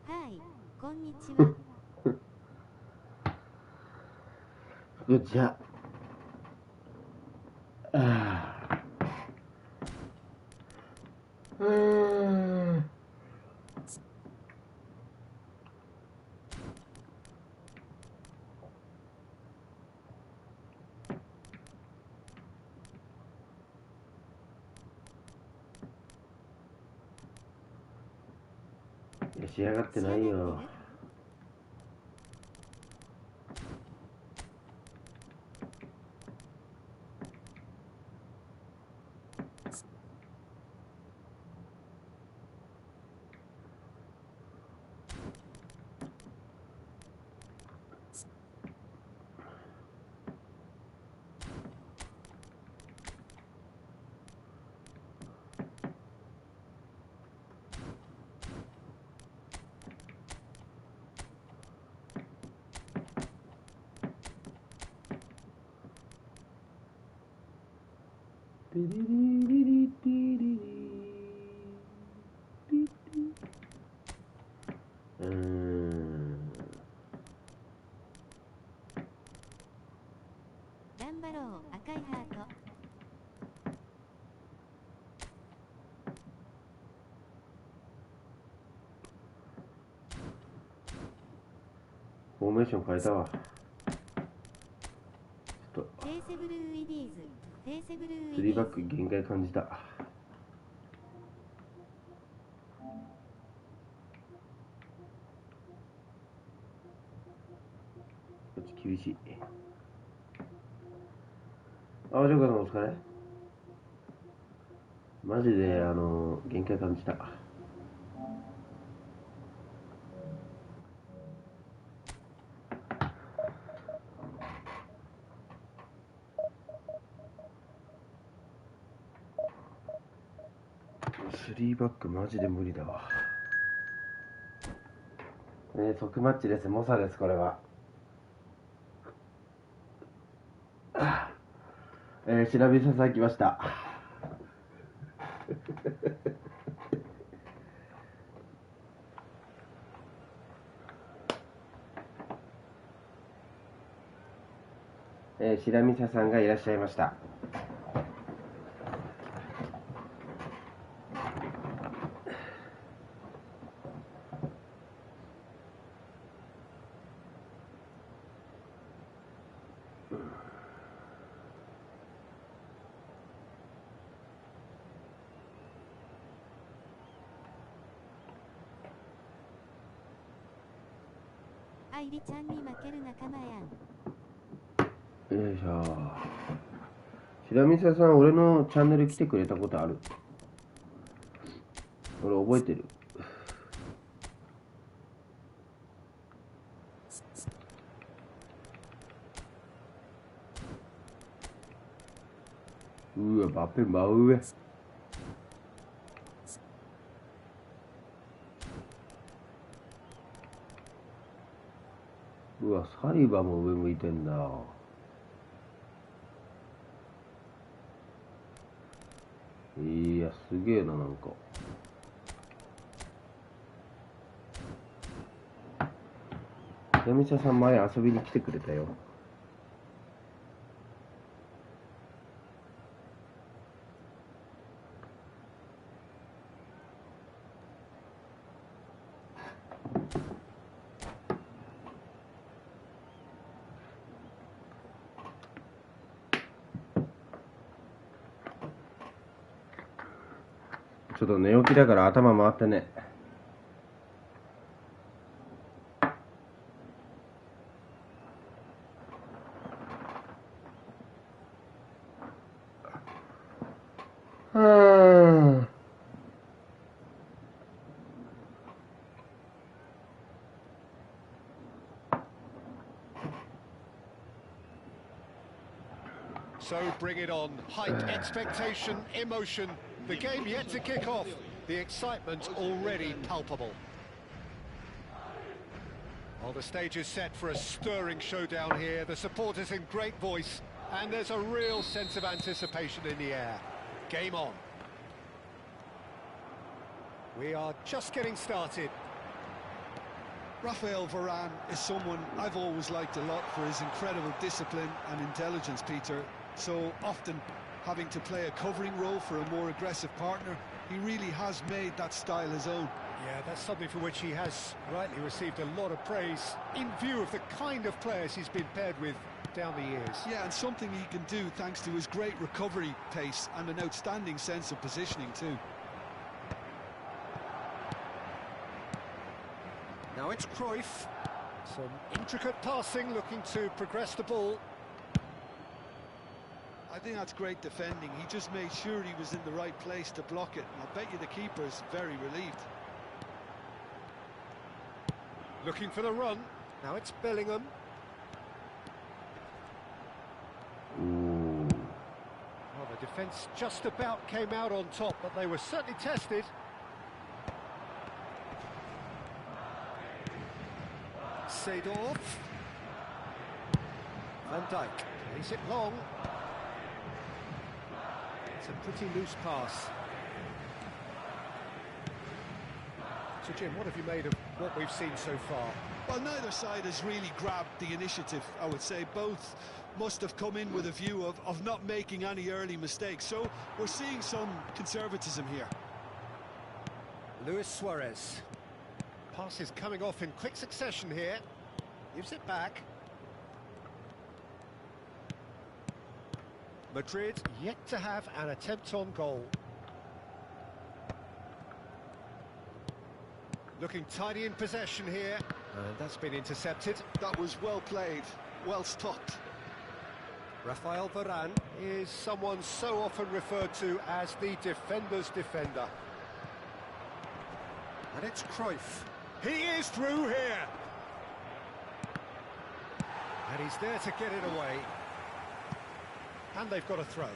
はい、こんにちは。じゃあ、仕上がってないよ。ピリリリリピリリピピ頑張ろう、赤いハート。フォーメーション変えたわ。ちょっとフェイセブルーイディーズ、フェイセブルーイディーズ。3バック限界感じた。こっち厳しい。ジョーカーさんお疲れ。マジで限界感じた。こ3バックマジで無理だわ。即マッチです。猛者です。これは調べささ来ました白見さんがいらっしゃいました。愛梨ちゃんに負ける仲間やん。よいしょ。白見さん、俺のチャンネル来てくれたことある？俺覚えてる。うわ、バペ真上。うわ、サリバも上向いてんだ。いや、すげえな、なんか。ヤミサさん前遊びに来てくれたよ。ちょっと寝起きだから頭回ってね。So bring it on. Height, expectation, emotion. The game yet to kick off. The excitement already palpable. Well, the stage is set for a stirring showdown here. The supporters in great voice, and there's a real sense of anticipation in the air. Game on. We are just getting started. Raphael Varane is someone I've always liked a lot for his incredible discipline and intelligence, Peter. So often having to play a covering role for a more aggressive partner, he really has made that style his own. Yeah, that's something for which he has rightly received a lot of praise in view of the kind of players he's been paired with down the years. Yeah, and something he can do thanks to his great recovery pace and an outstanding sense of positioning too. Now it's Cruyff. Some intricate passing, looking to progress the ball. I think that's great defending. He just made sure he was in the right place to block it. And I'll bet you the keeper's very relieved. Looking for the run. Now it's Bellingham. Ooh. Well, the defence just about came out on top, but they were certainly tested. Seedorf. Van Dijk. Plays it long. It's a pretty loose pass. So, Jim, what have you made of what we've seen so far? Well, neither side has really grabbed the initiative, I would say. Both must have come in with a view of not making any early mistakes. So we're seeing some conservatism here. Luis Suarez. Pass is coming off in quick succession here. Gives it back. Madrid yet to have an attempt on goal. Looking tidy in possession here, and that's been intercepted. That was well played, well stopped. Raphael Varane is someone so often referred to as the defender's defender. And it's Cruyff. He is through here. And he's there to get it away. And they've got a throw.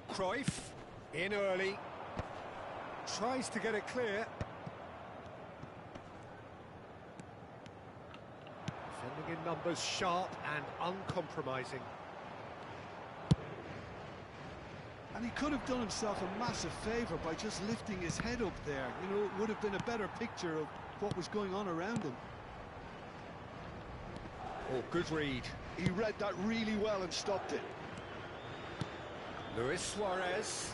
Cruyff, in early. Tries to get it clear. Defending in numbers, sharp and uncompromising. And he could have done himself a massive favour by just lifting his head up there. You know, it would have been a better picture of what was going on around him. Oh, good read. He read that really well and stopped it. Luis Suarez.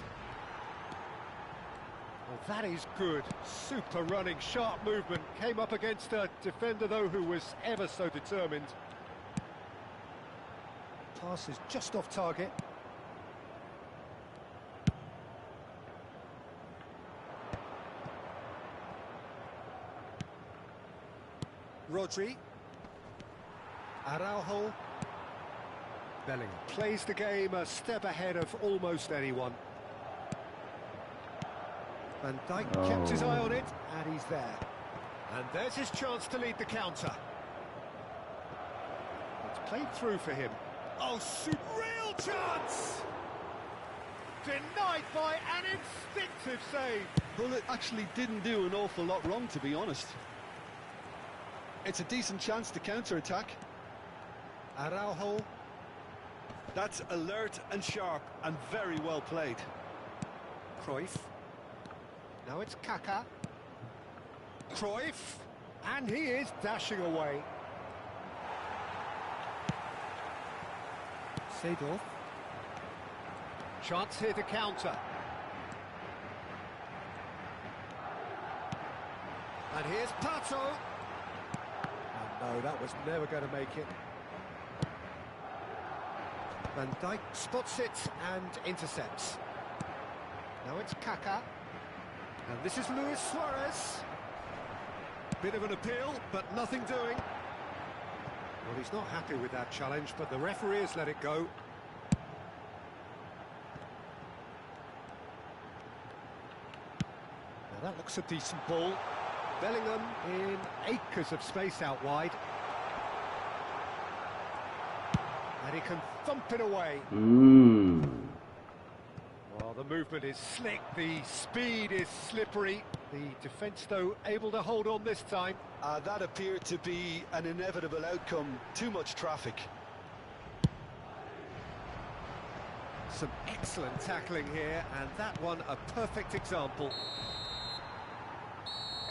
Well, that is good. Super running, sharp movement. Came up against a defender, though, who was ever so determined. Pass is just off target. Rodri. Araujo. Bellingham plays the game a step ahead of almost anyone. Van Dijk kept his eye on it, and he's there. And there's his chance to lead the counter. It's played through for him. Oh, real chance! Denied by an instinctive save. Well, it actually didn't do an awful lot wrong, to be honest. It's a decent chance to counter-attack. Araujo. That's alert and sharp and very well played. Cruyff. Now it's Kaká. Cruyff. And he is dashing away. Seedorf. Chance here to counter. And here's Pato. Oh no, that was never going to make it. Van Dijk spots it and intercepts. Now it's Kaká. And this is Luis Suarez. Bit of an appeal, but nothing doing. Well, he's not happy with that challenge, but the referee has let it go. Now that looks a decent ball. Bellingham in acres of space out wide. And he can thump it away. Well, the movement is slick, the speed is slippery. The defence, though, able to hold on this time. That appeared to be an inevitable outcome. Too much traffic. Some excellent tackling here, and that one a perfect example.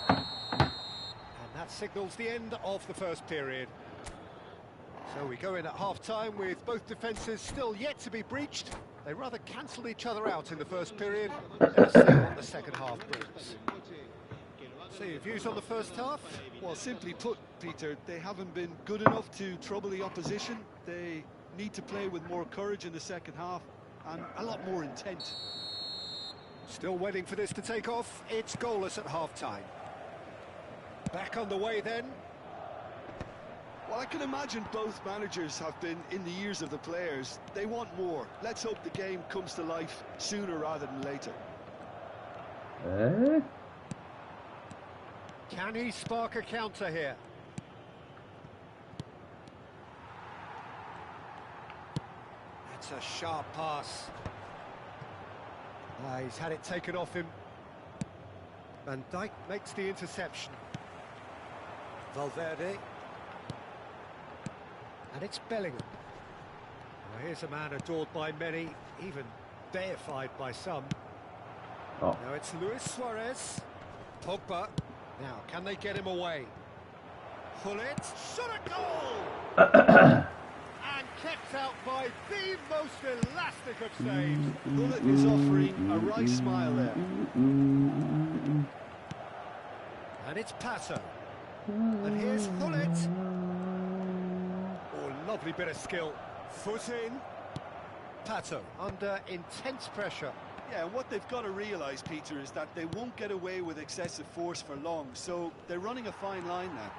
And that signals the end of the first period. So we go in at half-time with both defences still yet to be breached. They rather cancelled each other out in the first period. Let's see what the second half brings. So your views on the first half? Well, simply put, Peter, they haven't been good enough to trouble the opposition. They need to play with more courage in the second half and a lot more intent. Still waiting for this to take off. It's goalless at half-time. Back underway then. Well, I can imagine both managers have been in the ears of the players. They want more. Let's hope the game comes to life sooner rather than later. Can he spark a counter here? That's a sharp pass. He's had it taken off him. Van Dijk makes the interception. Valverde. And it's Bellingham. Well, here's a man adored by many, even deified by some. Now it's Luis Suarez. Pogba. Now, can they get him away? Gullit, shot a goal! And kept out by the most elastic of saves. Gullit is offering a right smile there. And it's Pato. And here's Gullit. Oh, lovely bit of skill. Foot in. Pato under intense pressure. Yeah, and what they've got to realise, Peter, is that they won't get away with excessive force for long, so they're running a fine line now.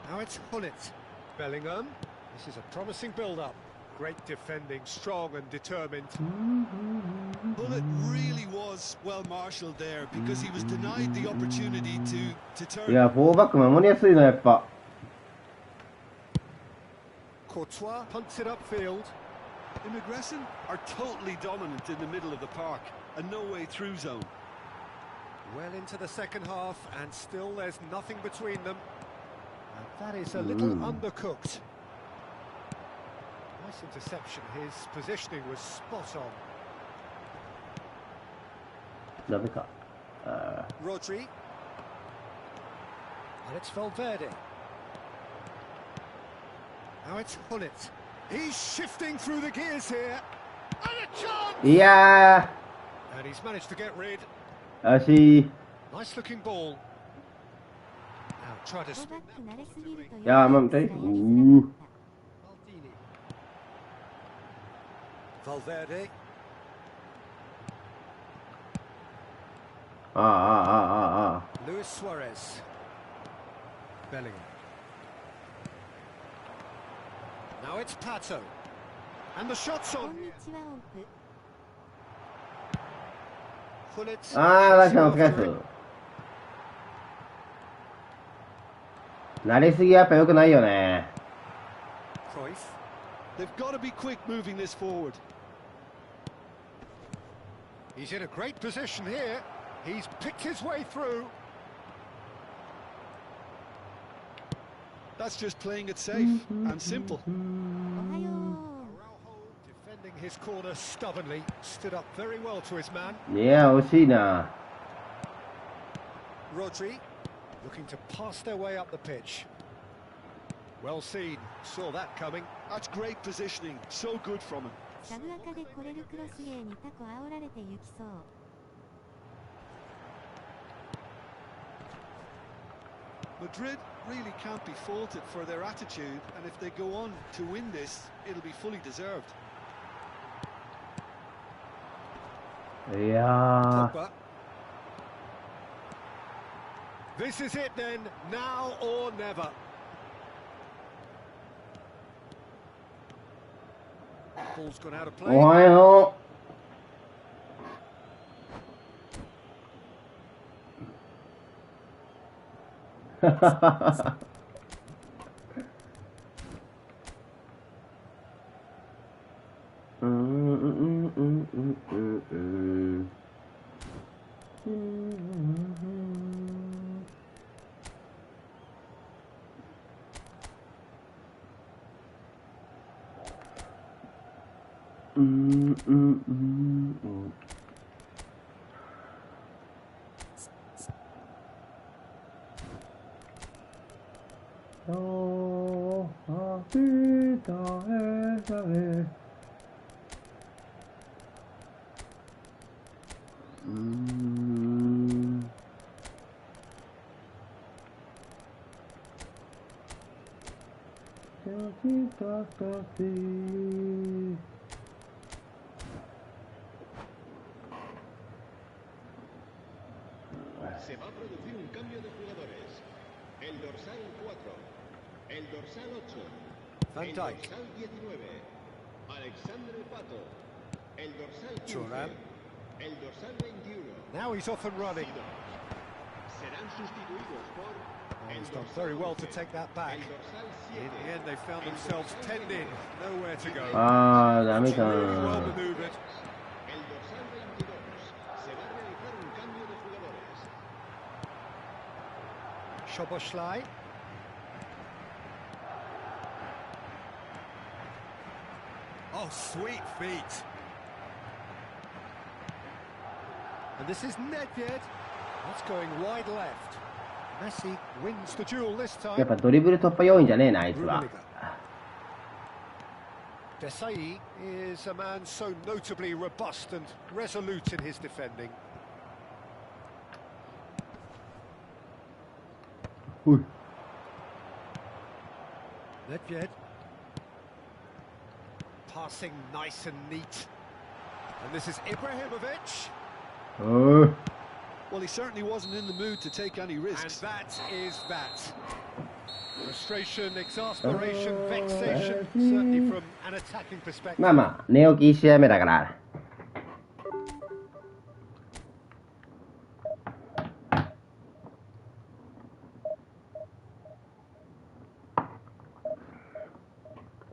Now it's Gullit. Bellingham. This is a promising build-up. Great defending, strong and determined. Gullit really was well marshalled there because he was denied the opportunity to turn. いや、4バック守りやすいのやっぱ。Courtois punts it upfield. Immigresen are totally dominant in the middle of the park, a no-way through zone. Well into the second half, and still there's nothing between them. And that is a little undercooked. Nice interception. His positioning was spot on. ダメか。Rodri. And it's Valverde. Now it's Gullit. He's shifting through the gears here. And a chance! いや And he's managed to get rid. ー、足。Nice looking ball. Now try to フォー spin バック慣れすぎるといやー、まあ、見たい。Valverde. あ Luis Suarez. Bellingham. Now it's Pato. And the shot's こ on. んにちは音符 Bullets. あー、確かにお疲れっす。慣れすぎはやっぱ良くないよね。Cruyff. They've got to be quick moving this forward. He's in a great position here. He's picked his way through. That's just playing it safe and simple. おはよう Araujo defending his corner stubbornly. Stood up very well to his man. いや、惜しいな。Rodri looking to pass their way up the pitch. Well seen. Saw that coming. That's great positioning. So good from him. サブアカで来れるクロス芸にタコ煽られて行きそう Madrid really can't be faulted for their attitude, and if they go on to win this, it'll be fully deserved. いや Pogba. This is it then. Now or never. Ball's gone out of ー、 play. おはよう。はははは。Se va a producir un cambio de jugadores. El dorsal 4, el dorsal 8, Van el Dijk. dorsal 19, Alexandre Pato, el dorsal 15, Thuram. el dorsal 21. Now he's off and running. Serán sustituidos por Oh, el he's done dorsal very well to 11, take that back. el dorsal In 7, the end, they found themselves penned in. Nowhere to go. あー、ダメか Really well な。 maneuvered. el dorsal 22. Se va a realizar un cambio de jugadores. Szoboszlai. Oh, sweet feet. And this is Nedved. That's going wide left. Messi wins the duel this やっ time. ぱドリブル突破要因じゃねえな、あいつは。 Desai is a man so notably robust and resolute in his defending. ほい。 Nedved. Passing nice and neat. And this is Ibrahimovic. おい。 Well, he certainly wasn't in the mood to take any And risks. that is that. Frustration, exasperation, vexation, certainly from an attacking perspective. まあまあ、寝起き1試合目だから。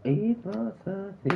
いざさせ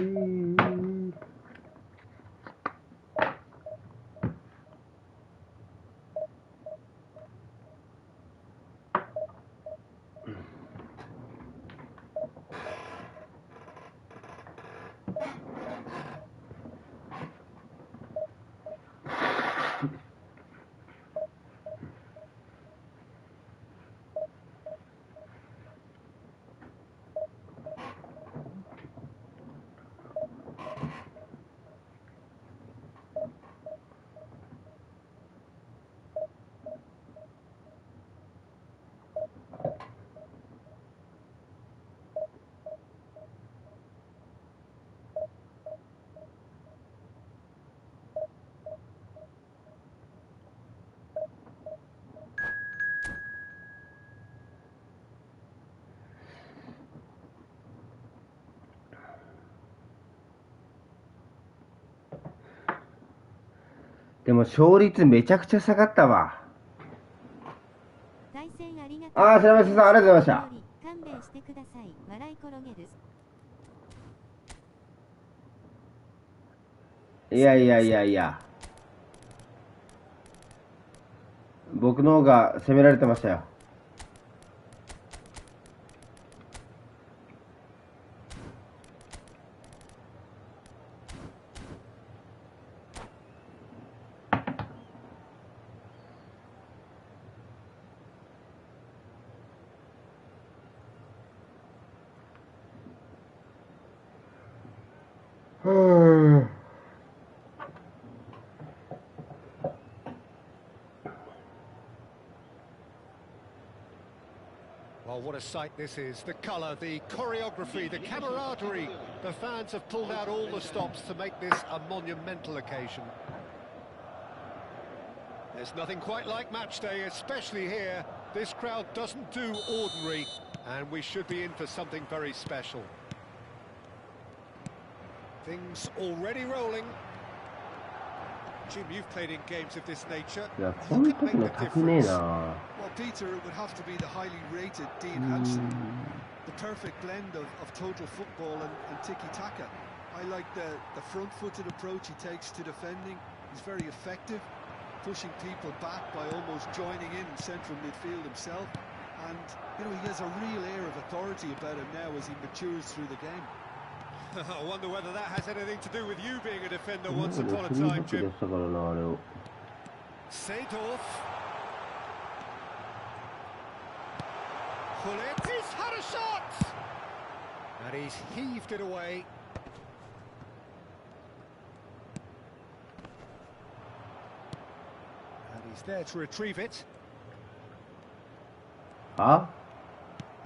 でも勝率めちゃくちゃ下がったわ。対戦ありがとう。ああ、白松さんありがとうございました。勘弁してください。笑い転げる。いやいやいやいや。僕の方が攻められてましたよ。Well, what a sight this is. The colour, the choreography, the camaraderie. The fans have pulled out all the stops to make this a monumental occasion. There's nothing quite like match day, especially here. This crowd doesn't do ordinary, and we should be in for something very special. Things already rolling. Jim, you've played in games of this nature. Yeah, who can make the difference? Well, Peter, it would have to be the highly rated Dean Hansen. The perfect blend of total football and tiki-taka. I like the front-footed approach he takes to defending. He's very effective, pushing people back by almost joining in central midfield himself. And, you know, he has a real air of authority about him now as he matures through the game. I wonder whether that has anything to do with you being a defender once upon a time, Jim. Seedorf. Hullet, he's had a shot! And he's heaved it away. And he's there to retrieve it. Huh?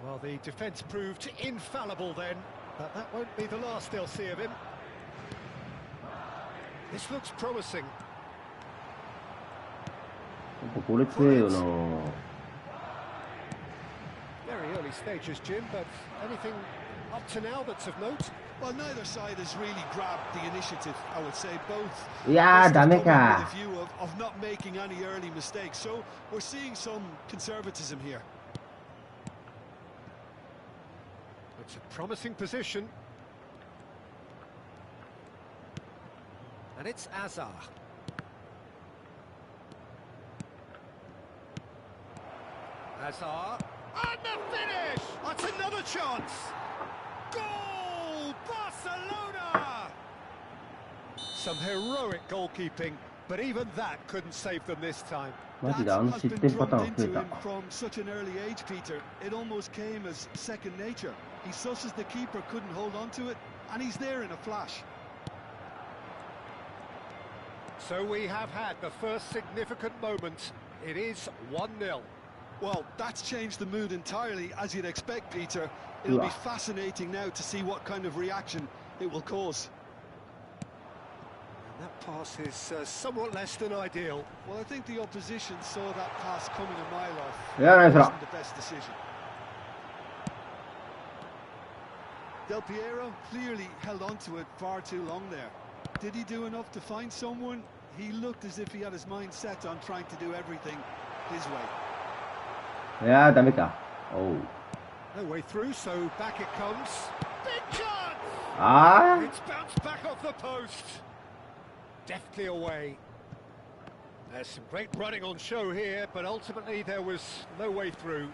Well, the defence proved infallible then. But that won't be the last they'll see of him. This looks promising. Very early stages, Jim, but anything up to now that's of note? Well, neither side has really grabbed the initiative, I would say. Both yeah, with a view of not making any early mistakes. So we're seeing some conservatism here. It's a promising position. And it's Azar. Azar. And the finish! That's another chance! Goal! Barcelona! Some heroic goalkeeping, but even that couldn't save them this time. That has been drummed into him from such an early age, Peter. It almost came as second nature. He susses the keeper, couldn't hold on to it, and he's there in a flash. So we have had the first significant moment. It is 1-0. Well, that's changed the mood entirely, as you'd expect, Peter. It'll be fascinating now to see what kind of reaction it will cause. And that pass is somewhat less than ideal. Well, I think the opposition saw that pass coming a mile off. Yeah, it wasn't the best decision. Del Piero clearly held on to it far too long there. Did he do enough to find someone? He looked as if he had his mind set on trying to do everything his way. Yeah, ダメか。Oh. No way through, so back it comes. Big chance! Ah? It's bounced back off the post. Deftly away. There's some great running on show here, but ultimately there was no way through.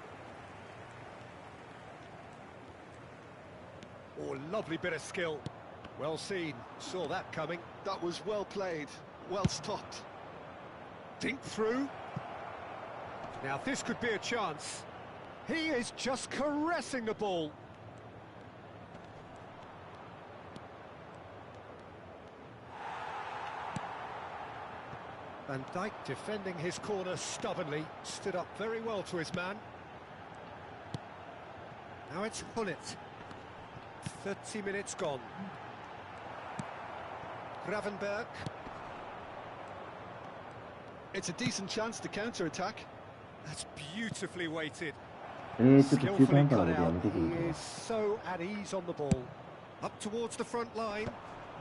Oh, lovely bit of skill. Well seen. Saw that coming. That was well played. Well stopped. Dink through. Now this could be a chance. He is just caressing the ball. Van Dijk defending his corner stubbornly. Stood up very well to his man. Now it's Hullet. 30 minutes gone. Gravenberg. It's a decent chance to counter-attack. That's beautifully weighted. ちょっと中 Skillfully 途半端な cut ことや out. めてく He れ。 is so at ease on the ball. Up towards the front line.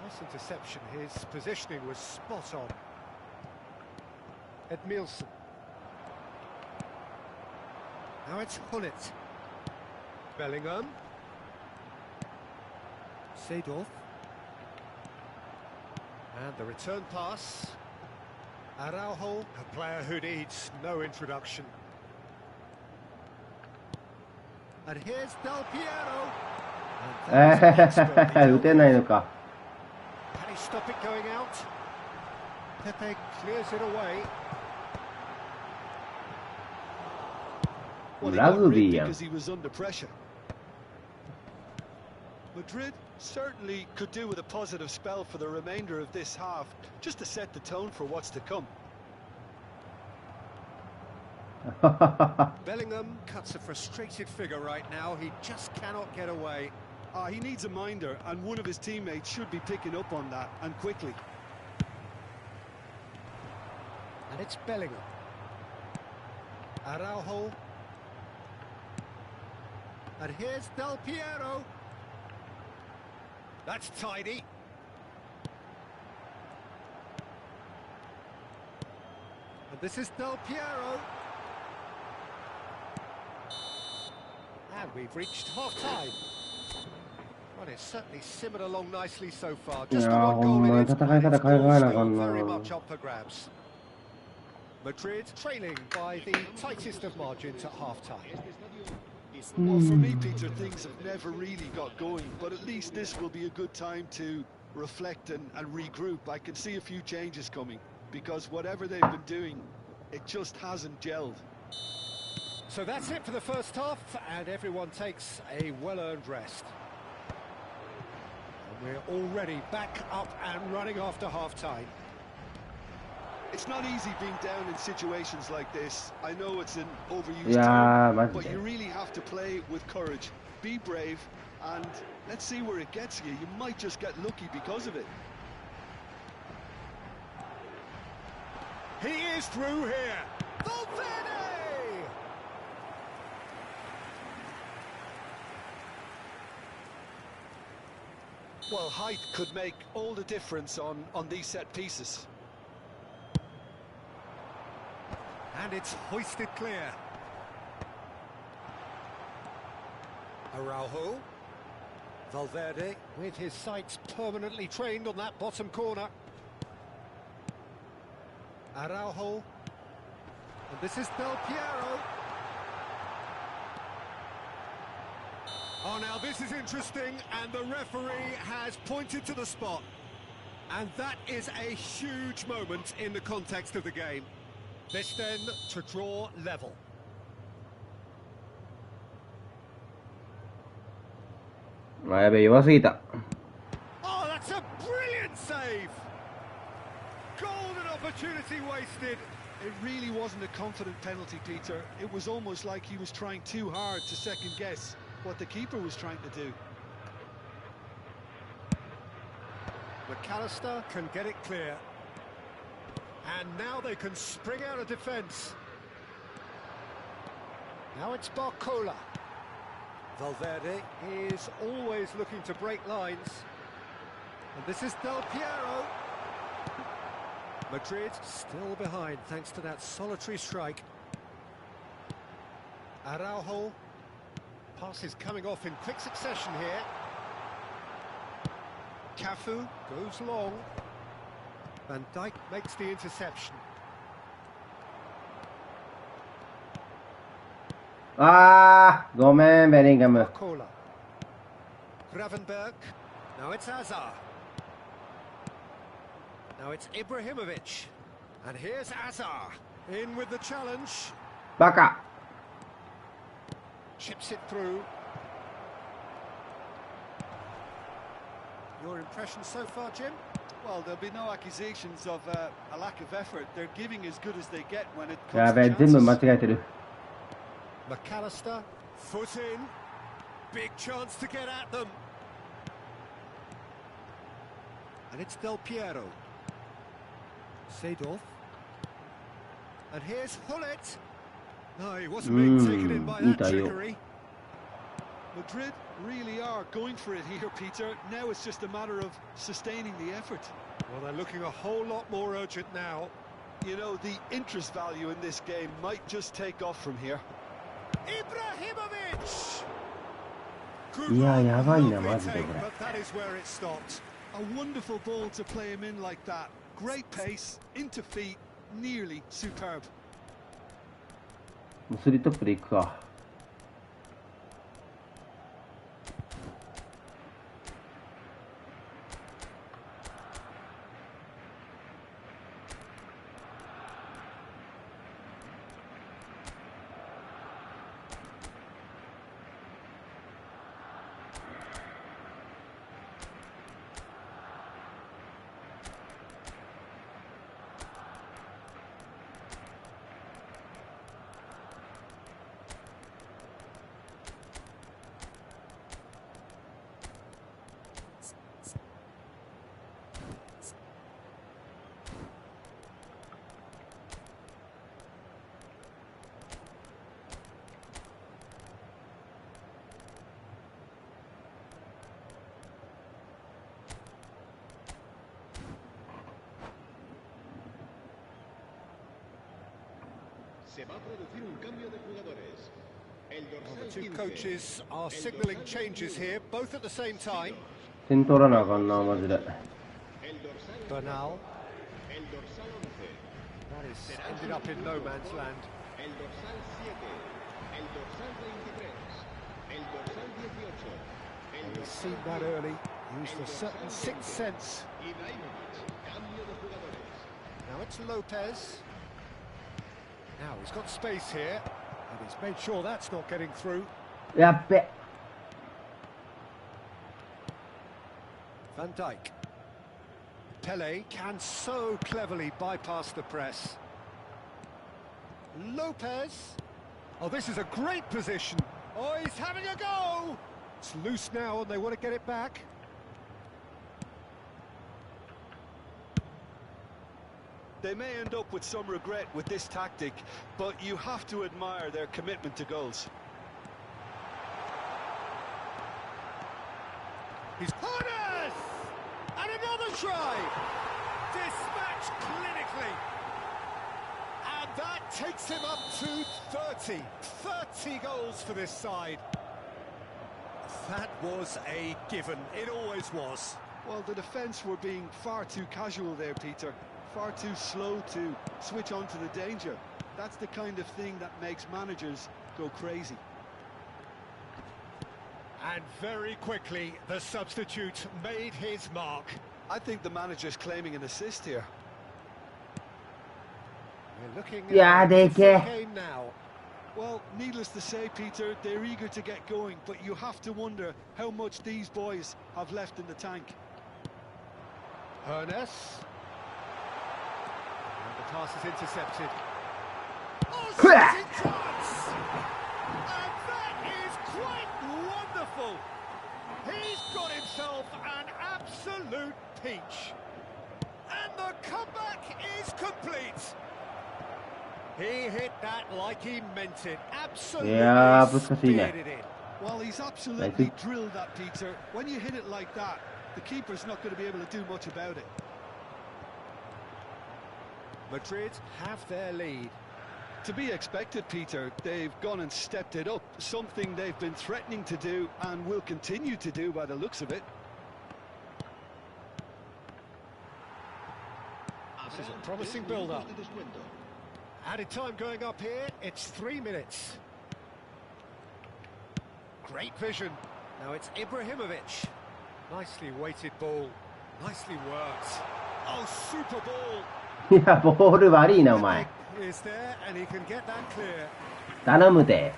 Nice interception. His positioning was spot on. Edmilson. Now it's Hullet. Bellingham. Seedorf. And the return pass. Araujo, a player who needs no introduction. And here's Del Piero. And 打てないのか。 can he stop it going out? Pepe clears it away. Well, he Rugby, got rigged yeah. because he was under pressure. Madrid certainly could do with a positive spell for the remainder of this half, just to set the tone for what's to come. Bellingham cuts a frustrated figure right now. He just cannot get away. He needs a minder, and one of his teammates should be picking up on that, and quickly. And it's Bellingham. Araujo. And here's Del Piero. That's tidy. And this is Del Piero. And we've reached half-time. Well, it's certainly simmered along nicely so far. Just the one goal in it, and it's all still very much up for grabs. Madrid trailing by the tightest of margins at half-time. Well, for me, Peter, things have never really got going, but at least this will be a good time to reflect and regroup. I can see a few changes coming, because whatever they've been doing, it just hasn't gelled. So that's it for the first half, and everyone takes a well-earned rest. And we're already back up and running after half-time. It's not easy being down in situations like this. I know it's an overused term, but you really have to play with courage. Be brave, and let's see where it gets you. You might just get lucky because of it. He is through here. Valverde! Well, height could make all the difference on these set pieces. And it's hoisted clear. Araujo. Valverde with his sights permanently trained on that bottom corner. Araujo. And this is Del Piero. Oh, now this is interesting, and the referee has pointed to the spot. And that is a huge moment in the context of the game. This then to draw level. Oh, that's a brilliant save! Golden opportunity wasted. It really wasn't a confident penalty, Peter. It was almost like he was trying too hard to second guess what the keeper was trying to do. McAllister can get it clear. And now they can spring out of defence. Now it's Barcola. Valverde is always looking to break lines. And this is Del Piero. Madrid still behind thanks to that solitary strike. Araujo. Passes coming off in quick succession here. Cafu goes long. Van Dijk makes the interception. Go man, Bellingham. Barcola. Gravenberg. Now it's Azar. Now it's Ibrahimovic. And here's Azar. In with the challenge. Baka. Chips it through. Your impression so far, Jim? Well, there'll be no accusations of a lack of effort. They're giving as good as they get when it comes to chances. McAllister, foot in. Big chance to get at them. And it's Del Piero. Seedorf. And here's Hullet. No, he wasn't being taken in by that trickery. Madrid really are going for it here, Peter. Now it's just a matter of sustaining the effort. Well, they're looking a whole lot more urgent now. You know, the interest value in this game might just take off from here. Ibrahimovic! いや、やばいな、 Lovely マジで take, これ。 but that is where it stopped. A wonderful ball to play him in like that. Great pace, into feet, nearly superb. もうスリートップでいくか。Se va a producir un cambio de jugadores. El Well, the dorsal two 15, coaches are signalling changes here, both at the same time. 点取らなあかんな、マジで。el dorsal Bernal, el dorsal 11, that is ended up in no man's land. el dorsal 7, el dorsal 23, el dorsal 18, el He's dorsal seen that 10, early, used a certain sixth sense. Ibrahimovic, cambio de jugadores. Now it's Lopez. Now he's got space here, and he's made sure that's not getting through. やっべ。 Van Dijk. Pele can so cleverly bypass the press. Lopez. Oh, this is a great position. Oh, he's having a go. It's loose now, and they want to get it back. They may end up with some regret with this tactic, but you have to admire their commitment to goals. He's Jonas! And another try! Dispatched clinically. And that takes him up to 30. 30 goals for this side. That was a given. It always was. Well, the defence were being far too casual there, Peter. Far too slow to switch on to the danger. That's the kind of thing that makes managers go crazy. And very quickly, the substitute made his mark. I think the manager's claiming an assist here. We're looking Yeah, at they the can. game now. Well, needless to say, Peter, they're eager to get going, but you have to wonder how much these boys have left in the tank. Ernest. And the pass is intercepted. Oh, Hua! shooting chance! And that is quite wonderful. He's got himself an absolute peach. And the comeback is complete. He hit that like he meant it. Absolutely Yeah, speared it in. Well, he's absolutely drilled that, Peter. When you hit it like that, the keeper's not going to be able to do much about it. Madrid have their lead. To be expected, Peter. They've gone and stepped it up, something they've been threatening to do and will continue to do by the looks of it. This is a promising build-up. Added time going up here, it's 3 minutes. Great vision. Now it's Ibrahimovic. Nicely weighted ball. Nicely worked. Oh, super ball. いや、ボール悪いな、お前。 Is there and he can get that clear. 頼むで。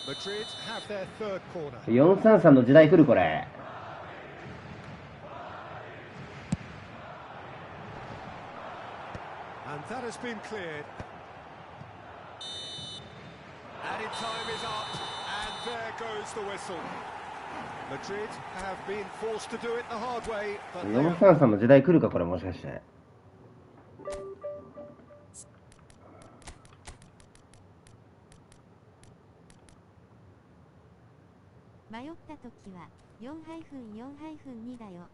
Madrid have their third corner. 433の時代来る、これ。 And that has been cleared. Added time is up, and there goes the whistle. Madrid have been forced to do it the hard way, but they are... 433の時代来るか、これもしかして。迷ったときは 4-4-2 だよ。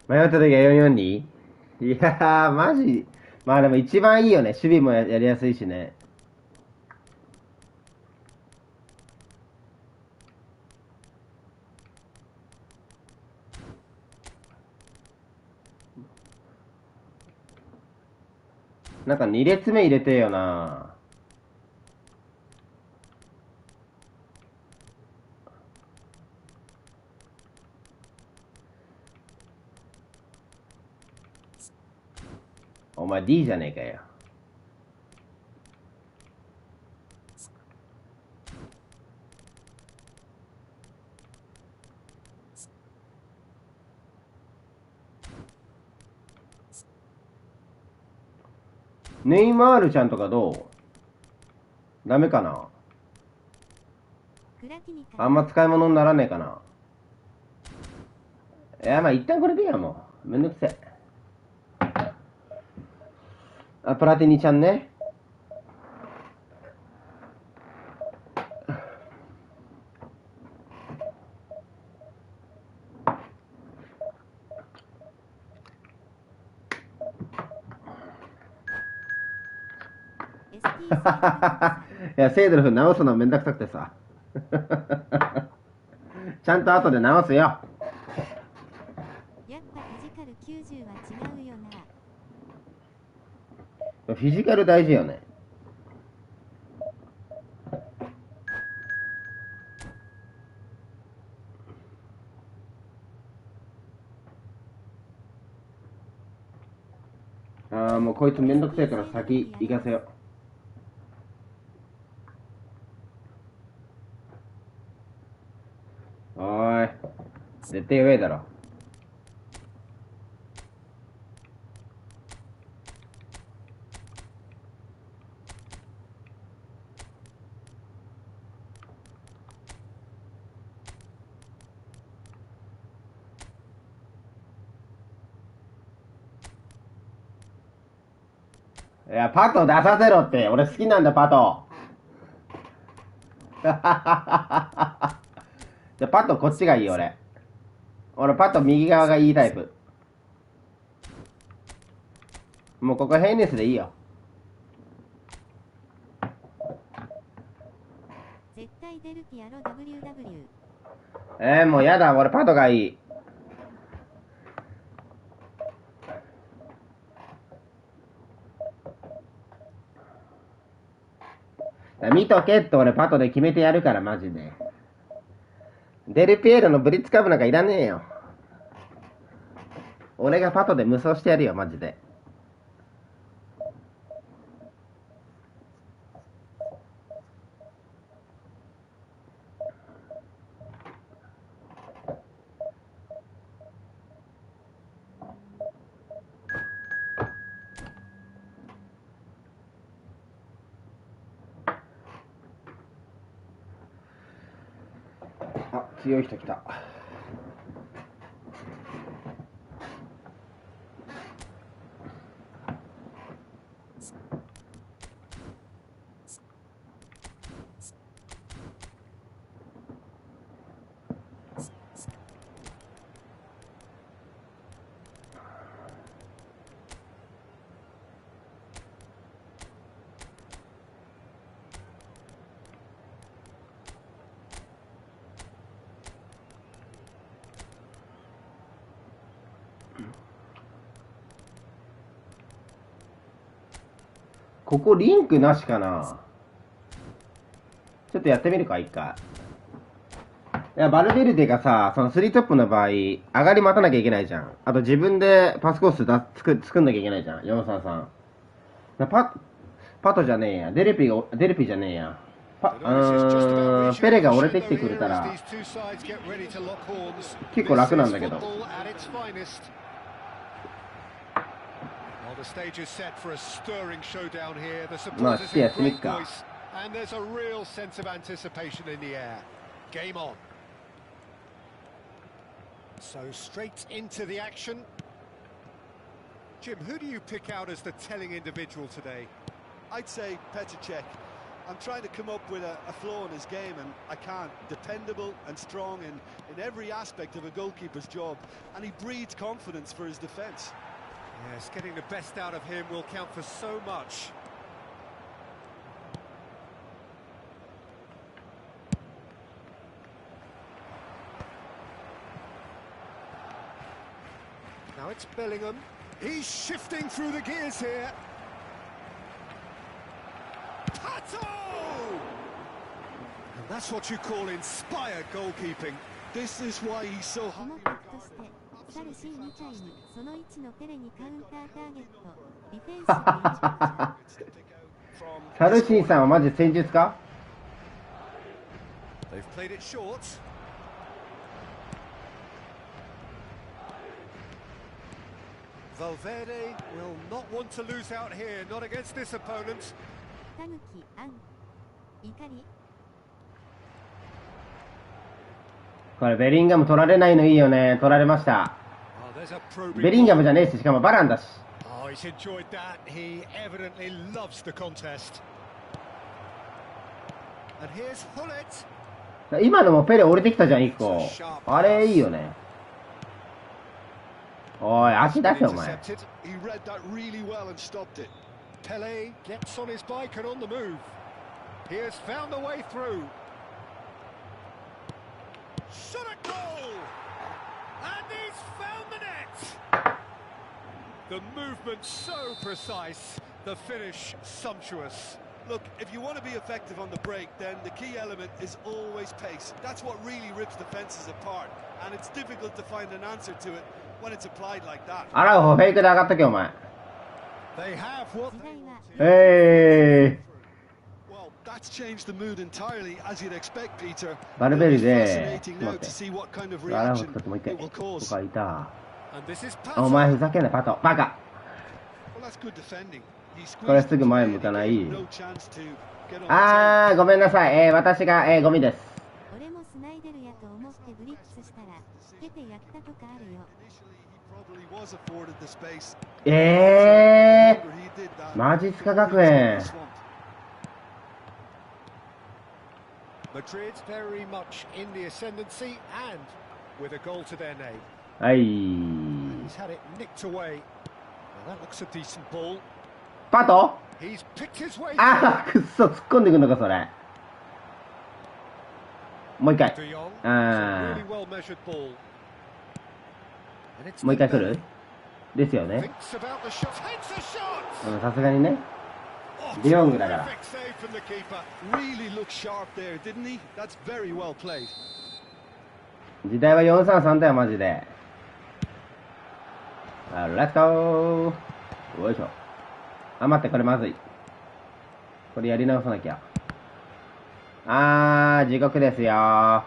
迷った時は442？いやー、マジ。まあでも一番いいよね。守備もやりやすいしね。なんか2列目入れてよな。お前 D じゃねえかよ。ネイマールちゃんとかどう？ダメかな？あんま使い物にならねえかな。いや、まあ一旦これでいいや、もう。めんどくせえ。あ、プラティニちゃんね。いや、セイドルフ直すのめんどくさくてさ。ちゃんと後で直すよ。やっぱフィジカル90は違うよな。フィジカル大事よね。ああ、もうこいつめんどくせえから先行かせよ。おーい。絶対上だろ。いや、パト出させろって。俺好きなんだ、パト。じゃあパトこっちがいい、俺。俺パト右側がいいタイプ。もうここヘイネスでいいよ。絶対出る気やろ WW。もうやだ、俺パトがいい。見とけって俺パトで決めてやるから、マジで。デルピエーロのブリッツカブなんかいらねえよ。俺がパトで無双してやるよ、マジで。あ、強い人来た。ここリンクなしかな。ちょっとやってみるか、一回。いや、バルベルデがさ、その3トップの場合、上がり待たなきゃいけないじゃん。あと自分でパスコース作んなきゃいけないじゃん。433。パトじゃねえや。デルピじゃねえや。ペレが折れてきてくれたら、結構楽なんだけど。まあ、して休みっか。And there's a real sense of anticipation in the air. Game on. So straight into the action. Jim, who do you pick out as the telling individual today? I'd say Petr Cech. I'm trying to come up with a flow in his game, and I can't. Dependable and strong in every aspect of a goalkeeper's job, and he breeds confidence for his defence. Yes, getting the best out of him will count for so much. Now it's Bellingham. He's shifting through the gears here. Pato! And that's what you call inspired goalkeeping. This is why he's so この highly パッとしてサルシーみたいにその位置のペレにカウンターターゲットディフェンシブに サルシーさんはマジで戦術か？ They've played it short. Valverde will not want to lose out here, not against this opponent. タヌキアン怒りこれベリンガム取られないのいいよね。取られました。 Oh, there's a probing ベリンガムじゃねえし、しかもバランだし。 Oh, he's enjoyed that. He evidently loves the contest. And here's Hullet. 今のもペレ降りてきたじゃん、1個。あれいいよね。おい、足出せお前。 He read that really well and stopped it. Pele gets on his bike and on the move. He has found a way through. Shot at goal! And he's found the net! The movement so precise, the finish sumptuous. Look, if you want to be effective on the break, then the key element is always pace. That's what really rips defenses apart, and it's difficult to find an answer to it when it's applied like that. あら、フェイクで上がったけお前。 They have what 時代は Well, that's changed the mood entirely, as you'd expect, Peter. バルベル It'll be で、 fascinating ちょっ now と to 待 see what kind of って。あら、ちょ reaction っともう一 it 回。 will と cause. かいた。 and this is お Pato. 前ふざけんな、パト。バカ。 Well, that's good defending. He これ squeezed すぐ it 前 away 向 and か he ない。 gave no chance to get on the あー、ごめんなさい。私が、ゴミです。俺もスナイデルやと思ってブリッツしたらつけてやったとかあるよ Initially, he probably was afforded the space. え Longer he did that, マジっすか学園。 swamped. Madrid very much in the ascendancy and with a goal to their name. はい。 He's had it nicked away. Well, that looks a decent ball. パト He's picked his way あー、くっそ、突っ込んでくんのか、それ。もう一回。 De Jong. あ It's a really well measured ball. And it's ー、もう一回来る Bellingham. ですよね。 Thinks about the shot. Takes a shot. うん、さすがにね。 Oh, デヨングだから。 perfect save from the keeper. Really looked sharp there, didn't he? That's very well played. 時代は433だよ、マジで。あ、レッツゴー。よいしょ。あ、待って、これまずい。これやり直さなきゃ。あー、地獄ですよー。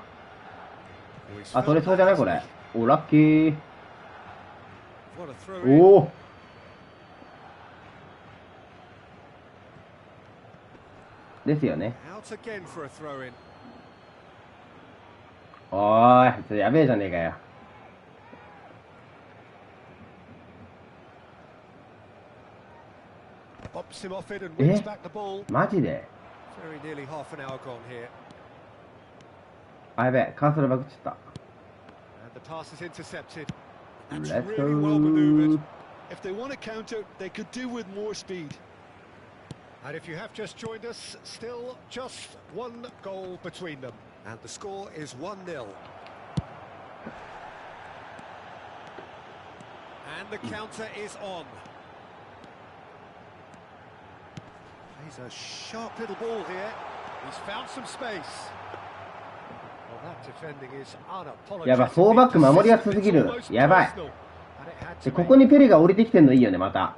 あ、取れそうじゃないこれ。お、ラッキー。 What a throw in. おお。ですよね。 Out again for a throw in. おーい、それやべえじゃねえかよ。 Bops him off it and wins back the ball. マジで Very nearly half an hour gone here. あ、やべえ、カーソルバグっちゃっ And the pass is intercepted. た。 That's Let's really well maneuvered. go. If they want to counter, they could do with more speed. And if you have just joined us, still just one goal between them. And the score is 1-0. And the counter is on. He's a sharp little ball here. He's found some space. Well, that defending is unapologetic. やばい、4バック守りやすすぎる。やばい。で、ここにペレが降りてきてんのいいよね、また。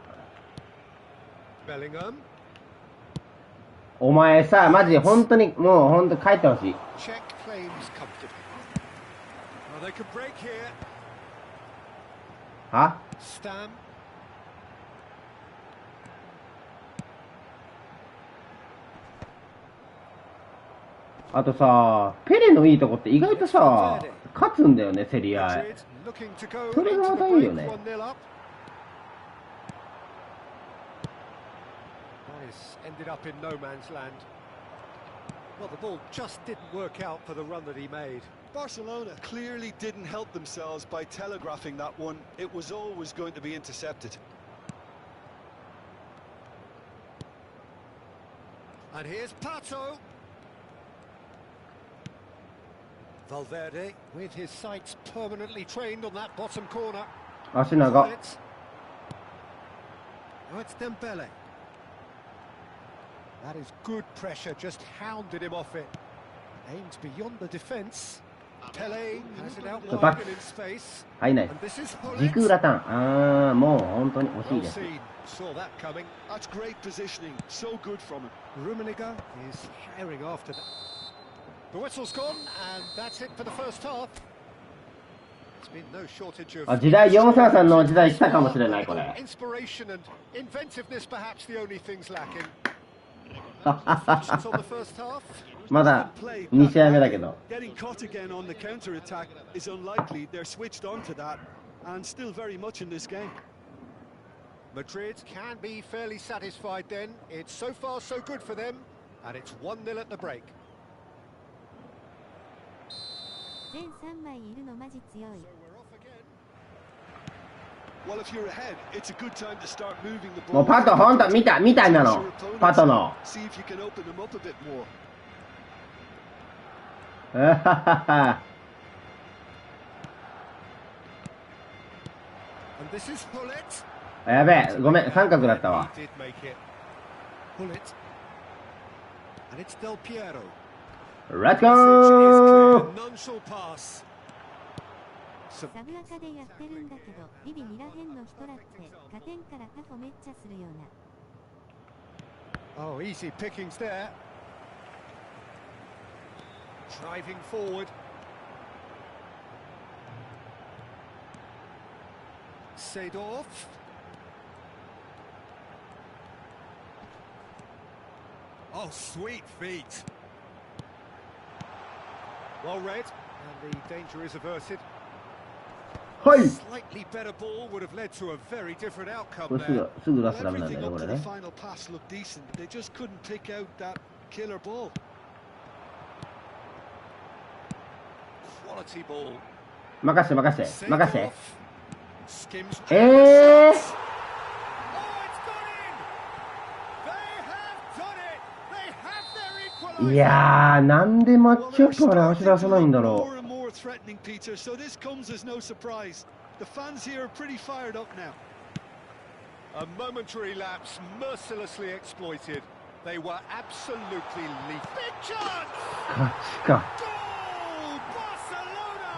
Bellingham. お前さ、マジ、本当に、もう本当帰ってほしい。 Check claims comfortably. Well, they could break here. は Stam. あとさ、ペレのいいとこって意外とさ、勝つんだよね、競り合い。 Madrid looking to go それが into ま the たいい break よね。 1-0 up. Well, it's ended up in no man's land. Well, the ball just didn't work out for the run that he made. Barcelona clearly didn't help themselves by telegraphing that one. It was always going to be intercepted. And here's Pato. Valverde with his sights permanently trained on that bottom corner. 足長。 Oh, it's Dembele. That is good pressure, just hounded him off it. Aimed beyond the defence. Pele has it out wide and in space. 入んない。 And this is 軸 Hullet. 裏ターン。もう本当に惜しい Well です。 seen, saw that coming. That's great positioning. So good from him. Rummenigge is herring after that. The whistle's gone, and that's it for the first half. There's been no shortage of あ、時代433の時代来たかもしれないこれ。 inspiration and inventiveness, perhaps the only things lacking. Reflections on the first half. まだ2試合目だけど。 Getting caught again on the counter attack is unlikely. They're switched on to that and still very much in this game. Madrid can be fairly satisfied then. It's so far so good for them, and it's 1-0 at the break. 全3枚いるのマジ強い。 So we're off again. Well, if you're ahead, it's a good time to start moving the ball. もうパット本当見たみたいなの。パットの。 See if you can open them up a bit more. あははは。 And this is Hullet. やべえ、ごめん、三角だったわ。 He did make it. Hullet. And it's Del Piero. Let's Message is go! clear. None shall pass. サブアカでやってるんだけど、ビビ見らへんの人らって加点からタフォめっちゃするような。 Oh, easy pickings there. Driving forward. Seedorf. Oh, sweet feet. Well read, and the danger is averted. はい。 Slightly better ball would have led to a very different こ outcome れ there. すぐ出 Well, すとダメなんだ everything よね、こ up れ to the ね。 final pass looked decent. They just couldn't pick out that killer ball. Quality ball. 任して任して任して。 Skims. ええ Oh, it's gone in! They have done it! They have their ー。 equaliser! いやー、なんでマッ Well, チアッ they're プまで足 starting 出さ to ないん look だろ more and more threatening, Peter. So this comes as no surprise. The fans here are pretty fired up now. A momentary lapse mercilessly exploited. They were absolutely lethal. Big chance! う。勝ちか。 Goal! Barcelona!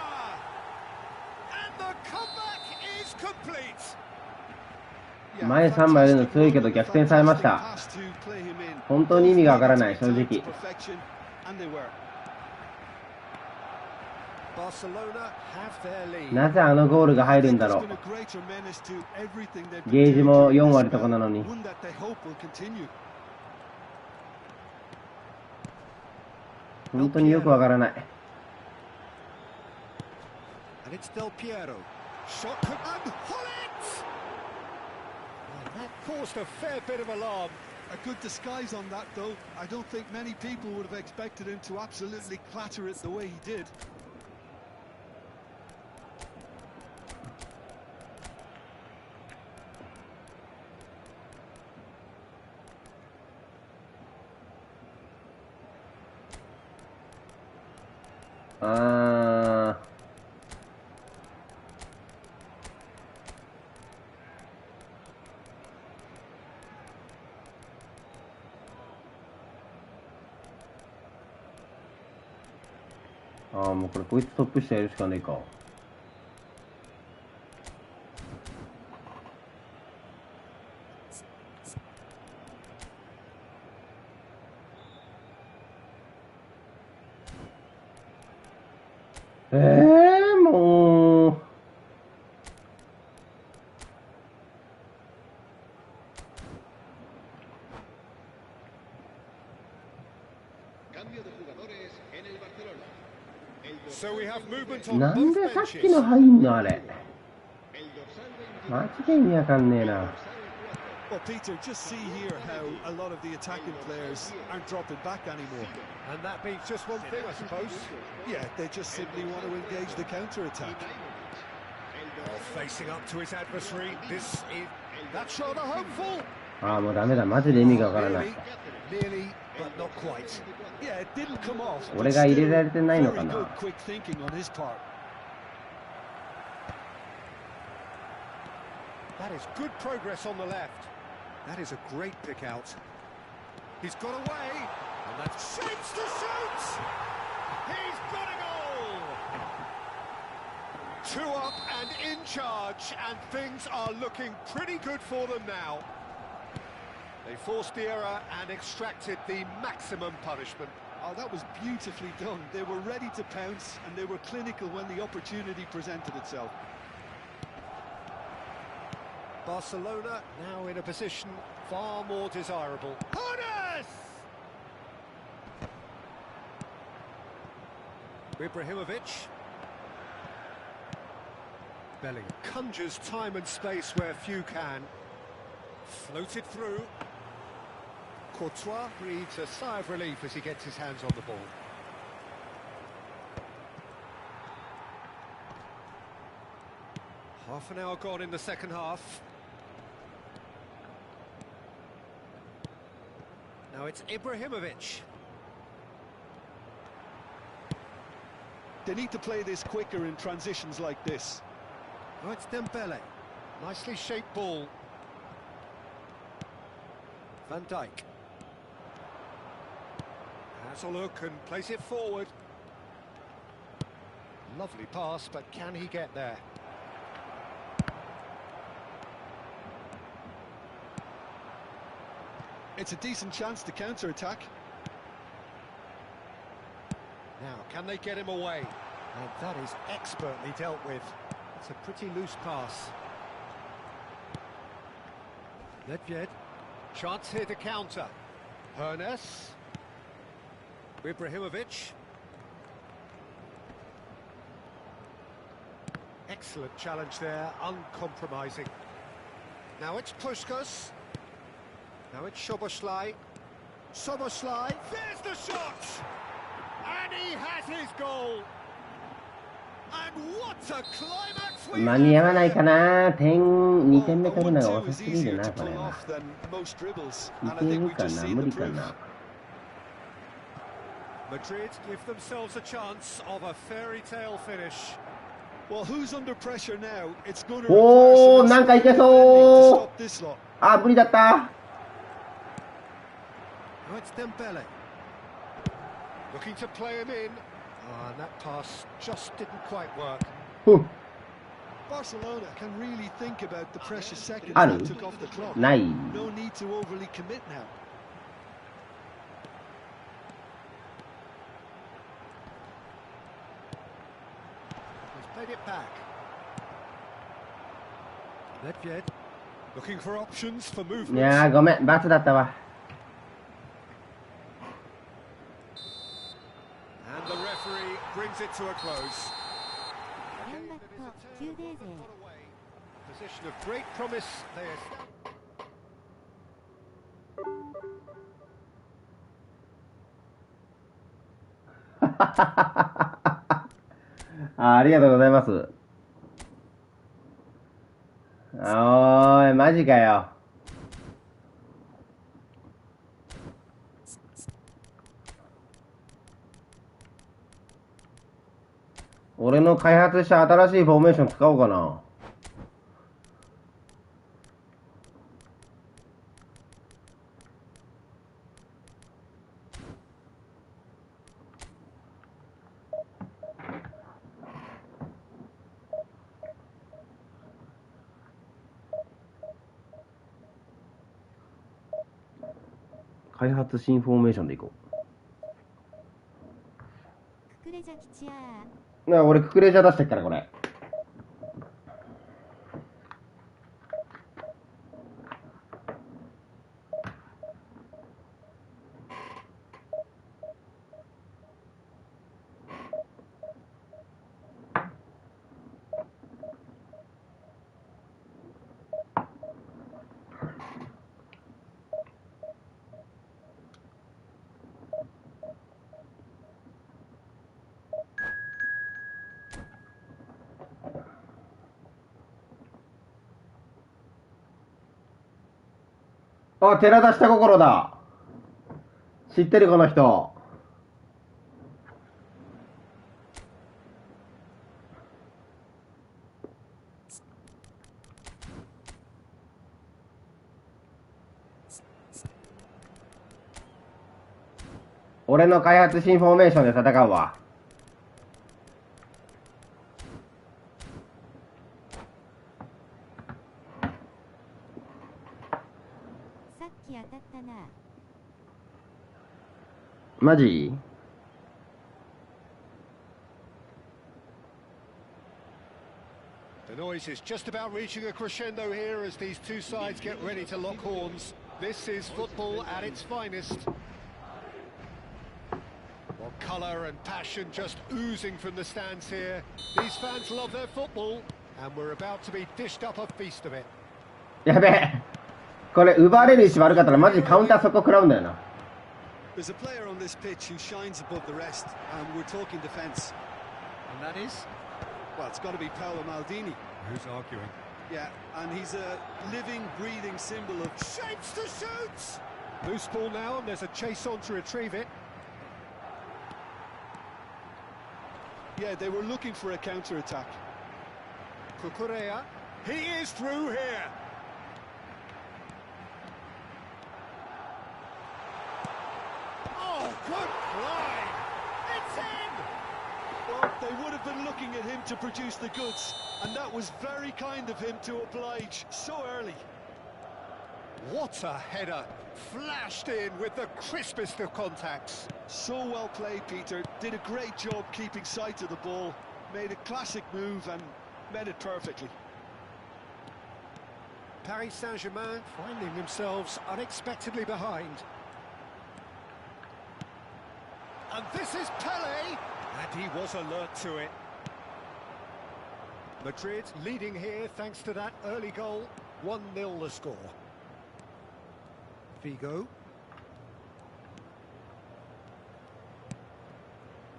And the comeback is complete! 前3枚いるの強いけど逆転されました。本当に意味がわからない、正直。 Barcelona have their lead. なぜあのゴールが入るんだろう。ゲージも4割とかなのに。本当によくわからない。 And it's Del Piero. Shot and Hullet! Well, that caused a fair bit of alarm. A good disguise on that, though. I don't think many people would have expected him to absolutely clatter it the way he did. Ah. ああ、もうこれこいつトップしてやるしかねえか。もう。なんでさっきの入んのあれ。マジで意味わかんねえな。Well, Peter, just see here how a lot of the attacking players aren't dropping back anymore. And that means just one thing, I suppose. Yeah, they just simply want to engage the counter-attack. Well, facing up to his adversary, that's rather hopeful. ああ、もうダメだ。マジで意味がわからない。 Nearly, but not quite. Yeah, it didn't come off. 俺が入れられてないのかな。 Very good quick thinking on his part. That is good progress on the left. That is a great pick out. He's got away, and that's shapes to shoot. He's got a goal. 2 up and in charge, and things are looking pretty good for them now. They forced the error and extracted the maximum punishment. Oh, that was beautifully done. They were ready to pounce, and they were clinical when the opportunity presented itself. Barcelona now in a position far more desirable. Harness! Ibrahimovic. Bellingham conjures time and space where few can. Floated through. Courtois breathes a sigh of relief as he gets his hands on the ball. Half an hour gone in the second half. Now it's Ibrahimovic. They need to play this quicker in transitions like this. Oh, it's Dembele. Nicely shaped ball. Van Dijk. Has a look and plays it forward. Lovely pass, but can he get there? It's a decent chance to counter-attack. Now, can they get him away? And that is expertly dealt with. It's a pretty loose pass. Nedved. Chance here to counter. Hernes. Ibrahimovic. Excellent challenge there, uncompromising. Now it's Puskas. Now it's Szoboszlai. Szoboszlai. There's the shot! And he has his goal! And what a climax we 間に合わないかな。2点目取るのが遅すぎるな、これは。いけるかな、無理かな。Madrid give themselves a chance of a fairy tale finish. Well, who's under pressure now? It's going to おー、なんかいけそう。あ、無理だった。Now it's Dembele. Looking to play him in. Oh, and that pass just didn't quite work. Barcelona can really think about the precious seconds ある that took off the clock. ない。 No need to overly commit now. He's played it back. Nedved. Looking for options for い movement. やー、ごめん、罰だったわ。And the referee brings it to a close. 頑張っと9デーゼ Position of great promise there. ありがとうございます。おーい、マジかよ。俺の開発した新しいフォーメーション使おうかな。開発新フォーメーションでいこククレジャ吉やう。なあ、俺ククレジャー出してっからこれ。あ、寺田下心だ。知ってるこの人。俺の開発新フォーメーションで戦うわ。さっき当たったな。マジ？ The noise is just about reaching a crescendo here as these two sides get ready to lock horns. This is football at its finest. Well, colour and passion just oozing from the stands here. These fans love their football, and we're about to be dished up a feast of it. やべえ。これ奪われる位置悪かったらマジカウンターそこ食らうんだよな。There's a player on this pitch who shines above the rest, and we're talking defence. And that is? Well, it's got to be Paolo Maldini. Who's arguing? Yeah, and he's a living, breathing symbol of Shapes to shoot! Loose ball now, and there's a chase on to retrieve it. Yeah, they were looking for a counter-attack. Cucurella, he is through here. Oh, good fly! It's in! Well, they would have been looking at him to produce the goods, and that was very kind of him to oblige so early. What a header! Flashed in with the crispest of contacts. So well played, Peter. Did a great job keeping sight of the ball. Made a classic move and met it perfectly. Paris Saint-Germain finding themselves unexpectedly behind. And this is Pelé! And he was alert to it. Madrid leading here thanks to that early goal. 1-0 the score. Figo.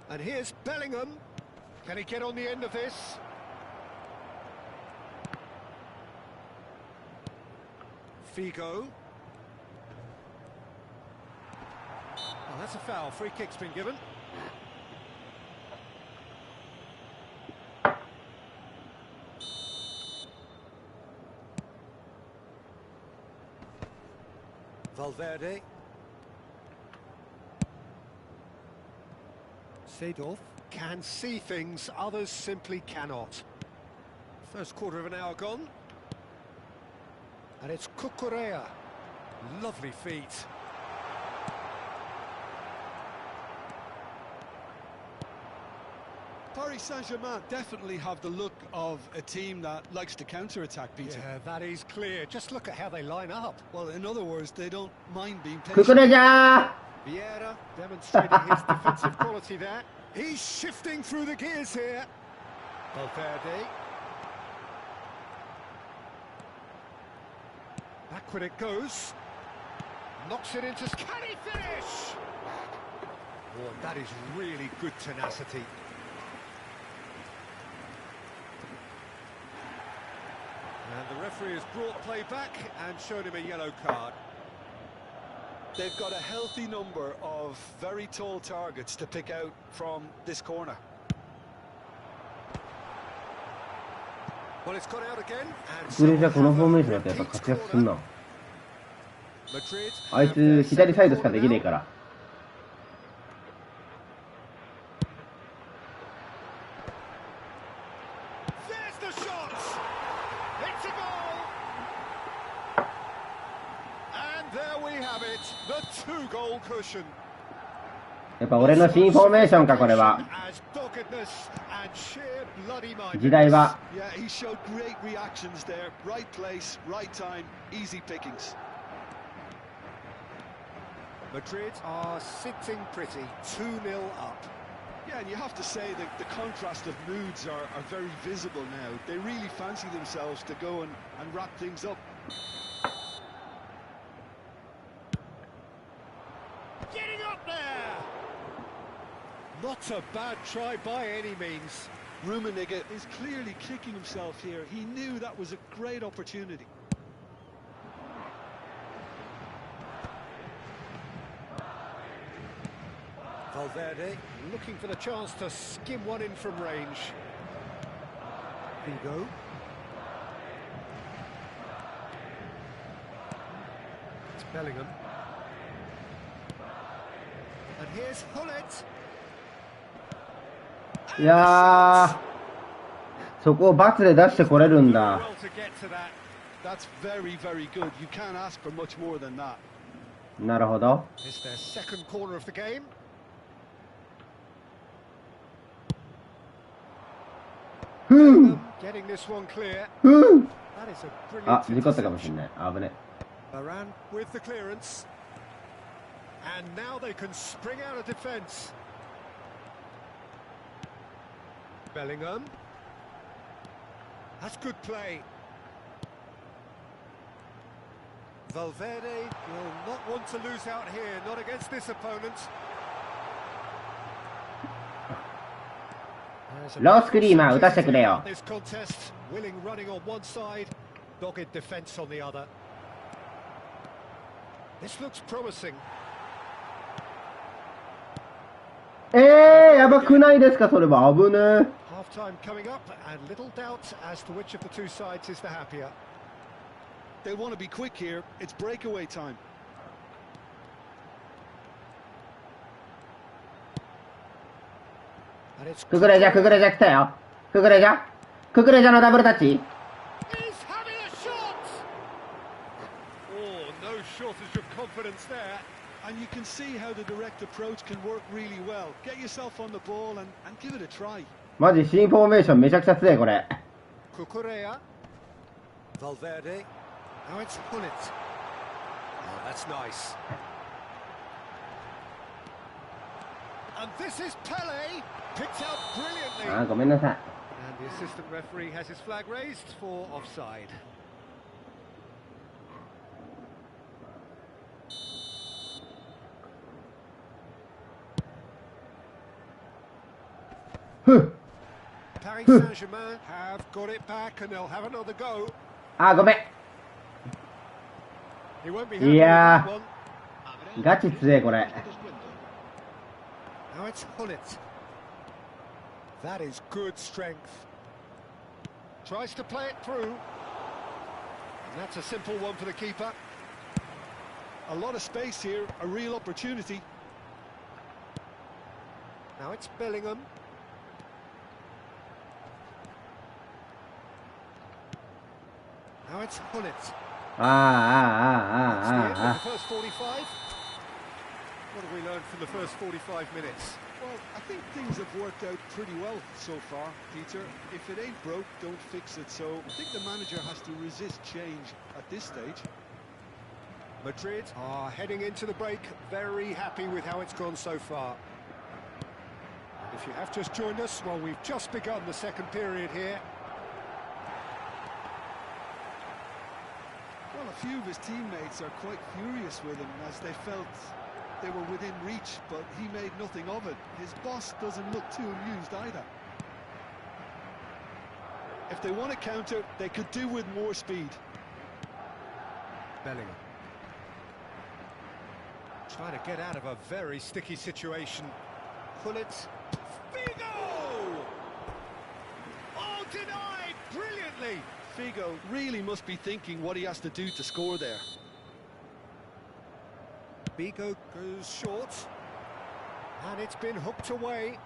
And here's Bellingham. Can he get on the end of this? Figo. Oh, that's a foul. Free kick's been given. Valverde. Seedorf can see things others simply cannot. First quarter of an hour gone. And it's Cucurella. Lovely feet. Paris Saint-Germain definitely have the look of a team that likes to counter-attack, Peter. Yeah, that is clear. Just look at how they line up. Well, in other words, they don't mind being クク patient. レじゃ Vieira demonstrating his defensive quality there. He's shifting through the gears here. Valverde. Backward it goes. Knocks it into... Can he finish? Oh, that is really good tenacity. And the referee has brought play back and shown him a yellow card. They've got a healthy number of very tall targets to pick out from this corner. Well, it's gone out again. ククレじゃこのフォーメーションだとやっぱ活躍すんな。 Madrid あいつ左サイドしかできねえから。 There's the shot! It's a goal! And there we have it, the two-goal cushion. やっぱ俺の新フォーメーションかこれは。 As doggedness and sheer bloody mind. 時代は Yeah, he showed great reactions there. Right place, right time, easy pickings. Madrid are sitting pretty, 2-0 up. Yeah, and you have to say that the contrast of moods are very visible now. They really fancy themselves to go and wrap things up. Getting up there! Not a bad try by any means. Rummenigge is clearly kicking himself here. He knew that was a great opportunity. Valverde looking for the chance to skim one in from range. Figo. It's Bellingham. And here's Hullet. いやー、そこをバツで出してこれるんだ。 Well to get to that. That's very, very good. You can't ask for much more than that. なるほど。 It's their second corner of the game. Getting this one clear. That is a あ、 brilliant 事故ったかもし interception. んない。危ね。 Varane with the clearance. And now they can spring out of defence. Bellingham. That's good play. Valverde will not want to lose out here, not against this opponent. There's a ロースクリーマー打たせてくれよ。 this contest, willing running on one side, dogged defence on the other. This looks promising. やばくないですかそれは。危ねえ。 Half time coming up, and little doubt as to which of the two sides is the happier. They want to be quick here. It's breakaway time. And it's ククレジャ来たよ。ククレジャのダブルタッチ。 He's having a shot! Oh, no shortage of confidence there. And you can see how the direct approach can work really well. Get yourself on the ball and give it a try. マジ新フォーメーションめちゃくちゃ強いこれ。 Cucurella. Valverde. Now it's Hullet. Oh, that's nice. And this is Pele. Picked out brilliantly. あー、ごめんなさい。 And the assistant referee has his flag raised for offside. Paris Saint-Germain have got it back and they'll have another go. あー、ごめん。 He won't be happy with Yeah. that one. ガチ強いこれ。 Now it's Hullet. That is good strength. Tries to play it through. And that's a simple one for the keeper. A lot of space here, a real opportunity. Now it's Bellingham. Now it's Hullet. あーあー That's the あー end あー of the first 45. What have we learned from the first 45 minutes? Well, I think things have worked out pretty well so far, Peter. If it ain't broke, don't fix it. So I think the manager has to resist change at this stage. Madrid are heading into the break, very happy with how it's gone so far. And if you have just joined us, well, we've just begun the second period here. Well, a few of his teammates are quite furious with him as they felt they were within reach, but he made nothing of it. His boss doesn't look too amused either. If they want to counter, they could do with more speed. Bellingham. Trying to get out of a very sticky situation. Hullet. Figo! Oh, denied! Brilliantly! Figo really must be thinking what he has to do to score there. Figo goes short. And it's been hooked away.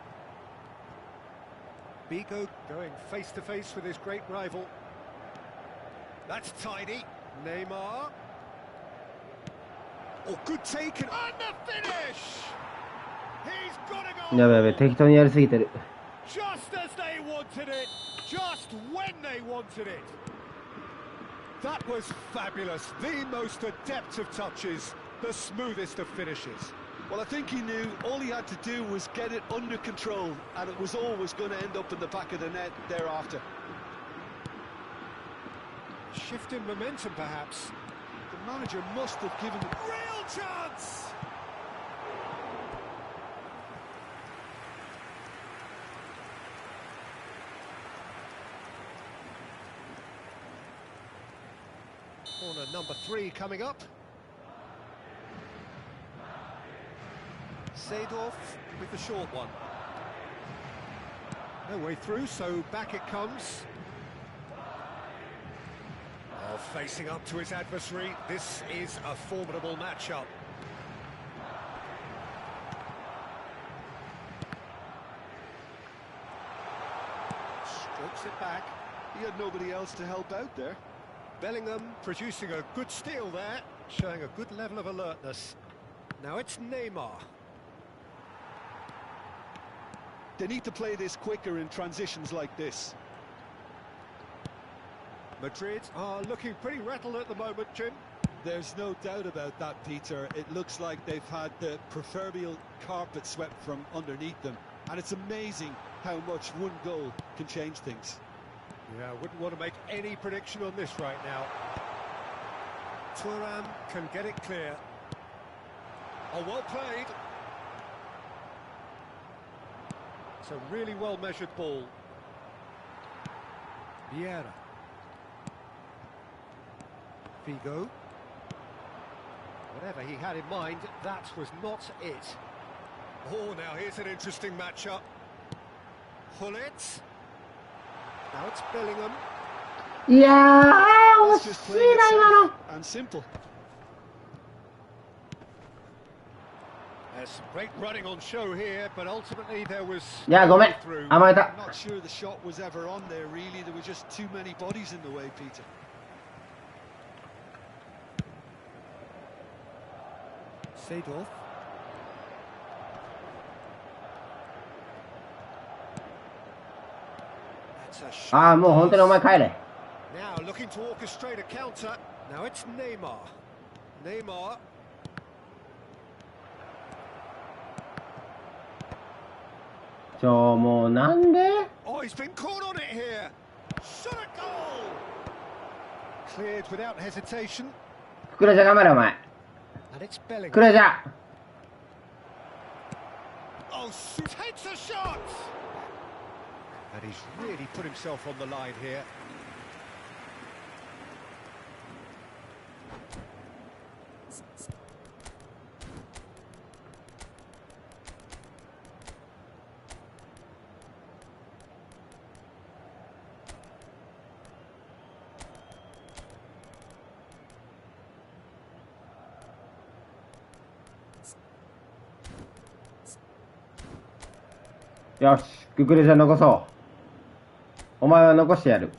Figo going face to face with his great rival. That's tidy. Neymar. Oh, good take and on the finish! He's got a やべやべ、 goal! 適当にやりすぎてる。 Just as they wanted it, just when they wanted it. That was fabulous. The most adept of touches, the smoothest of finishes. Well, I think he knew all he had to do was get it under control, and it was always going to end up in the back of the net thereafter. Shift in momentum, perhaps. The manager must have given him... Real chance! Corner number 3 coming up. Seedorf with the short one. No way through, so back it comes. Oh, facing up to his adversary. This is a formidable matchup. Strokes it back. He had nobody else to help out there. Bellingham producing a good steal there, showing a good level of alertness. Now it's Neymar. They need to play this quicker in transitions like this. Madrid are looking pretty rattled at the moment, Jim. There's no doubt about that, Peter. It looks like they've had the proverbial carpet swept from underneath them. And it's amazing how much one goal can change things. Yeah, I wouldn't want to make any prediction on this right now. Thuram can get it clear. Oh, well played. It's a really well-measured ball. Vieira. Figo. Whatever he had in mind, that was not it. Oh, now here's an interesting matchup. Hullet. Now it's Bellingham. いやー、 That's 惜 just しい playing な、 it 今の。 safe and simple. There's great running on show here, but ultimately there was いや、ごめん。 through. 甘えた I'm。not sure the shot was ever on there, really. There were just too many bodies in the way, Peter. Seedorf. That's a shot. ああ、もう本当にお前帰れ。 Now looking to orchestrate a counter. Now it's Neymar. Neymar. 저もうなんで Oh, he's been caught on it here. Shot a goal. Cleared without hesitation. クレジャ頑張れお前。 And it's Bellingham. クレジャ Oh, takes a shot. And he's really put himself on the line here.ー。よし、ククレジャ残そう。お前は残してやる。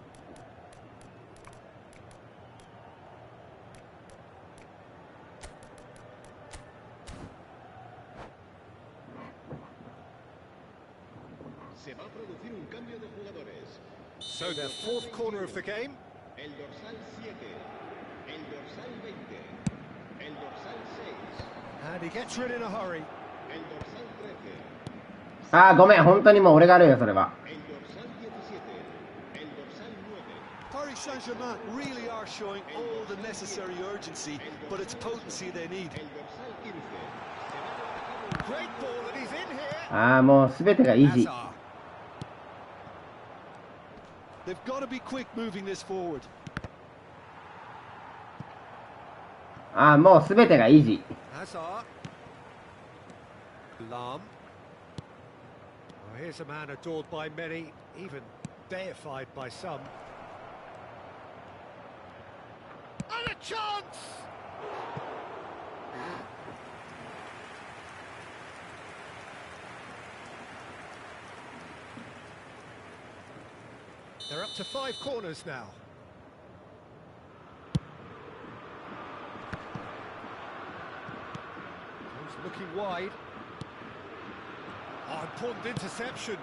Se va a producir un cambio de jugadores. So their fourth corner of the game. El dorsal 7, el dorsal 20, el dorsal 6, And he gets rid in a hurry. el dorsal 13, ああ、ごめん。本当にもう俺が悪いよ、それは。 el dorsal 17, el dorsal 9. Paris Saint-Germain really are showing all the necessary urgency, but it's potency they need. El dorsal 15. Se va a llevar a cabo un Great ball, and he's in here. ああ、もうすべてがイージー。 Hazard. They've got to be quick moving this forward. ああ、もうすべてがイージー。 Hazard. Lam. Oh, here's a man adored by many, even deified by some. And a chance! They're up to 5 corners now. He's looking wide. Oh, important interception.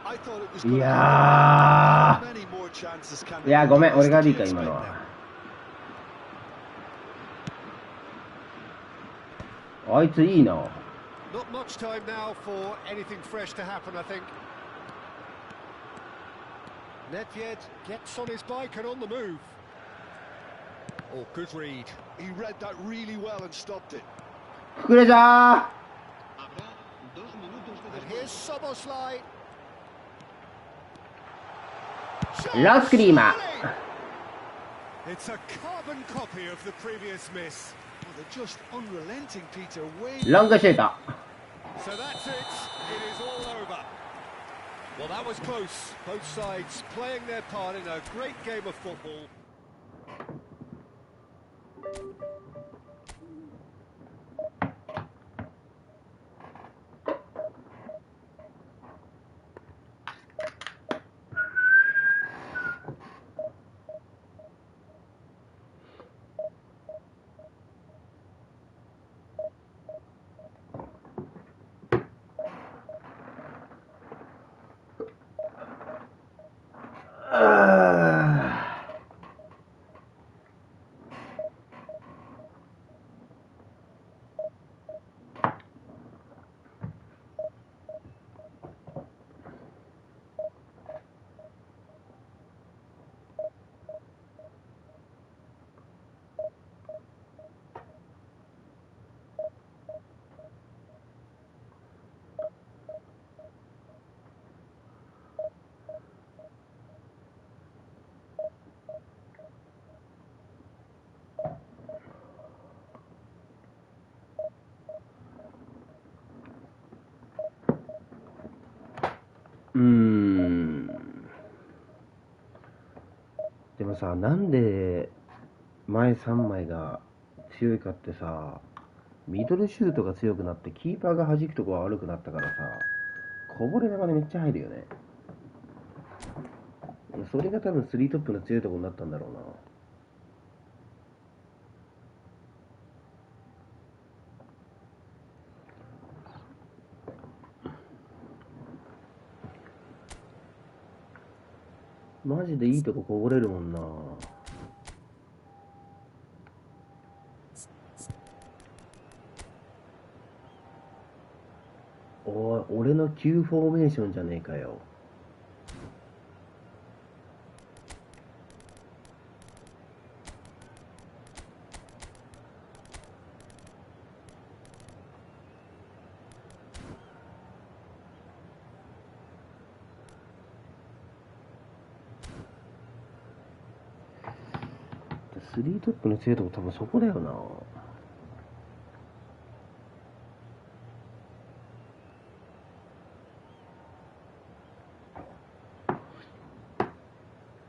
I thought it was い going to や many more chances can ー。いや、ごめん。俺が悪いか、今のは。あいついいな。 Not much time now for anything fresh to happen, I think. Nedved gets on his bike and on the move. Oh, good read. He read that really well and stopped it. ククレジャー。 Habrá 2 minutos de And here's descuento. Soboslai. ラスクリーマー。 It's a carbon copy of the previous miss. Well, they're just unrelenting, Peter. ロングシュート。 So that's it. It is all over. Well, that was close. Both sides playing their part in a great game of football. Ah. でもさ、なんで前3枚が強いかってさ、ミドルシュートが強くなってキーパーが弾くとこが悪くなったからさ、こぼれ球でめっちゃ入るよね。それが多分3トップの強いところになったんだろうな。マジでいいとここぼれるもんな。おい、俺の9フォーメーションじゃねえかよ。3トップの強いとこ多分そこだよな。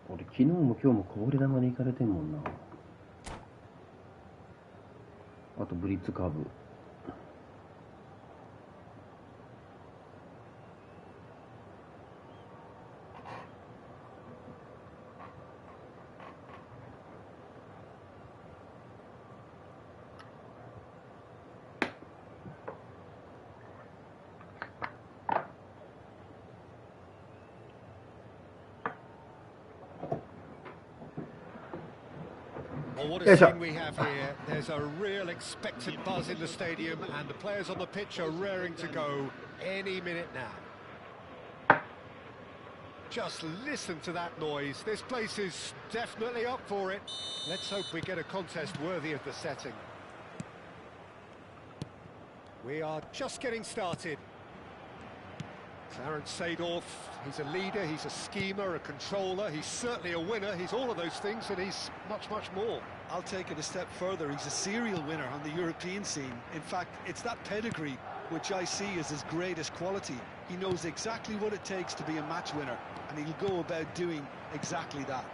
俺昨日も今日もこぼれ球でいかれてんもんな。あとブリッツカーブ。Well, what a scene we have here. There's a real expectant buzz in the stadium, and the players on the pitch are raring to go any minute now. Just listen to that noise. This place is definitely up for it. Let's hope we get a contest worthy of the setting. We are just getting started. Clarence Seedorf, he's a leader, he's a schemer, a controller, he's certainly a winner, he's all of those things, and he's much, much more. I'll take it a step further. He's a serial winner on the European scene. In fact, it's that pedigree which I see as his greatest quality. He knows exactly what it takes to be a match winner, and he'll go about doing exactly that.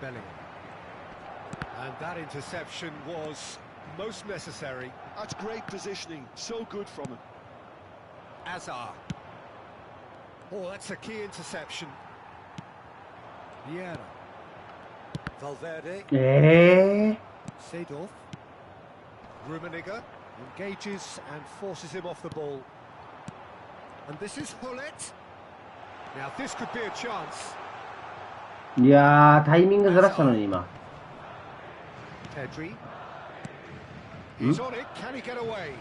Bellingham. And that interception was most necessary. That's great positioning, so good from him. Azar. Oh, that's a key interception. Vieira. Valverde. Seedorf. Rummenigge engages and forces him off the ball. And this is Hullet. Now this could be a chance. いやー、タイミングずらしたのに今。Pedri. He's on it. Can he get away?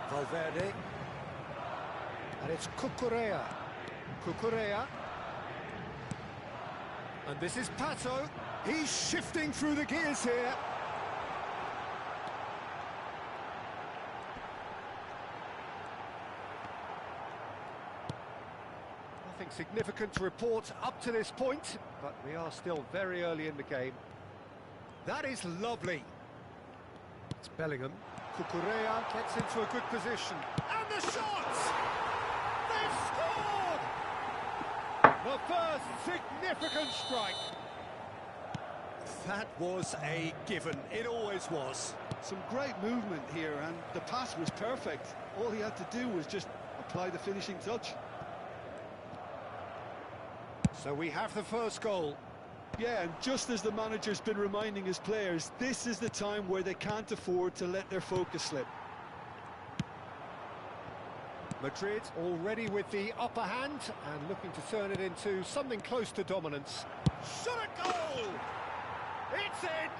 Valverde. And it's Cucurella. Cucurella. And this is Pato. He's shifting through the gears here. Nothing significant to report up to this point, but we are still very early in the game. That is lovely. It's Bellingham. Cucurella gets into a good position. And the shot! They've scored! The first significant strike. That was a given. It always was. Some great movement here, and the pass was perfect. All he had to do was just apply the finishing touch. So we have the first goal. Yeah, and just as the manager's been reminding his players, this is the time where they can't afford to let their focus slip. Madrid already with the upper hand and looking to turn it into something close to dominance. Shot a goal! It's in!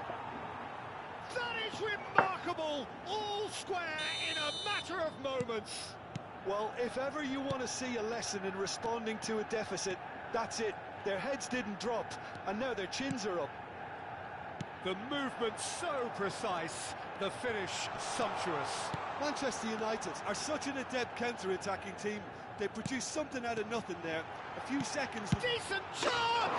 That is remarkable! All square in a matter of moments. Well, if ever you want to see a lesson in responding to a deficit, that's it. Their heads didn't drop, and now their chins are up. The movement so precise, the finish sumptuous. Manchester United are such an adept counter-attacking team. They produced something out of nothing there. A few seconds... Decent chance!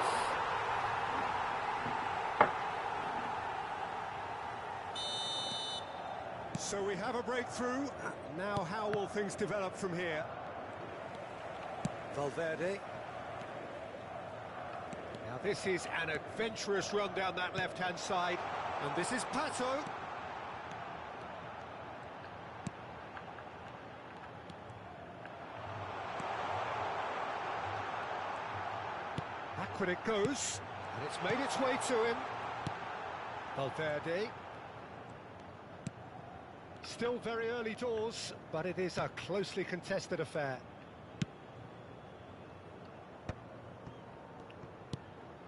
So we have a breakthrough. Now how will things develop from here? Valverde. Now this is an adventurous run down that left-hand side. And this is Pato. Backward it goes. And it's made its way to him. Valverde. Still very early doors, but it is a closely contested affair.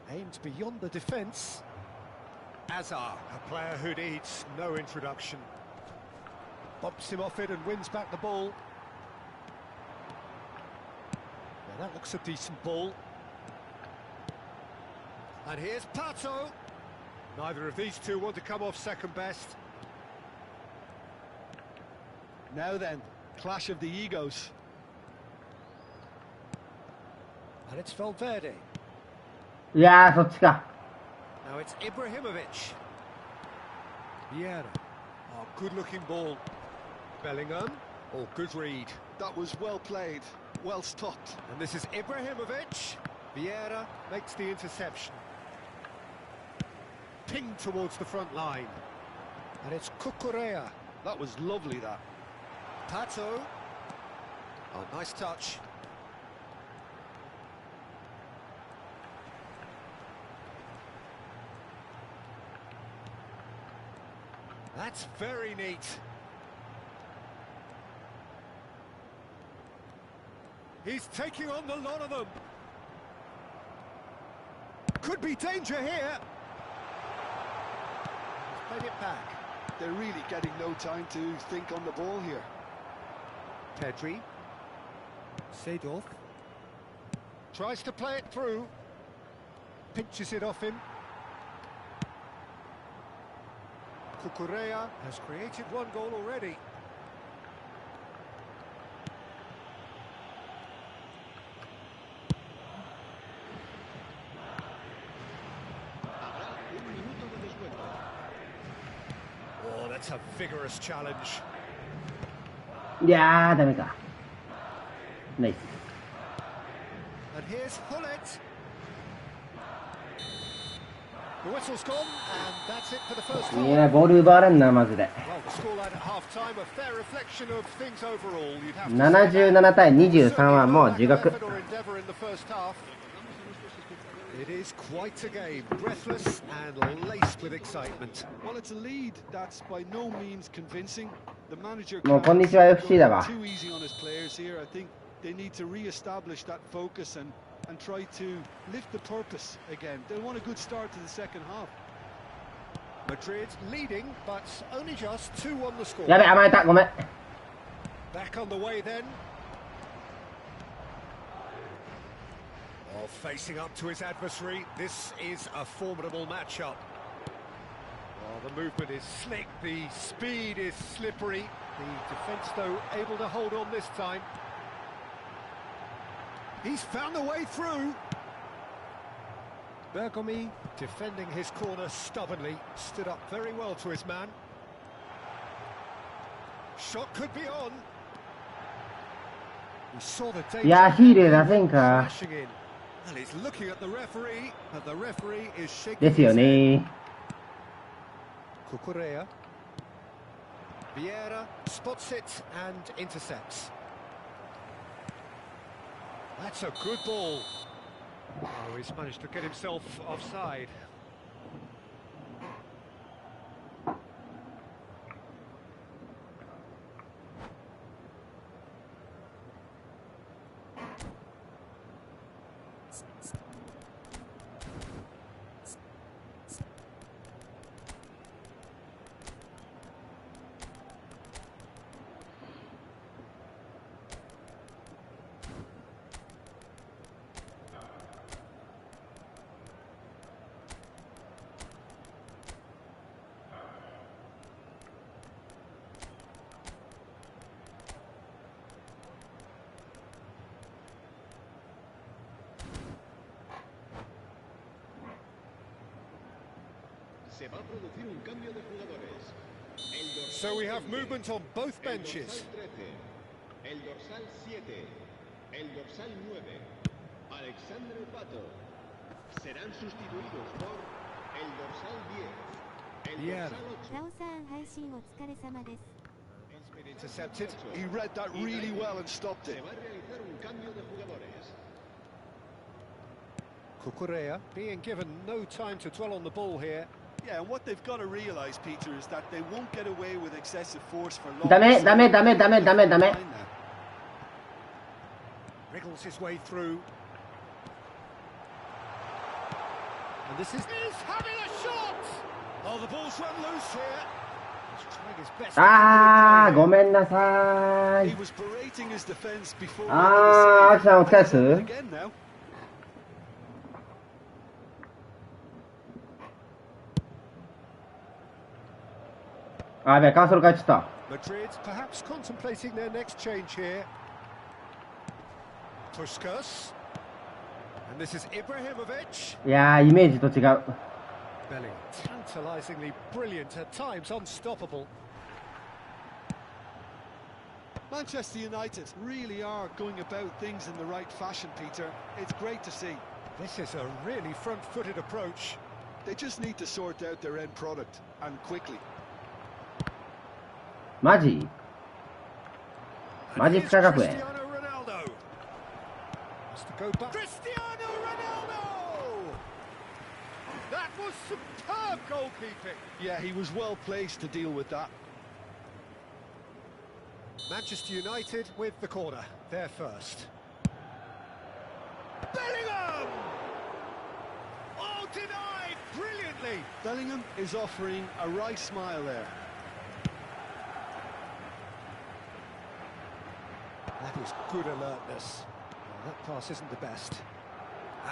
Aimed beyond the defence. Azar, a player who needs no introduction. Bumps him off it and wins back the ball. Now that looks a decent ball. And here's Pato. Neither of these two want to come off second best. Now then, clash of the egos. And it's Valverde. Yeah, そっちか。 Now it's Ibrahimovic. Vieira. Oh, good-looking ball. Bellingham. Oh, good read. That was well played, well stopped. And this is Ibrahimovic. Vieira makes the interception. Pinged towards the front line. And it's Cucurella. That was lovely, that. Pato. Oh, nice touch. That's very neat. He's taking on the lot of them. Could be danger here. He's played it back. They're really getting no time to think on the ball here. Pedri. Seedorf. Tries to play it through. Pinches it off him. Cucurella has created one goal already. Oh, that's a vigorous challenge. いやー、ダメか。ナイス。 And here's Hullet. The whistle's gone, and that's it for the first い half. や、ボール奪われんな、マジで。 Well, the scoreline at half-time, a fair reflection of things overall. You'd have to 77対23はもう自覚。 effort or endeavour in the first half. It is quite a game, breathless and laced with excitement. Well, it's a lead that's by no means convincing. The manager もうこんにちは FC だわ。 too easy on his players here. I think they need to re-establish that focus and try to lift the purpose again. They'll want a good start to the second half. Madrid leading, but only just 2 on the score. やべ、甘えた、ごめん。 Back on the way then. Oh, facing up to his adversary. This is a formidable matchup. Oh, the movement is slick, the speed is slippery. The defence, though, able to hold on this time. He's found the way through. Bergomi defending his corner stubbornly, stood up very well to his man. Shot could be on. We saw the danger. いや、ヒール出せんか。 Flashing in. And he's looking at the referee, and the referee is shaking ですよ his head. ね。 Cucurella. Vieira spots it and intercepts. That's a good ball. Oh, he's managed to get himself offside. Se va a producir un cambio de jugadores. So we have movement on both benches. El dorsal 13, el dorsal 9, Alexandre Pato. Serán sustituidos por el dorsal 10, el Bien. dorsal 8. タオさん配信お疲れ様です。 He's been intercepted. He read that really well and stopped Se it. va a realizar un cambio de jugadores. Cucurella being given no time to dwell on the ball here. Yeah, and what they've got to realise, Peter, is that they won't get away with excessive force for long. ダメ、ダメ、ダメ、ダメ、ダメ、ダメ。 Wriggles his way through. And this is... He's having a shot! Oh, the ball's run loose here. He's trying his best. あー、ごめんなさ He い。 was berating his defence before. あー、アキさんお疲れっす。 Again now. あ、やべえ、カーソル変えちゃった。 Madrid perhaps contemplating their next change here. Puskas. And this is Ibrahimovic. いやー、イメージと違う。 Belly, tantalisingly brilliant, at times unstoppable. Manchester United really are going about things in the right fashion, Peter. It's great to see. This is a really front-footed approach. They just need to sort out their end product, and quickly. マジ マジ And 使 here's 学園。 Cristiano Ronaldo. Has to go back. Cristiano Ronaldo! That was superb goalkeeping. Yeah, he was well placed to deal with that. Manchester United with the corner. They're first. Bellingham! Oh, denied brilliantly. Bellingham is offering a wry smile there. That is good alertness. Well, that pass isn't the best.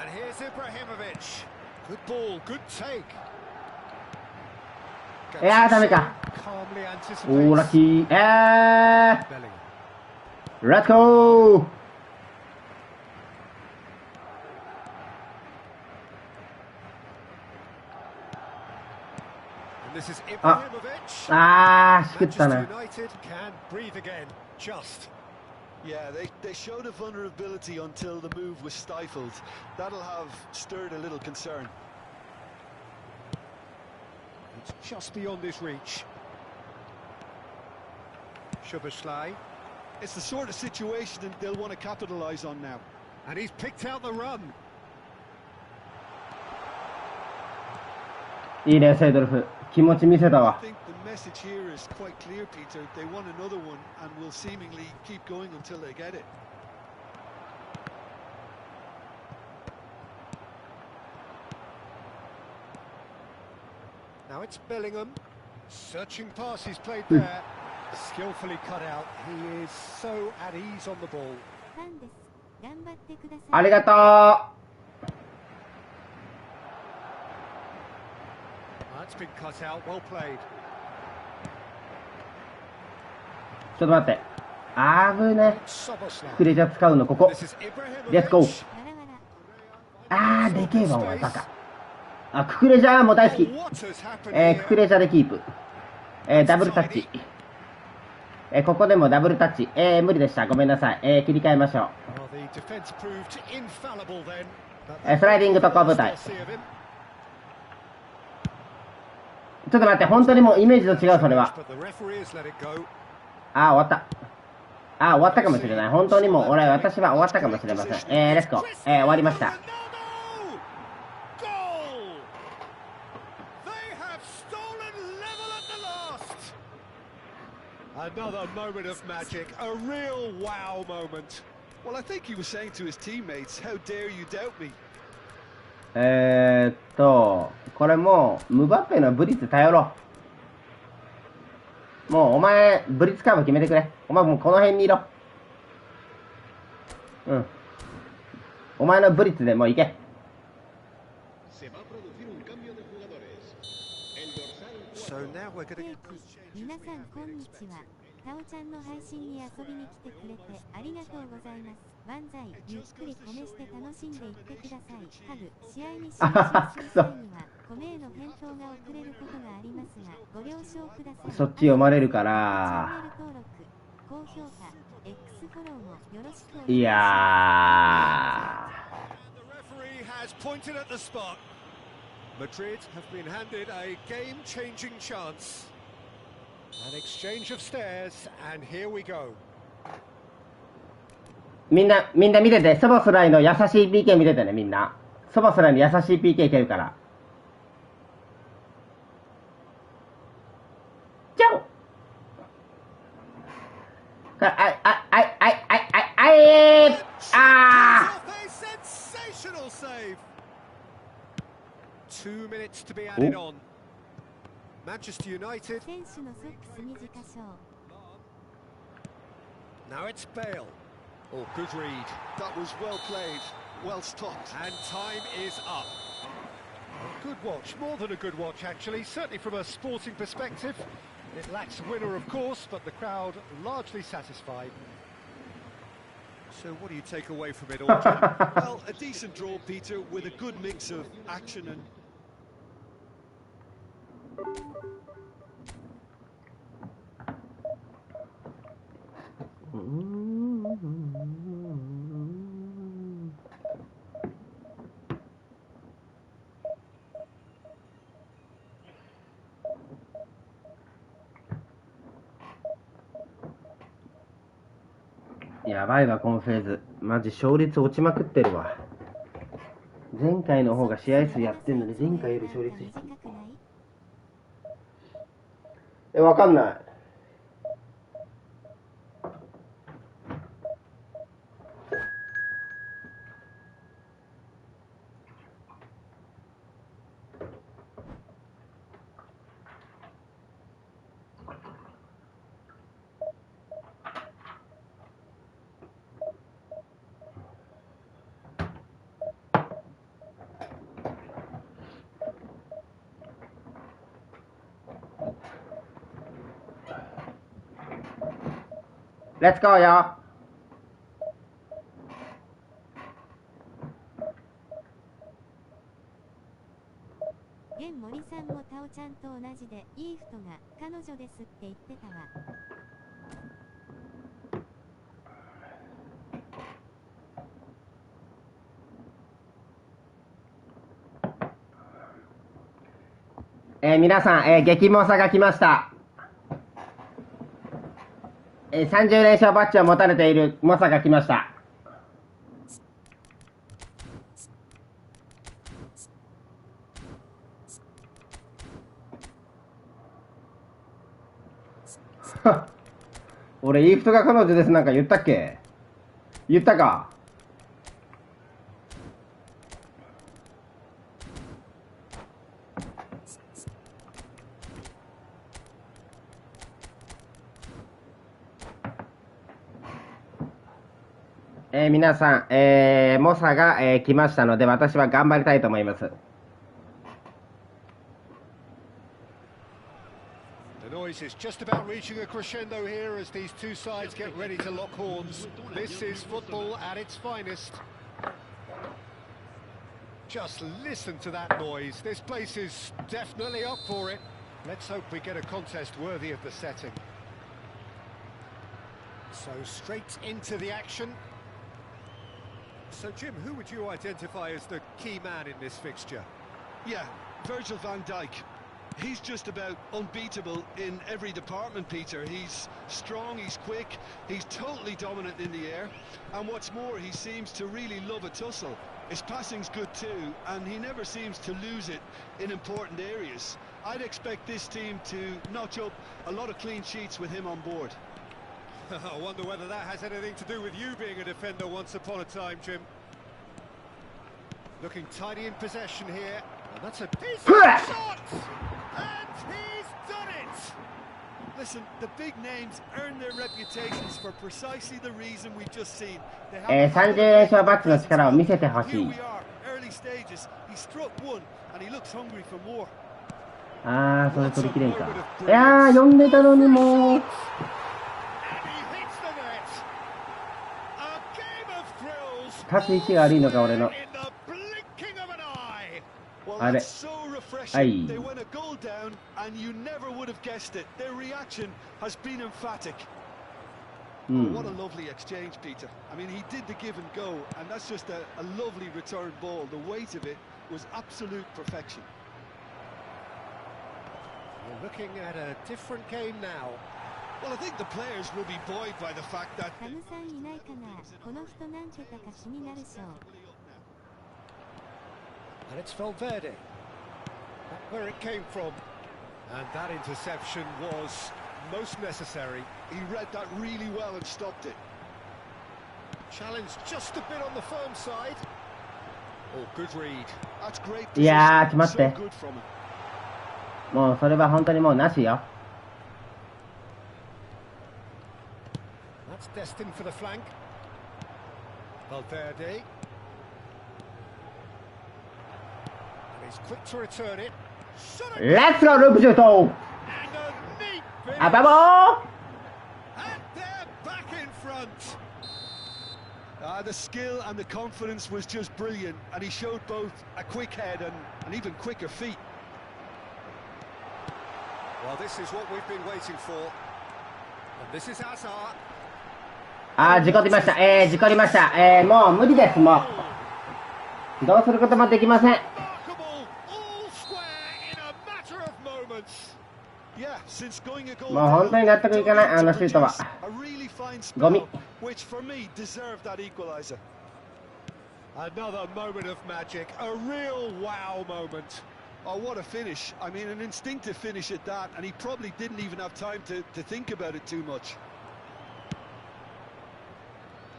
And here's Ibrahimovic. Good ball, good take. いやー、ダメか。 Calmly おー、ラッキ anticipates ー。Bellingham. レッツゴー。 And this is Ah. Ibrahimovic. あー、しくったな。 Manchester United can breathe again. Just. Yeah, they showed a vulnerability until the move was stifled. That'll have stirred a little concern. It's just beyond his reach. Szoboszlai. It's the sort of situation that they'll want to capitalise on now. And he's picked out the run. いいね、セイドルフ。気持ち見せた I わ。 think the message here is quite clear, Peter. They want another one and will seemingly keep going until they get it. Now it's Bellingham. Searching pass he's played there. Skillfully cut out. He is so at ease on the ball. ファンです。頑張ってください。ありがとう。 That's been cut out. Well played. ちょっと待って。危ね。クレジャー使うの、ここ。レッツゴー。あー、でけえわ、お前、バカ。あ、ククレジャーも大好き。ククレジャーでキープ。ダブルタッチ。ここでもダブルタッチ。無理でした。ごめんなさい。切り替えましょう。スライディング特攻部隊。ちょっと待って、本当にもうイメージと違う、それは。あー、終わった。あー、終わったかもしれない。本当にもう、私は終わったかもしれません。レッツゴー。終わりました。Another moment of magic, a real wow moment. Well, I think he was saying to his teammates, "How dare you doubt me?" これもう、ムバッペのブリッツ頼ろう。もう、お前、ブリッツカーブ決めてくれ。お前もうこの辺にいろ。うん。お前のブリッツでもう行け。皆さんこんにちは。タオちゃんの配信に遊びに来てくれてありがとうございます。万歳。ゆっくり米して楽しんでいってください。ハグ。試合に進出する際には米への返答が遅れることがありますがご了承ください。そっち読まれるから。チャンネル登録、高評価、X フォローもよろしくお願いします。いやー。Madrid have been handed a game-changing chance. An exchange of stares, and here we go. みんな見てて、ソボスライの優しい PK 見ててね、みんな。ソボスライの優しい PK いけるから。じゃんSensational save. 2 minutes to be added on. Manchester United. 選手のソックス短賞。Now it's Bale. Oh, good read. That was well played, well stopped. And time is up. A good watch, more than a good watch actually, certainly from a sporting perspective. It lacks a winner of course, but the crowd largely satisfied. So what do you take away from it all, Jim? Well, a decent draw, Peter, with a good mix of action and...やばいわ、このフェーズ。マジ勝率落ちまくってるわ。前回の方が試合数やってんのに、前回より勝率低い。わかんない。レッツゴーよ。現森さんもタオちゃんと同じでイーフトが彼女ですって言ってたわ。皆さん、激猛者が来ました。30連勝バッジを持たれている猛者が来ました。俺、イーフトが彼女ですなんか言ったっけ？言ったか？皆さん、猛者が、来ましたので、私は頑張りたいと思います。The noise noise is just about reaching a crescendo here as these two sides get ready to lock horns. This is football at its finest. Just listen to that noise. This place is definitely up for it. Let's hope we get a contest worthy of the setting. So straight into the action. So Jim, who would you identify as the key man in this fixture? Yeah, Virgil van Dijk. He's just about unbeatable in every department, Peter. He's strong, he's quick, he's totally dominant in the air. And what's more, he seems to really love a tussle. His passing's good too, and he never seems to lose it in important areas. I'd expect this team to notch up a lot of clean sheets with him on board. I wonder whether that has anything to do with you being a defender once upon a time, Jim. Looking tidy in possession here. And that's a decent shot! And he's done it! Listen, the big names earn their reputations for precisely the reason we've just seen. 30連勝バックの力を見せてほしい。 Here we are, early stages. He struck one, and he looks hungry for more. ああ、それ取りきれんか。いやー、呼んでたのにもう。立ち位置が悪いのか、俺の。あれ。はい。They went a goal down, and you never would have guessed it. Their reaction has been emphatic. What a lovely exchange, Peter. I mean, he did the give and go, and that's just a lovely return ball. The weight of it was absolute perfection. We're looking at a different game now. Well, I think the players will be buoyed by the fact that... タムさんいないかな。この人何桁か気になるしょ。And it's Valverde. Where it came from. And that interception was most necessary. He read that really well and stopped it. Challenge just a bit on the firm side. Oh, good read. That's great. いやー、決まって。 So good from him. もうそれは本当にもうなしよ。That's destined for the flank. Valverde. And he's quick to return it. レッツゴーループシュート。 And a neat finish. あばぼー。 And they're back in front. The skill and the confidence was just brilliant, and he showed both a quick head and even quicker feet. Well, this is what we've been waiting for. And this is Hazard. あー、事故りました。事故りました。もう無理です、もう。どうすることもできません。もう本当に納得いかない、あのシュートは。ゴミ。 Which for me deserved that equalizer. Another moment of magic, a real wow moment. Oh, what a finish. I mean, an instinctive finish at that, and he probably didn't even have time to think about it too much.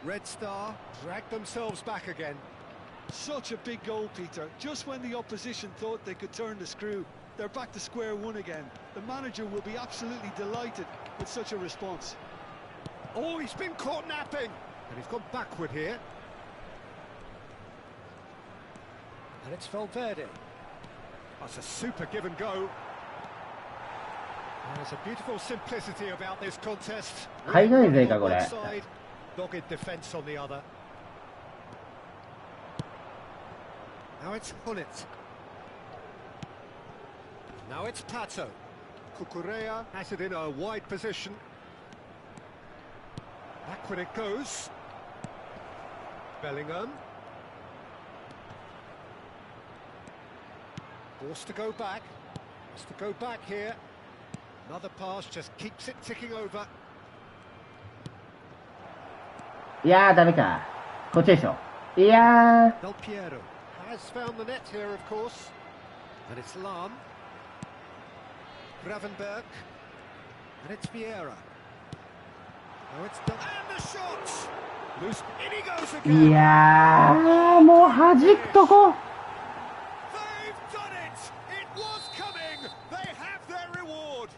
Red Star dragged themselves back again. Such a big goal, Peter. Just when the opposition thought they could turn the screw, they're back to square one again. The manager will be absolutely delighted with such a response. Oh, he's been caught napping, and he's gone backward here. And it's Valverde. That's a super give and go. There's a beautiful simplicity about this contest. 海外勢かこれ。 Dogged defence on the other. Now it's Hullet. Now it's Pato. Cucurella has it in a wide position. Backward it goes. Bellingham. Forced to go back. Has to go back here. Another pass just keeps it ticking over. いやー、ダメか。こっちでしょ。いやー。 Del Piero has found the net here, of course. And it's Lahm. Gravenberg. And it's Vieira. Now it's Del... And the shot! Loose. In he goes again! いやー、もう弾くとこ。 They've done it! It was coming! They have their reward!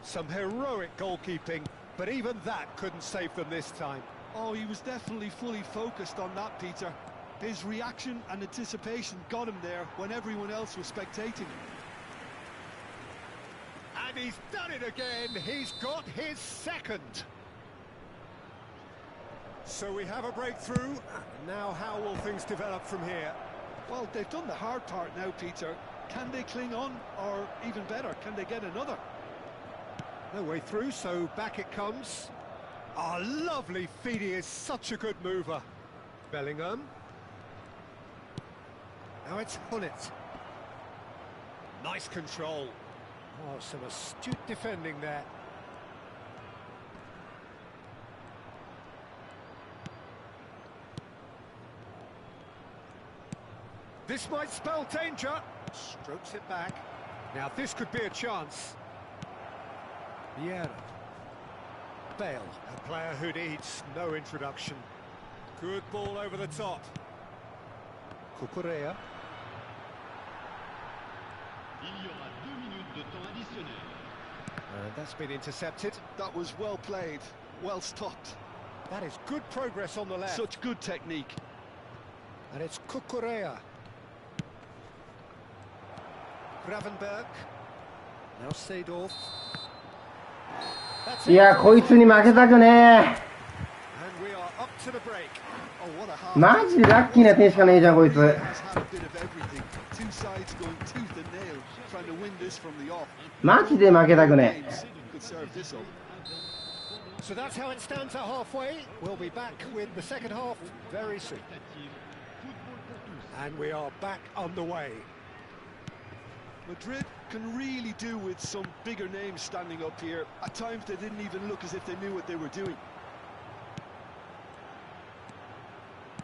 Some heroic goalkeeping, but even that couldn't save them this time. Oh, he was definitely fully focused on that, Peter. His reaction and anticipation got him there when everyone else was spectating. And he's done it again. He's got his second. So we have a breakthrough. Now how will things develop from here? Well, they've done the hard part now, Peter. Can they cling on, or even better, can they get another? No way through, so back it comes. Oh, lovely feed. He is such a good mover. Bellingham. Now it's Hunnit. Nice control. Oh, some astute defending there. This might spell danger. Strokes it back. Now this could be a chance. Vieira. Bale, a player who needs no introduction. Good ball over the top. Cucurella. Il y aura 2 minutes de temps additionnel. That's been intercepted. That was well played, well stopped. That is good progress on the left. Such good technique. And it's Cucurella. Gravenberg. Now Seedorf. いや、こいつに負けたくね And we are up to the break. Oh, what a half. え。マジでラッキーな点しかねえじゃん、こいつ。 Has had a bit of everything. Two sides going tooth and nail, trying to win this from the off. マジで負けたくね Could serve this up. So that's how it stands at halfway. We'll be back with the second half very soon. And we are back underway. Madrid can really do with some bigger names standing up here. At times they didn't even look as if they knew what they were doing.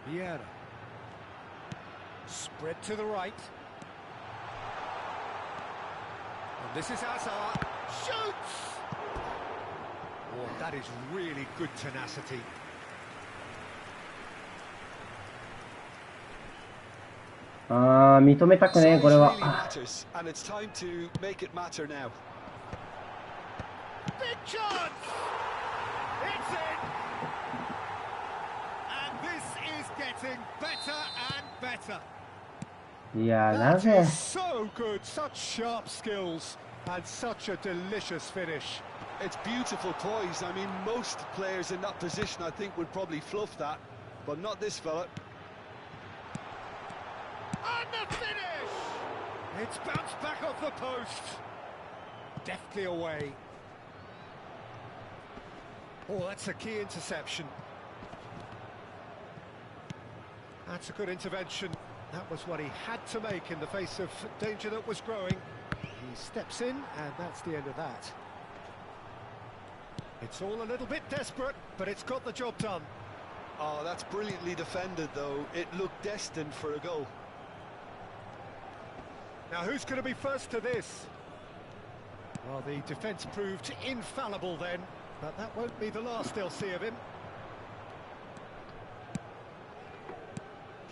Vieira. Spread to the right. And this is Hazard. Shoots! Oh, that is really good tenacity. あー、認めたくねえ、これ Size は。 really matters, and it's time to make it matter now. Big chance! It's in! And this is getting better and better. いやー、な That ぜ is so good, such sharp skills and such a delicious finish. It's beautiful poise. I mean, most players in that position, I think, would probably fluff that, but not this fella. And the finish! It's bounced back off the post. Deftly away. Oh, that's a key interception. That's a good intervention. That was what he had to make in the face of danger that was growing. He steps in, and that's the end of that. It's all a little bit desperate, but it's got the job done. Oh, that's brilliantly defended, though. It looked destined for a goal. Now, who's going to be first to this? Well, the defence proved infallible then, but that won't be the last they'll see of him.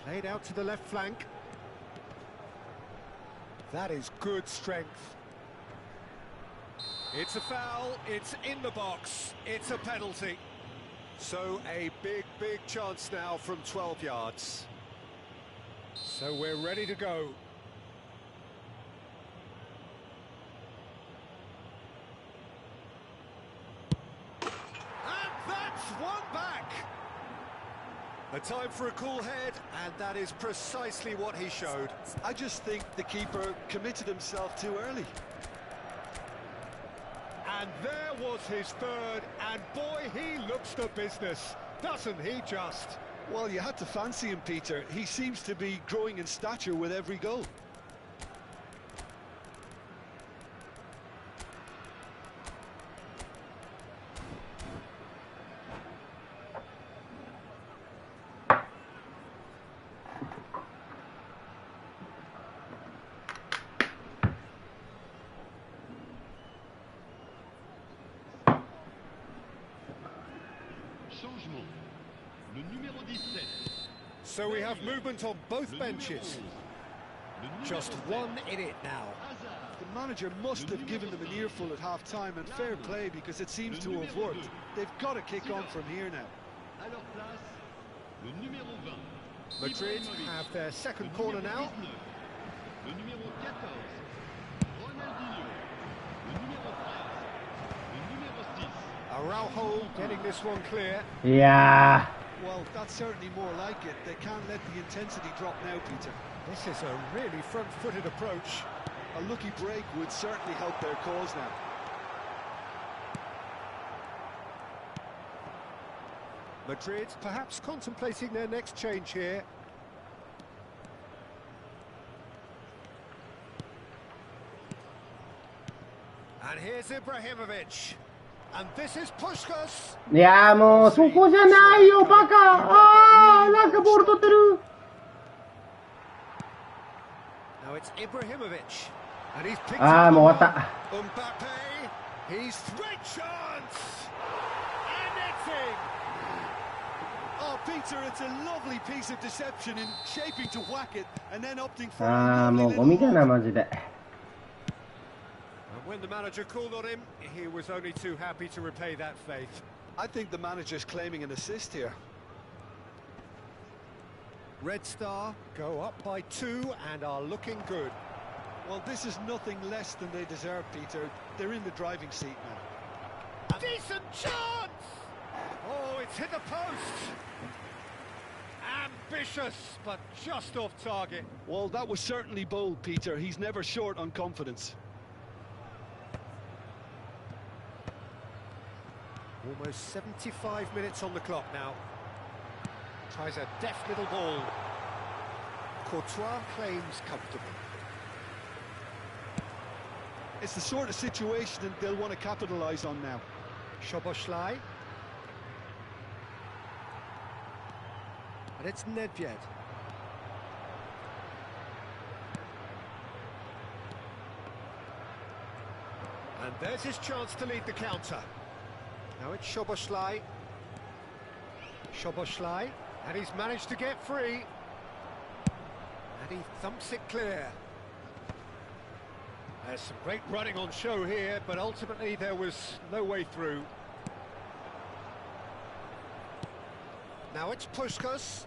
Played out to the left flank. That is good strength. It's a foul, it's in the box, it's a penalty. So a big, big chance now from 12 yards. So we're ready to go. One back. A time for a cool head, and that is precisely what he showed. I just think the keeper committed himself too early. And there was his third, and boy, he looks the business, doesn't he just? Well, you had to fancy him, Peter. He seems to be growing in stature with every goal. Changement. Le numéro 17. So we have movement on both benches. Just one in it now. The manager must have given them an earful at half-time, and fair play, because it seems to have worked. They've got to kick on from here now. À leur place, le numéro 20. Madrid have their second corner now. Le numéro 14. Ronaldinho. Le numéro 13. Araujo getting this one clear. いや Well, that's certainly more like it. They can't let the intensity drop now, Peter. This is a really front-footed approach. A lucky break would certainly help their cause now. Madrid perhaps contemplating their next change here. And here's Ibrahimovic. And this is Puskás. ーいやーもうそこじゃないよバカあーなんかボール取ってる Now it's Ibrahimovic. And he's picked あー up もう the 終わった ball. Mbappe. He's great chance. And it's in. Oh, Peter, it's a lovely piece of deception in shaping to whack it and then opting for あ a ーも lovely うゴミだ little な lob. マジで And when the manager called on him, he was only too happy to repay that faith. I think the manager's claiming an assist here. Red Star go up by 2 and are looking good. Well, this is nothing less than they deserve, Peter. They're in the driving seat now. A decent chance! Oh, it's hit the post! Ambitious, but just off target. Well, that was certainly bold, Peter. He's never short on confidence. Almost 75 minutes on the clock now. Tries a deft little ball. Courtois claims comfortable. It's the sort of situation that they'll want to capitalise on now. Szoboszlai. And it's Nedved. And there's his chance to lead the counter. Now it's Szoboszlai. Szoboszlai. And he's managed to get free. And he thumps it clear. There's some great running on show here, but ultimately there was no way through. Now it's Puskás.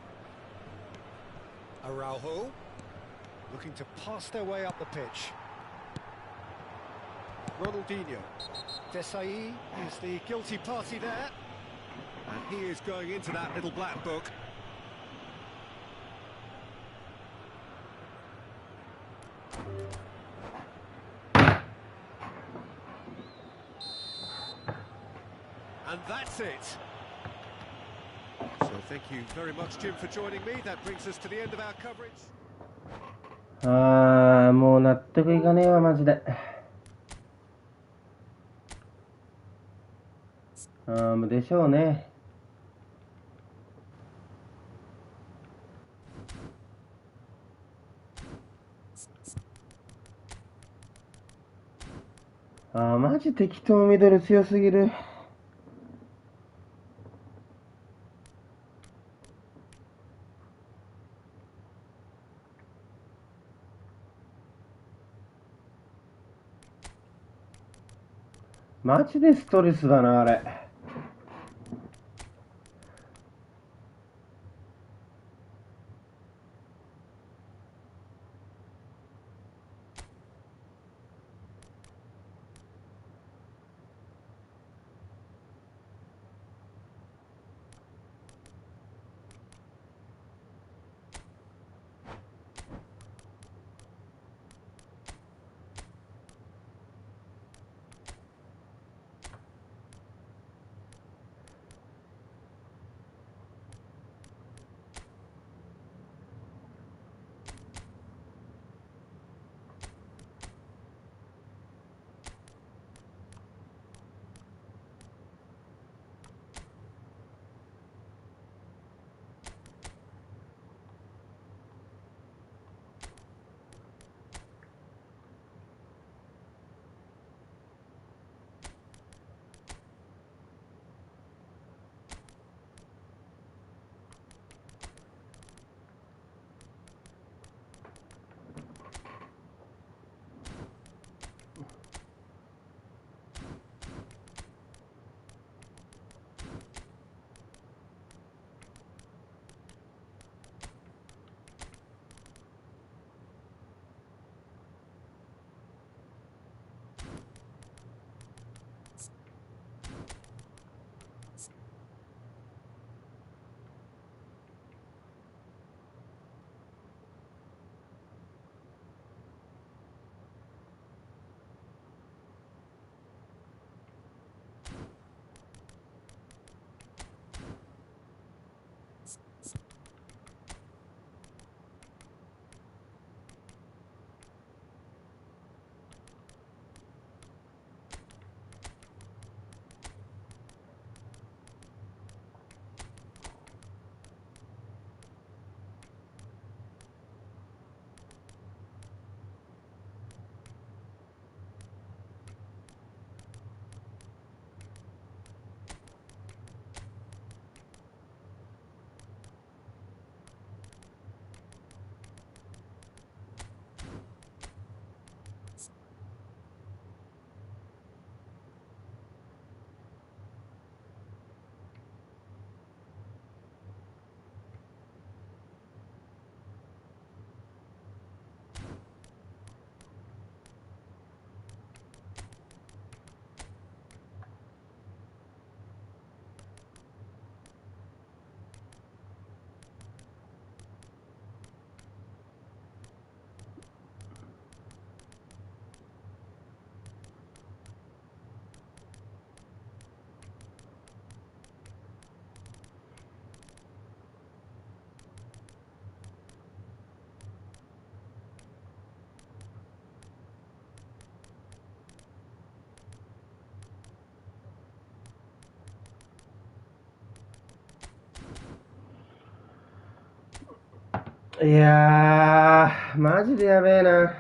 Araujo. Looking to pass their way up the pitch. Ronaldinho. Desai is the guilty party there. And he is going into that little black book. And that's it. So thank you very much, Jim, for joining me. That brings us to the end of our coverage. あーもう納得いかねえわマジでもうでしょうねマジ適当ミドル強すぎるマジでストレスだなあれいやー、マジでやべえな。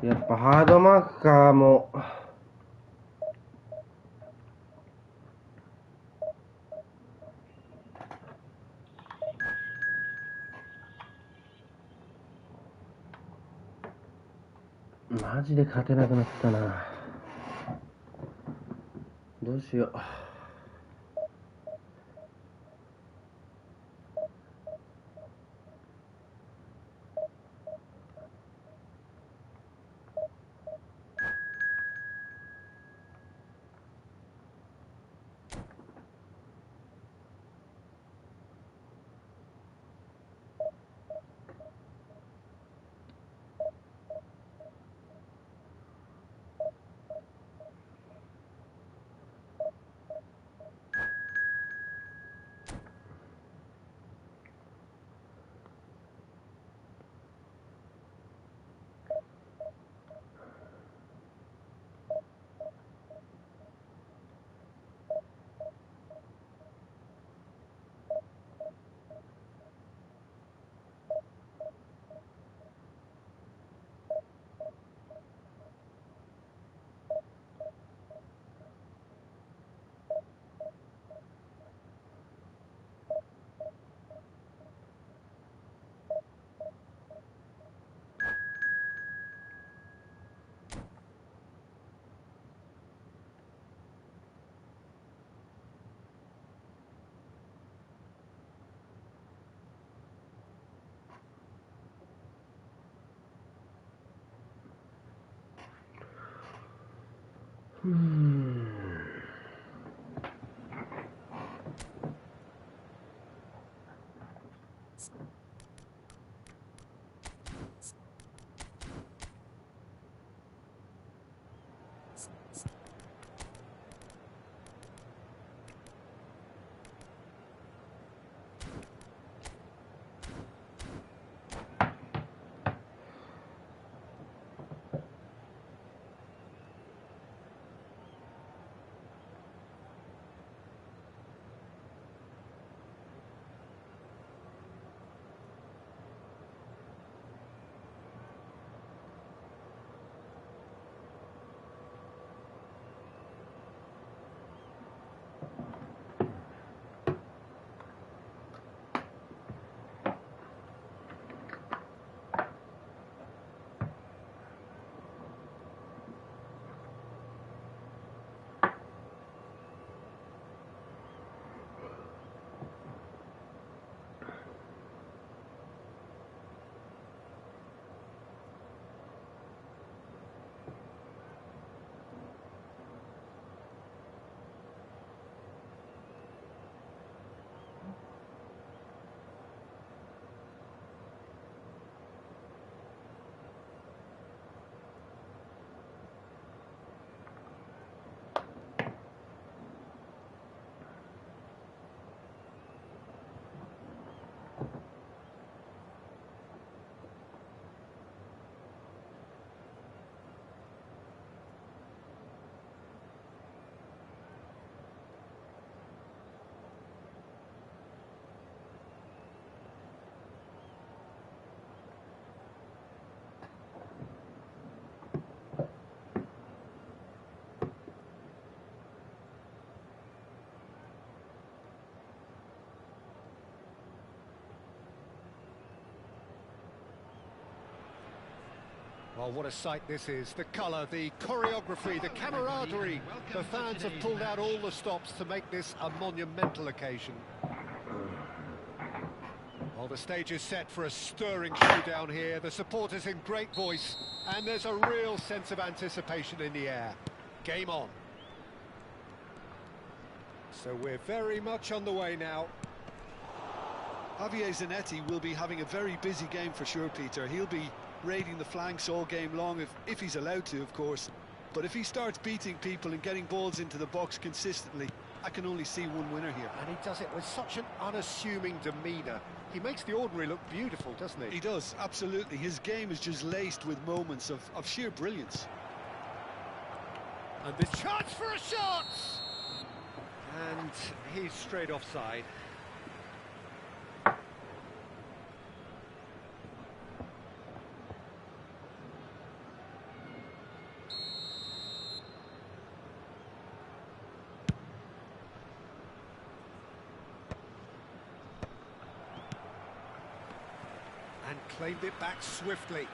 やっぱハードマークかも。マジで勝てなくなったな。どうしよう。Well, what a sight this is. The colour, the choreography, the camaraderie. The fans have pulled out all the stops to make this a monumental occasion. Well, the stage is set for a stirring showdown here. The supporters in great voice, and there's a real sense of anticipation in the air. Game on. So we're very much on the way now. Javier Zanetti will be having a very busy game for sure, Peter. He'll be raiding the flanks all game long, if he's allowed to, of course. But if he starts beating people and getting balls into the box consistently, I can only see one winner here. And he does it with such an unassuming demeanour. He makes the ordinary look beautiful, doesn't he? He does, absolutely. His game is just laced with moments of sheer brilliance. And this chance for a shot! And he's straight offside. And claimed it back swiftly.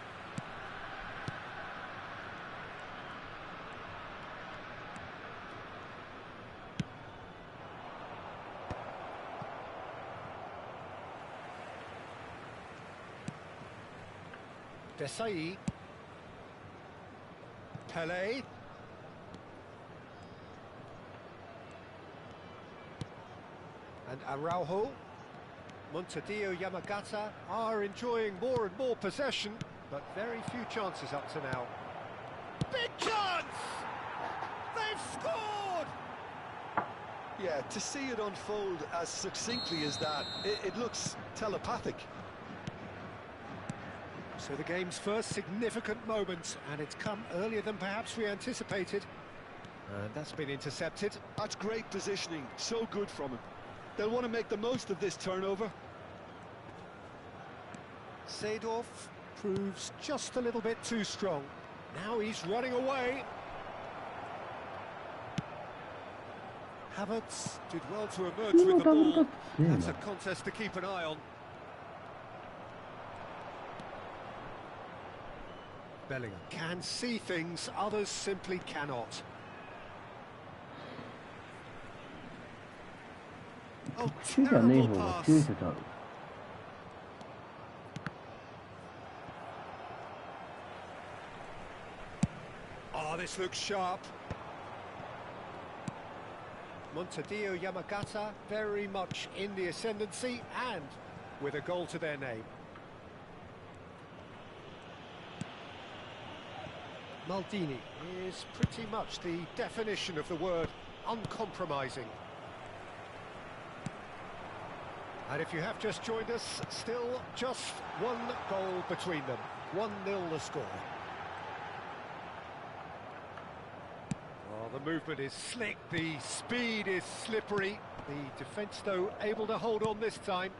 Desai. Pele. And Araujo. Montadillo Yamagata are enjoying more and more possession, but very few chances up to now. Big chance! They've scored! Yeah, to see it unfold as succinctly as that, it looks telepathic. So the game's first significant moment, and it's come earlier than perhaps we anticipated. And that's been intercepted. That's great positioning, so good from him. They'll want to make the most of this turnover. Seedorf proves just a little bit too strong. Now he's running away. Havertz did well to emerge with the ball. That's a contest to keep an eye on. Bellingham can see things others simply cannot. Oh, terrible pass. Oh, this looks sharp. Montadillo Yamagata very much in the ascendancy and with a goal to their name. Maldini is pretty much the definition of the word uncompromising. And if you have just joined us, still just one goal between them. 1-0 the score. Well, the movement is slick, the speed is slippery. The defence, though, able to hold on this time.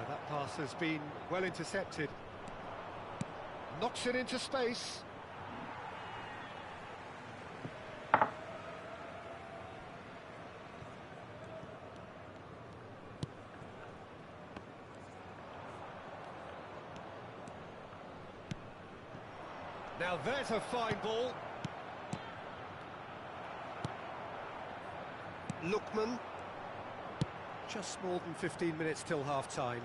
That pass has been well intercepted. Knocks it into space. Now there's a fine ball. Lookman. Just more than 15 minutes till half-time.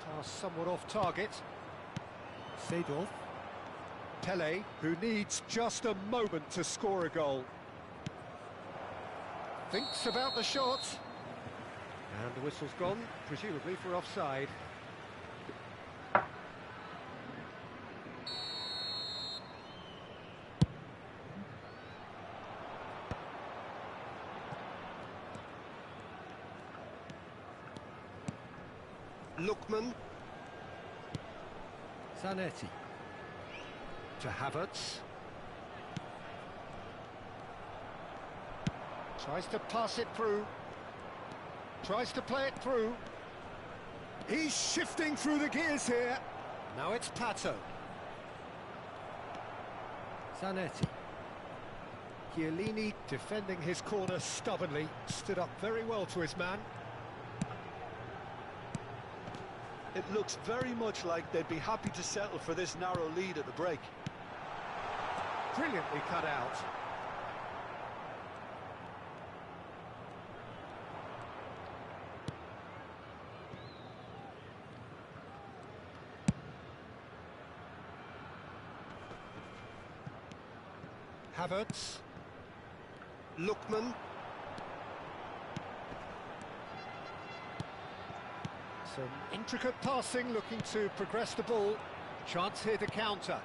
Pass somewhat off target. Seedorf. Pele, who needs just a moment to score a goal. Thinks about the shot. And the whistle's gone, presumably for offside. Lookman. Zanetti. To Havertz. Tries to pass it through. Tries to play it through. He's shifting through the gears here. Now it's Pato. Zanetti. Chiellini defending his corner stubbornly. Stood up very well to his man. It looks very much like they'd be happy to settle for this narrow lead at the break. Brilliantly cut out. Havertz. Lookman. Some intricate passing, looking to progress the ball. Chance here to counter.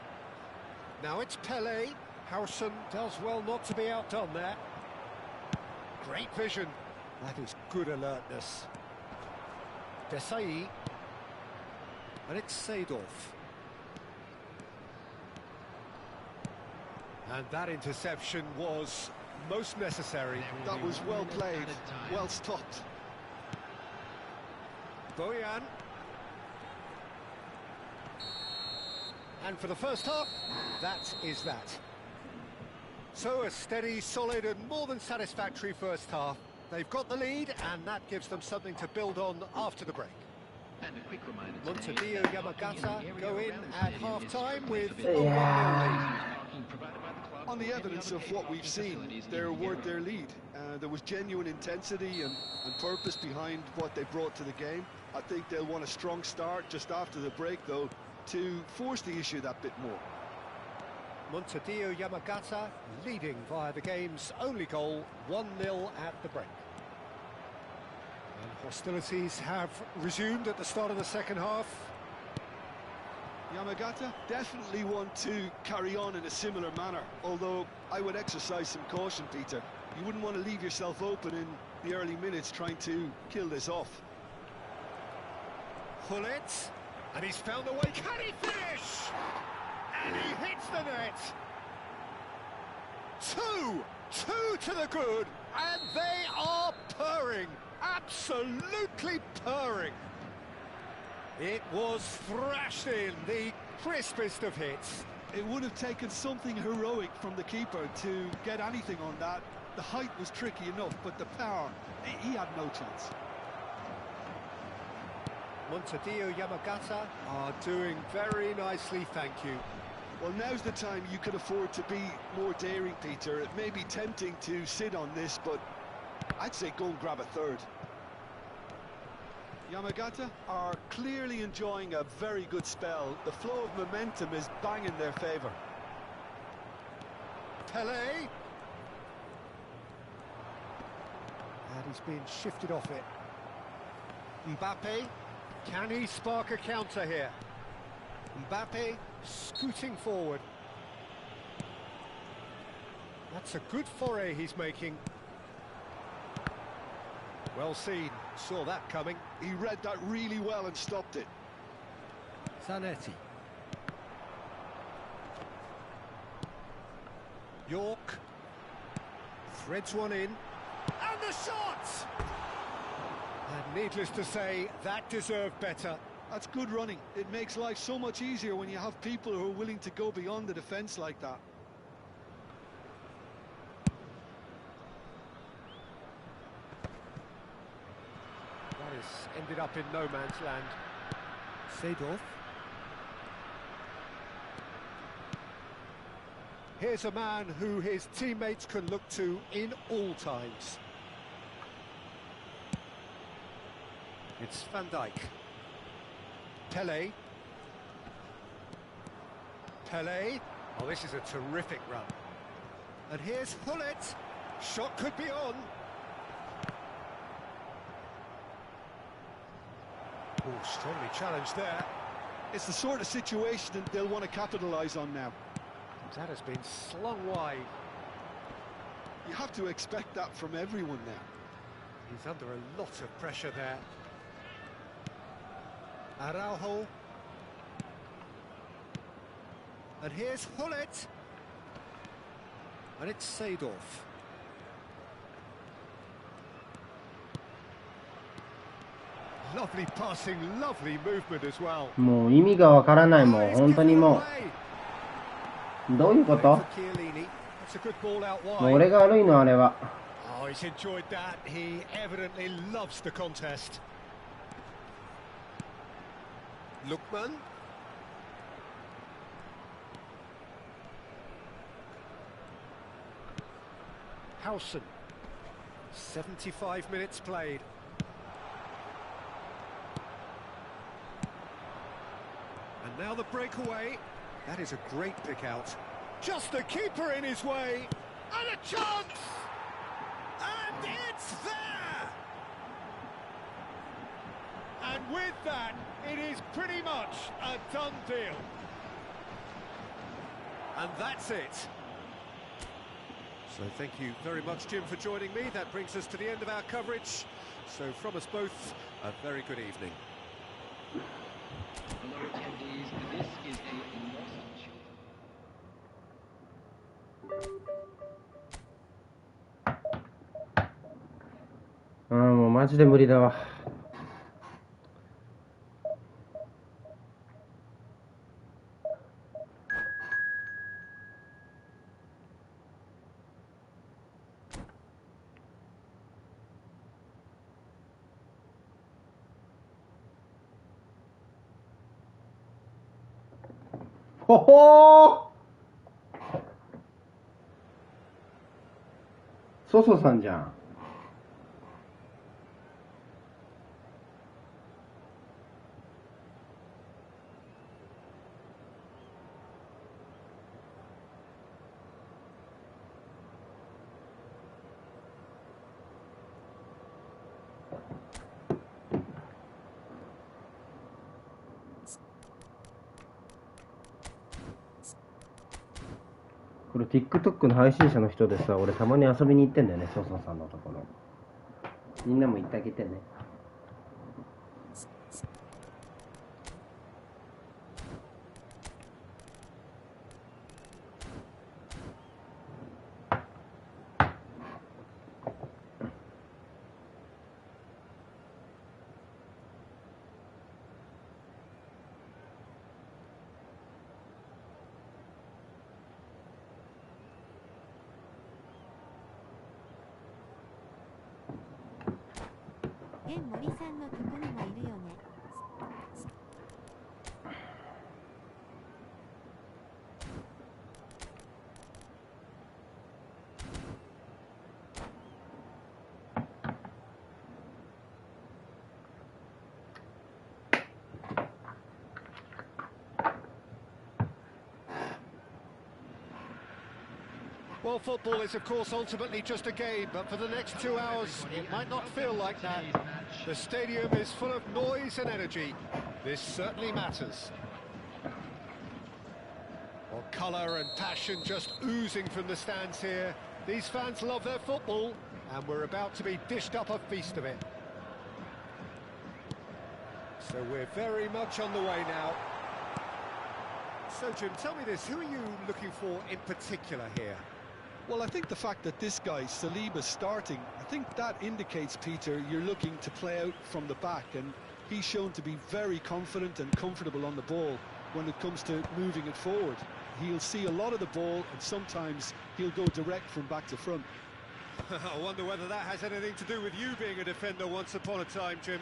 Now it's Pele. Howson does well not to be outdone there. Great vision. That is good alertness. Desai. And it's Seedorf. And that interception was most necessary. That was well played, well stopped. Bojan. And for the first half, that is that. So a steady, solid and more than satisfactory first half. They've got the lead and that gives them something to build on after the break. Montedio Yamagata go in at half-time with a 1-0 lead. On the evidence of what we've seen, they're worth their lead. There was genuine intensity and purpose behind what they brought to the game. I think they'll want a strong start just after the break, though, to force the issue that bit more. Montedio Yamagata leading via the game's only goal, 1-0 at the break. And hostilities have resumed at the start of the second half. Yamagata definitely want to carry on in a similar manner, although I would exercise some caution, Peter. You wouldn't want to leave yourself open in the early minutes trying to kill this off. Hullet, and he's found the way. Can he finish? And he hits the net. Two to the good, and they are purring, absolutely purring. It was thrashed in, the crispest of hits. It would have taken something heroic from the keeper to get anything on that. The height was tricky enough, but the power, he had no chance. Montedio Yamagata are doing very nicely, thank you. Well, now's the time you could afford to be more daring, Peter. It may be tempting to sit on this, but I'd say go and grab a third. Yamagata are clearly enjoying a very good spell. The flow of momentum is bang in their favour. Pele. And he's being shifted off it. Mbappe. Can he spark a counter here? Mbappe scooting forward. That's a good foray he's making. Well seen, saw that coming. He read that really well and stopped it. Zanetti. York. Threads one in. And the shot! And needless to say, that deserved better. That's good running. It makes life so much easier when you have people who are willing to go beyond the defence like that. That has ended up in no man's land. Seedorf. Here's a man who his teammates can look to in all times. It's Van Dijk. Pele. Pele. Oh, this is a terrific run. And here's Hullet. Shot could be on. Oh, strongly challenged there. It's the sort of situation that they'll want to capitalise on now. That has been slung wide. You have to expect that from everyone now. He's under a lot of pressure there. Araujo. And here's Hullet. And it's Seedorf. Lovely passing, lovely movement as well. もう意味がわからない、もう本当にもうどういうこと？もう俺が悪いのあれは。Oh, he's enjoyed that. He evidently loves the contest. Lookman. Howson. 75 minutes played. And now the breakaway. That is a great pick out. Just the keeper in his way. And a chance! And it's there! And with that, it is pretty much a done deal. And that's it. So thank you very much, Jim, for joining me. That brings us to the end of our coverage. So from us both, a very good evening. Hello attendees, this is a lost children. もうマジで無理だわ。ほほー、ソソさんじゃん。これ TikTok の配信者の人でさ、俺たまに遊びに行ってんだよね、ソソさんのところ。みんなも行ってあげてね。現森さんのとこにもいるよね。Well, football is, of course, ultimately just a game, but for the next 2 hours, it might not feel like that. The stadium is full of noise and energy. This certainly matters. Well, colour and passion just oozing from the stands here. These fans love their football, and we're about to be dished up a feast of it. So we're very much on the way now. So, Jim, tell me this, who are you looking for in particular here? Well, I think the fact that this guy, Saliba's starting, I think that indicates, Peter, you're looking to play out from the back, and he's shown to be very confident and comfortable on the ball when it comes to moving it forward. He'll see a lot of the ball, and sometimes he'll go direct from back to front. I wonder whether that has anything to do with you being a defender once upon a time, Jim.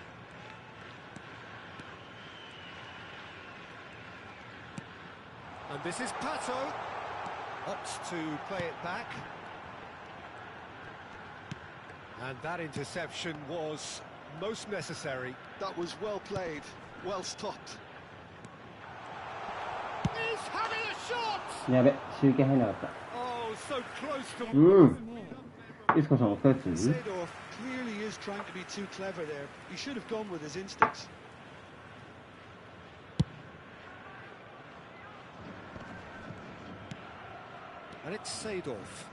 And this is Pato. Opts to play it back. And that interception was most necessary. That was well played, well stopped. He's having a shot! やべ、集計入んなかった。Oh, so close to... うん。いつかさんお疲れっす。 Seedorf clearly is trying to be too clever there. He should have gone with his instincts. And it's Seedorf.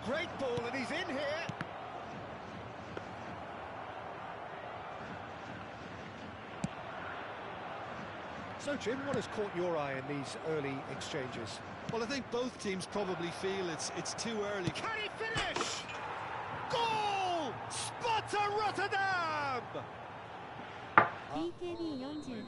Great ball, and he's in here. So, Jim, what has caught your eye in these early exchanges? Well, I think both teams probably feel it's too early. Can he finish? Goal! Sparta Rotterdam! BKB48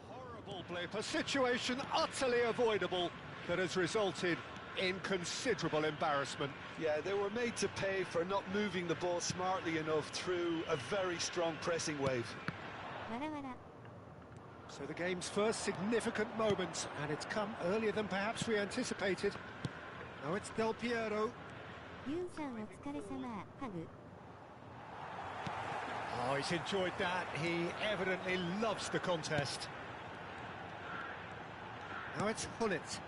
Horrible blip, a situation utterly avoidable that has resulted in considerable embarrassment. Yeah, they were made to pay for not moving the ball smartly enough through a very strong pressing wave. わらわら。 So the game's first significant moment, and it's come earlier than perhaps we anticipated. Now it's Del Piero. ユンさんお疲れ様。ハグ。 Oh, he's enjoyed that. He evidently loves the contest. Now it's Hullet.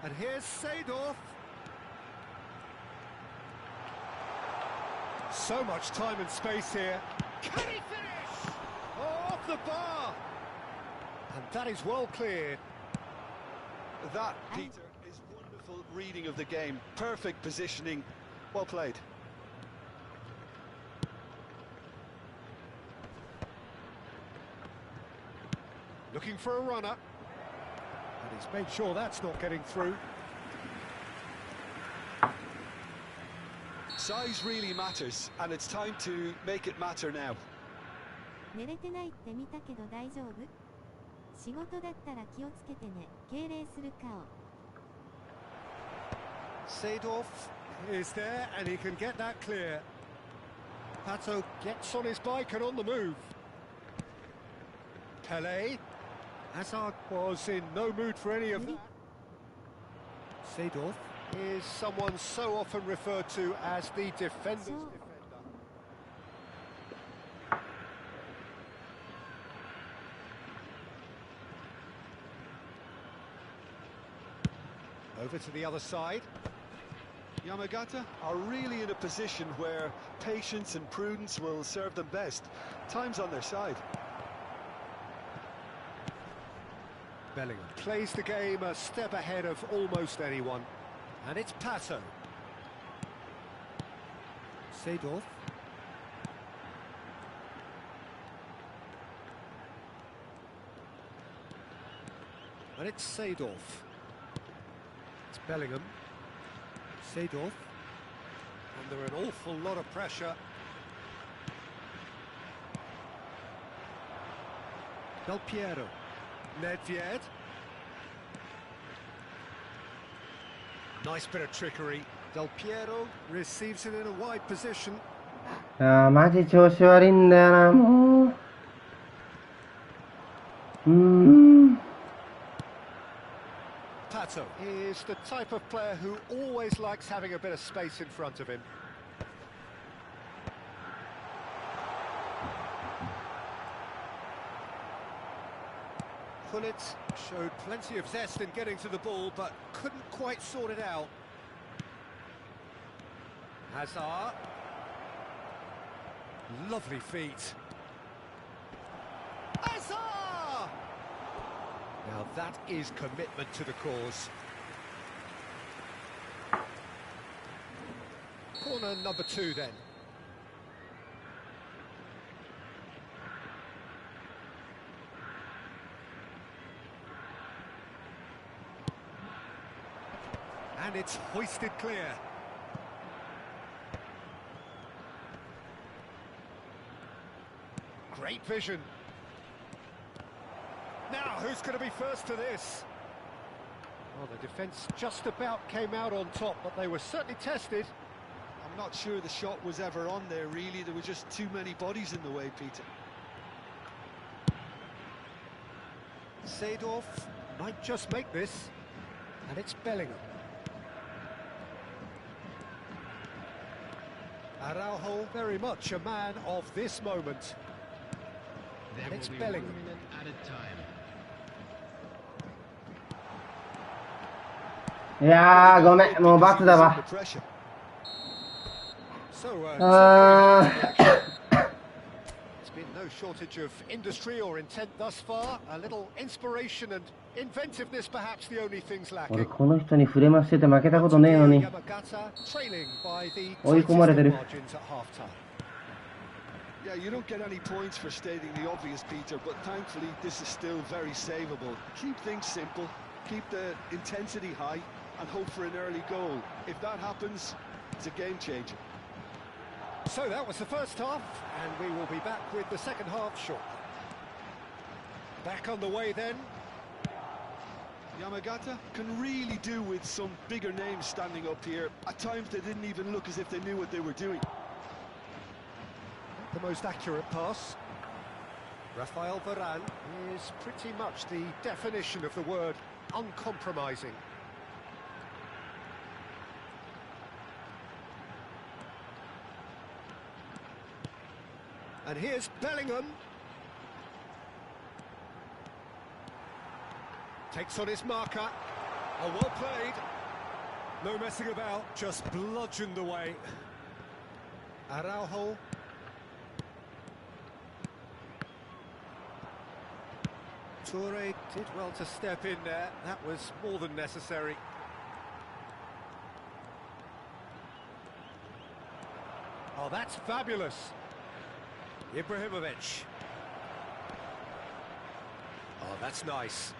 And here's Seedorf. So much time and space here. Can he finish? Oh, off the bar. And that is well cleared. That, Peter, is wonderful reading of the game. Perfect positioning. Well played. Looking for a runner. And he's made sure that's not getting through. Size really matters, and it's time to make it matter now. 寝れてないって見たけど大丈夫？仕事だったら気をつけてね。敬礼する顔。 Seedorf is there, and he can get that clear. Pato gets on his bike and on the move. Pelé. Hazard was in no mood for any of that. Seedorf is someone so often referred to as the defender's defender. Over to the other side. Yamagata are really in a position where patience and prudence will serve them best. Time's on their side. Bellingham plays the game a step ahead of almost anyone. And it's Pato. Seedorf. And it's Seedorf. It's Bellingham. Seedorf. Under an awful lot of pressure. Del Piero. Nedved. Nice bit of trickery. Del Piero receives it in a wide position. ああ、マジ調子悪いんだよな、もう。Pato is the type of player who always likes having a bit of space in front of him. Hullet showed plenty of zest in getting to the ball, but couldn't quite sort it out. Hazard. Lovely feet. Hazard! Now that is commitment to the cause. Corner number 2 then. And it's hoisted clear. Great vision. Now, who's going to be first to this? Well, the defence just about came out on top, but they were certainly tested. I'm not sure the shot was ever on there, really. There were just too many bodies in the way, Peter. Seedorf might just make this. And it's Bellingham. Araujo, very much a man of this moment. And it's Bellingham. At a time. いやー、ごめん、もうバツだわ。あー。It's been no shortage of industry or intent thus far. A little inspiration and inventiveness, perhaps the only things 俺 lacking. この人に触れましてて負けたことねえのに。 Yamagata trailing by the 追い込まれてる。 margins at half time. Yeah, you don't get any points for stating the obvious, Peter, but thankfully this is still very savable. Keep things simple, keep the intensity high, and hope for an early goal. If that happens, it's a game changer. So that was the first half, and we will be back with the second half shortly. Back on the way then. Yamagata can really do with some bigger names standing up here. At times they didn't even look as if they knew what they were doing. The most accurate pass. Rafael Varane is pretty much the definition of the word uncompromising. And here's Bellingham. Takes on his marker. Oh, well played. No messing about, just bludgeoned away. Araujo. Toure did well to step in there. That was more than necessary. Oh, that's fabulous. Ibrahimovic. Oh, that's nice.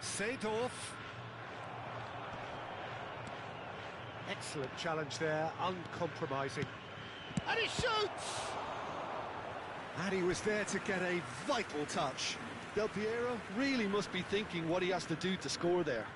Seedorf. Excellent challenge there, uncompromising. And he shoots! And he was there to get a vital touch. Del Piero really must be thinking what he has to do to score there.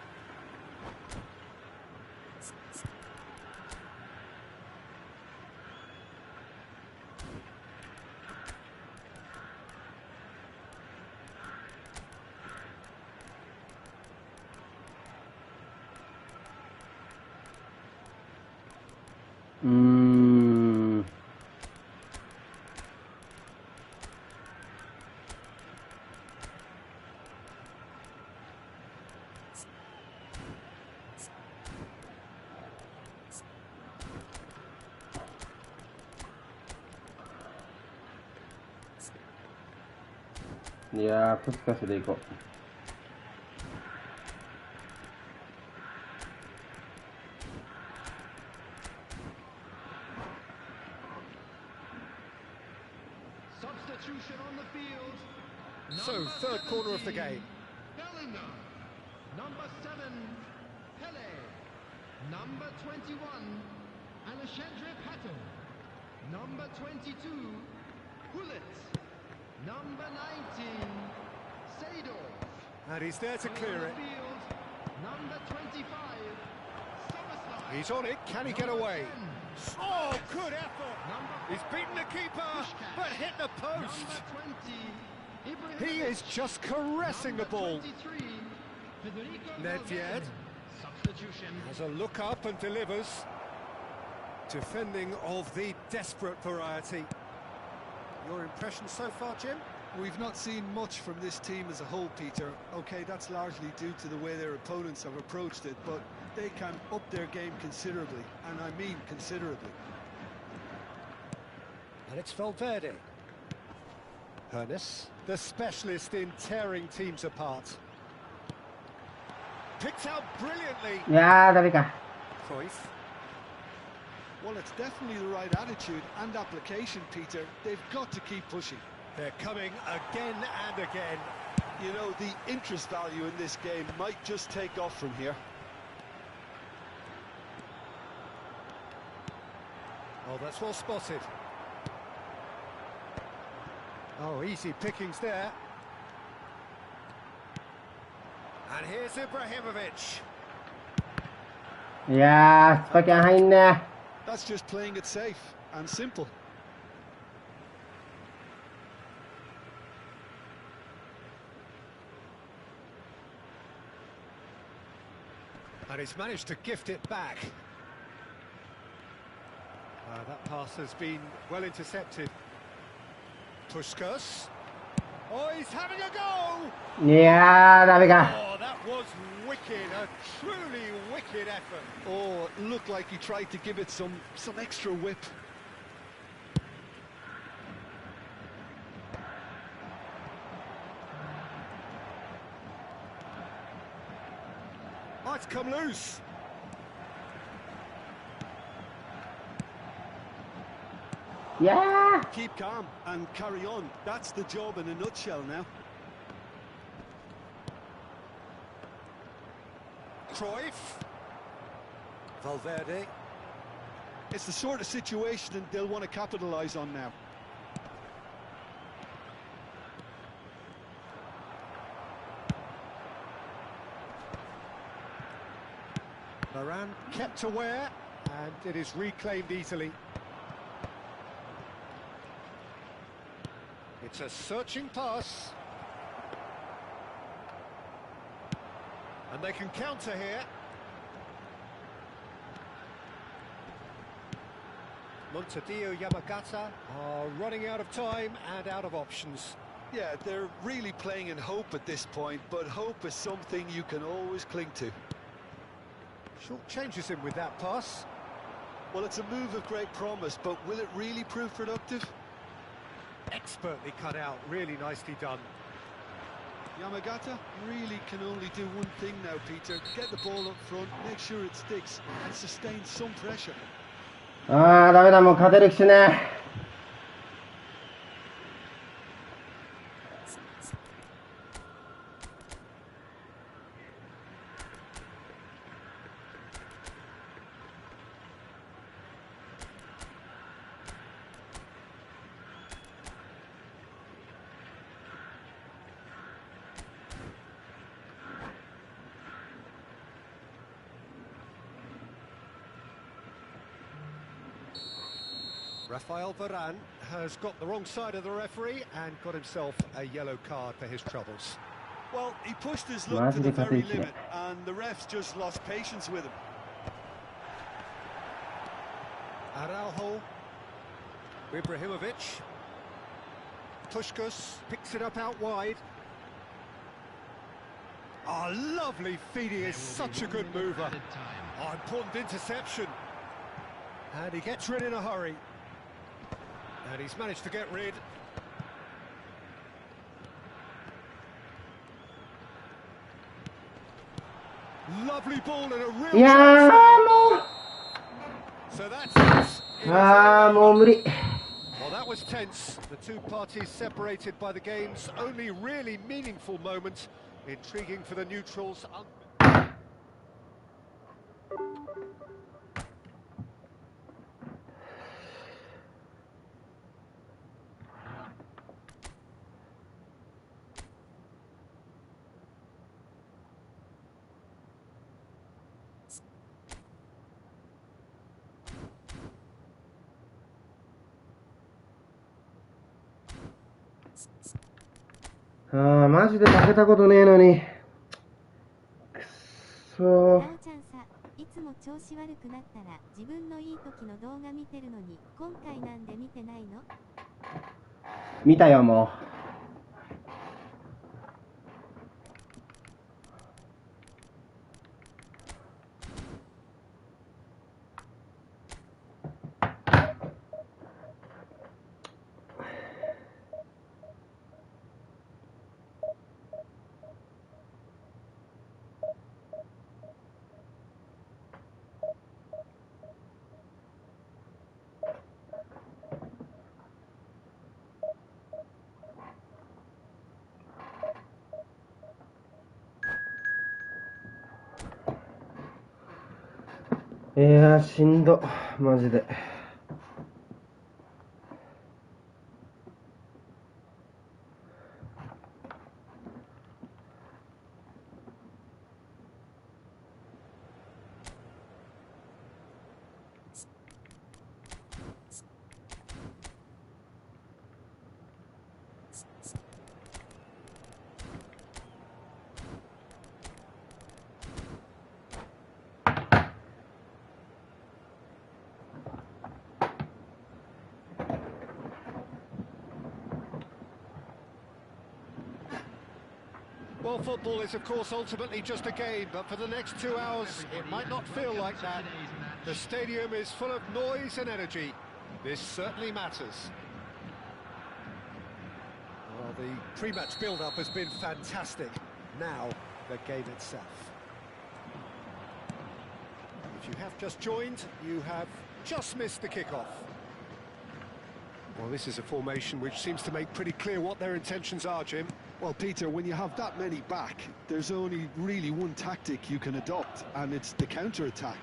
いやー、プスカスでいこう。Substitution on the field. So, third corner of the game. Bellingham. Number 7, Pele. Number 21, Alexandre Pato. Number 22, Gullit. Number 19, Seedorf. And he's there to clear it. Number 25, Soboslai. He's on it, can he get away? Oh, good effort! He's beaten the keeper, but hit the post. He is just caressing the ball. Nedved has a look up and delivers. Defending of the desperate variety. Your impression so far, Jim? We've not seen much from this team as a whole, Peter. Okay, that's largely due to the way their opponents have approached it, but they can up their game considerably, and I mean considerably. And it's Valverde. Hernes, the specialist in tearing teams apart. Picked out brilliantly. いやー、ダメか。 Cruyff. Well, it's definitely the right attitude and application, Peter. They've got to keep pushing. They're coming again and again. You know, the interest value in this game might just take off from here. Oh, that's well spotted. Oh, easy pickings there. And here's Ibrahimovic. いやー、スパキャン入んね。 That's just playing it safe and simple. And he's managed to gift it back. That pass has been well intercepted. Puskas. Oh, he's having a go! いやー、ダメか。 Oh, that was wicked, a truly wicked effort. Oh, it looked like he tried to give it some extra whip. Oh, it's come loose. Yeah. Keep calm and carry on. That's the job in a nutshell now. Cruyff. Valverde. It's the sort of situation that they'll want to capitalise on now. Varane kept aware, and it is reclaimed easily. It's a searching pass. And they can counter here. Montadillo Yamagata are running out of time and out of options. Yeah, they're really playing in hope at this point, but hope is something you can always cling to. Short changes him with that pass. Well, it's a move of great promise, but will it really prove productive? Expertly cut out, really nicely done. Yamagata really can only do one thing now, Peter. Get the ball up front, make sure it sticks, and sustain some pressure. ああ、ダメだ、もう勝てる気しねえ。Rafael Varane has got the wrong side of the referee and got himself a yellow card for his troubles. Well, he pushed his luck to the very limit, and the refs just lost patience with him. Araujo, Ibrahimovic, Puskás picks it up out wide. Oh, lovely feeding, is such a good mover. Oh, important interception. And he gets rid in a hurry. And he's managed to get rid. Lovely ball and a real... Yeah, so that's it. Well, that was tense. The two parties separated by the game's only really meaningful moment. Intriguing for the neutrals. ああ、マジで負けたことねえのに。くっそー。なおちゃんさ、いつも調子悪くなったら自分のいい時の動画見てるのに、今回なんで見てないの？見たよ、もう。いやー、しんど、マジで。Well, football is, of course, ultimately just a game, but for the next 2 hours, it might not feel like that. The stadium is full of noise and energy. This certainly matters. Well, the pre-match build-up has been fantastic. Now, the game itself. If you have just joined, you have just missed the kickoff. Well, this is a formation which seems to make pretty clear what their intentions are, Jim. Well, Peter, when you have that many back, there's only really one tactic you can adopt, and it's the counter-attack.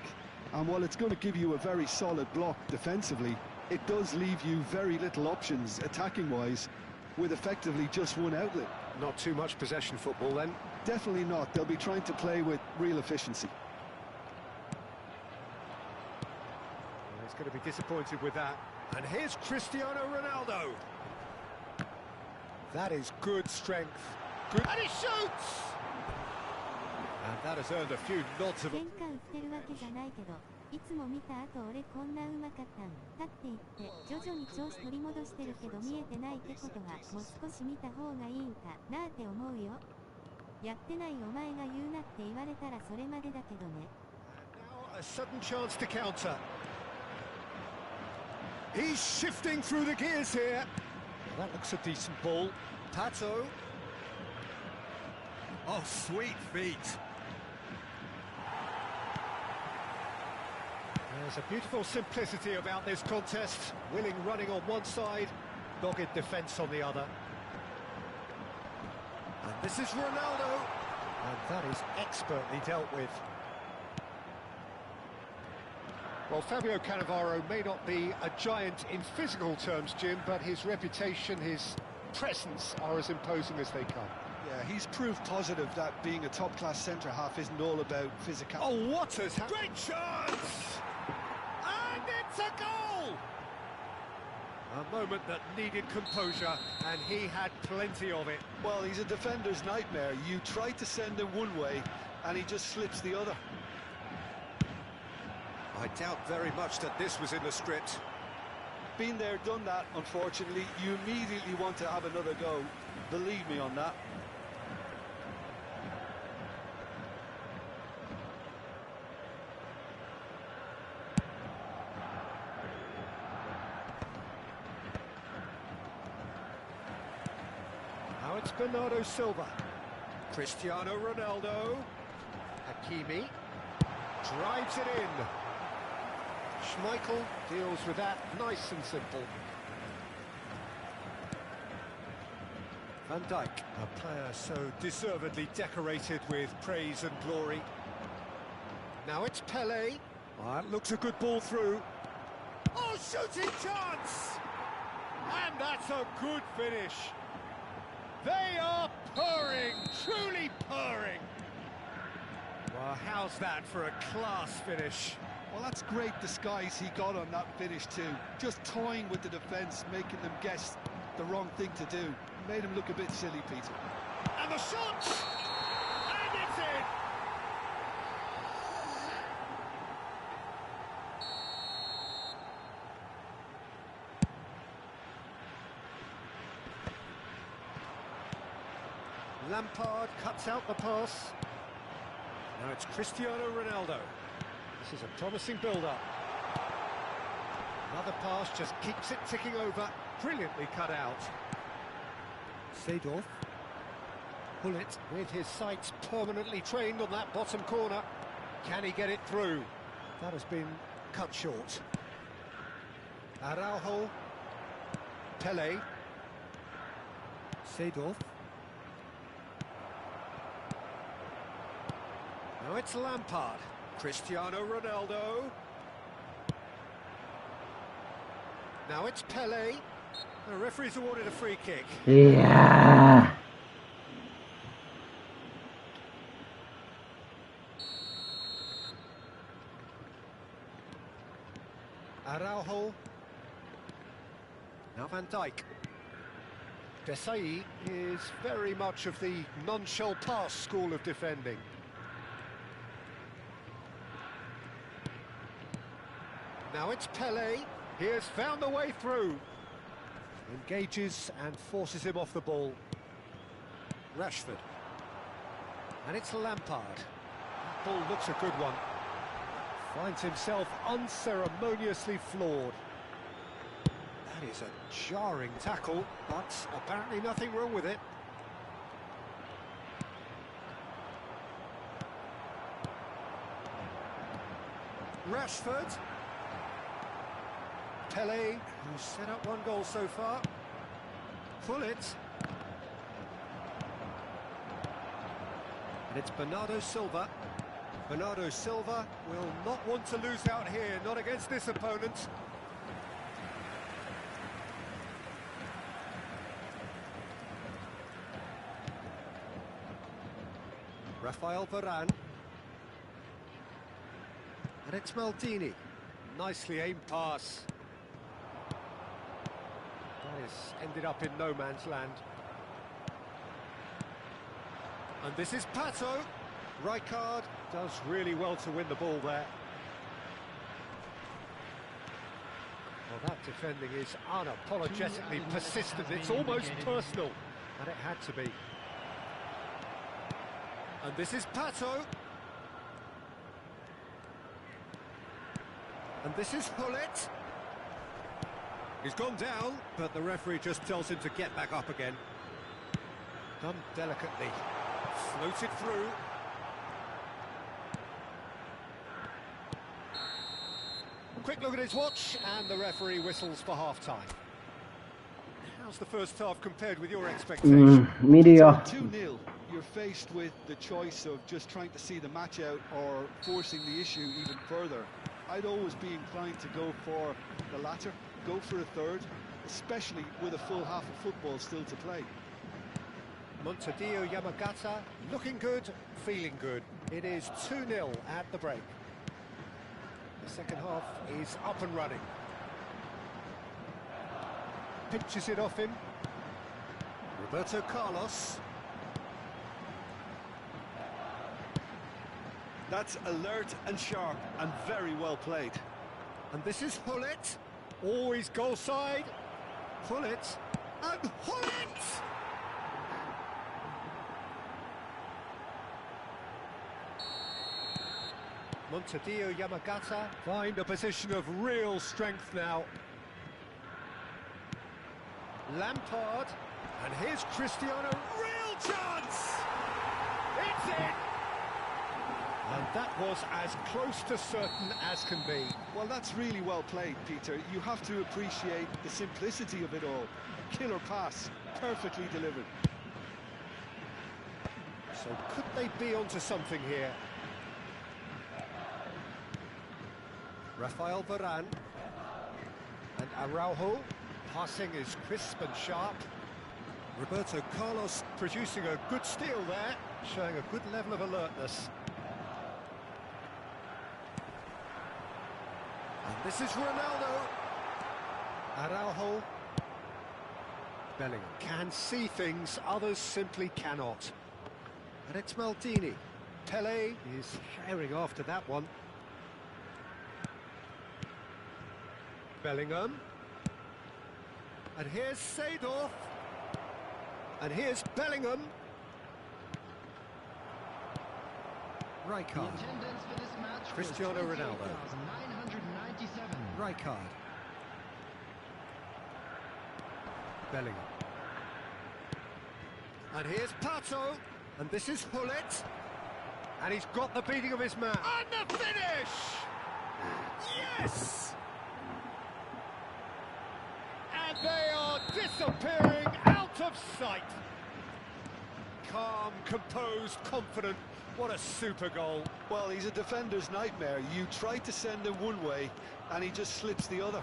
And while it's going to give you a very solid block defensively, it does leave you very little options attacking-wise, with effectively just one outlet. Not too much possession football, then? Definitely not. They'll be trying to play with real efficiency. going to be disappointed with that. And here's Cristiano Ronaldo. That is good strength. Good. And he shoots! And that has earned a few nods of... 喧嘩売ってるわけじゃないけど、いつも見た後俺こんなうまかったん。立っていって徐々に調子取り戻してるけど見えてないってことはもう少し見た方がいいんかなーって思うよ。やってないお前が言うなって言われたらそれまでだけどね。Now a sudden chance to counter. He's shifting through the gears here. That looks a decent ball. Pato. Oh, sweet feet. There's a beautiful simplicity about this contest. Willing running on one side, dogged defence on the other. And this is Ronaldo. And that is expertly dealt with. Well, Fabio Cannavaro may not be a giant in physical terms, Jim, but his reputation, his presence are as imposing as they come. Yeah, he's proof positive that being a top-class centre-half isn't all about physicality. Oh, what has happened? Great chance! And it's a goal! A moment that needed composure, and he had plenty of it. Well, he's a defender's nightmare. You try to send him one way, and he just slips the other. I doubt very much that this was in the script. Been there, done that, unfortunately. You immediately want to have another go. Believe me on that. Now it's Bernardo Silva. Cristiano Ronaldo. Hakimi. Drives it in. Schmeichel deals with that nice and simple. Van Dijk, a player so deservedly decorated with praise and glory. Now it's Pele. That looks a good ball through. Oh, shooting chance! And that's a good finish. They are purring, truly purring. Well, how's that for a class finish? Well, that's great disguise he got on that finish too. Just toying with the defence, making them guess the wrong thing to do. Made him look a bit silly, Peter. And the shot! And it's in! Lampard cuts out the pass. Now it's Cristiano Ronaldo. This is a promising build-up. Another pass just keeps it ticking over. Brilliantly cut out. Seedorf. Bullet with his sights permanently trained on that bottom corner. Can he get it through? That has been cut short. Araujo. Pele. Seedorf. Now it's Lampard. Cristiano Ronaldo. Now it's Pele. The referee's awarded a free kick. Yeah. Araujo. Now Van Dijk. Desai is very much of the non-shell pass school of defending. Now it's Pele. He has found the way through. Engages and forces him off the ball. Rashford. And it's Lampard. That ball looks a good one. Finds himself unceremoniously floored. That is a jarring tackle, but apparently nothing wrong with it. Rashford. Pele, who's set up one goal so far. Bullet. And it's Bernardo Silva. Bernardo Silva will not want to lose out here, not against this opponent. Rafael Varane. And it's Maldini. nicely aimed pass. That has ended up in no man's land. And this is Pato. Rijkaard does really well to win the ball there. Well, that defending is unapologetically persistent. It's almost personal, and it had to be. And this is Pato. And this is Hullet. He's gone down, but the referee just tells him to get back up again. Done delicately. Floated through. Quick look at his watch, and the referee whistles for half-time. How's the first half compared with your expectations? 見るよ。 2-0. You're faced with the choice of just trying to see the match out or forcing the issue even further. I'd always be inclined to go for the latter, go for a third, especially with a full half of football still to play. Montadillo Yamagata looking good, feeling good. It is 2-0 at the break. The second half is up and running. Pinches it off him. Roberto Carlos. That's alert and sharp and very well played. And this is Hullet. Always goal side. Hullet. And Hullet! Montadillo Yamagata find a position of real strength now. Lampard, and here's Cristiano, real chance! It's in! And that was as close to certain as can be. Well, that's really well played, Peter. You have to appreciate the simplicity of it all. Killer pass, perfectly delivered. So could they be onto something here? Rafael Varane and Araujo. Passing is crisp and sharp. Roberto Carlos producing a good steal there, showing a good level of alertness. And this is Ronaldo. Araujo. Bellingham can see things others simply cannot. And it's Maldini. Pele is herring after that one. Bellingham. And here's Seedorf. And here's Bellingham. Rijkaard. Cristiano Ronaldo. Rijkaard. Bellingham. And here's Pato. And this is Hullet. And he's got the beating of his man. And the finish! Yes! And they are disappearing out of sight. Calm, composed, confident. What a super goal. Well, he's a defender's nightmare. You try to send him one way, and he just slips the other.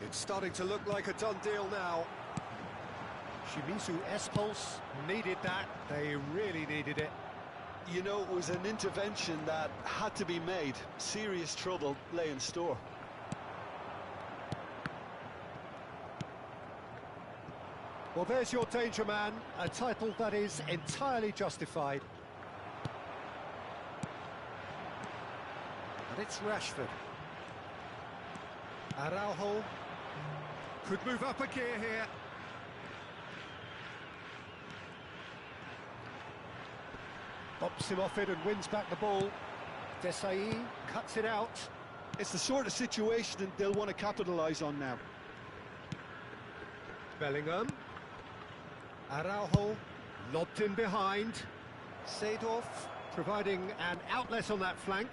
It's starting to look like a done deal now. Shimizu Espulse needed that. They really needed it. You know, it was an intervention that had to be made. Serious trouble lay in store. Well, there's your danger man, a title that is entirely justified. And it's Rashford. Araujo could move up a gear here. Bops him off it and wins back the ball. Desai cuts it out. It's the sort of situation they'll want to capitalise on now. Bellingham. Araujo lobbed in behind. Seedorf providing an outlet on that flank.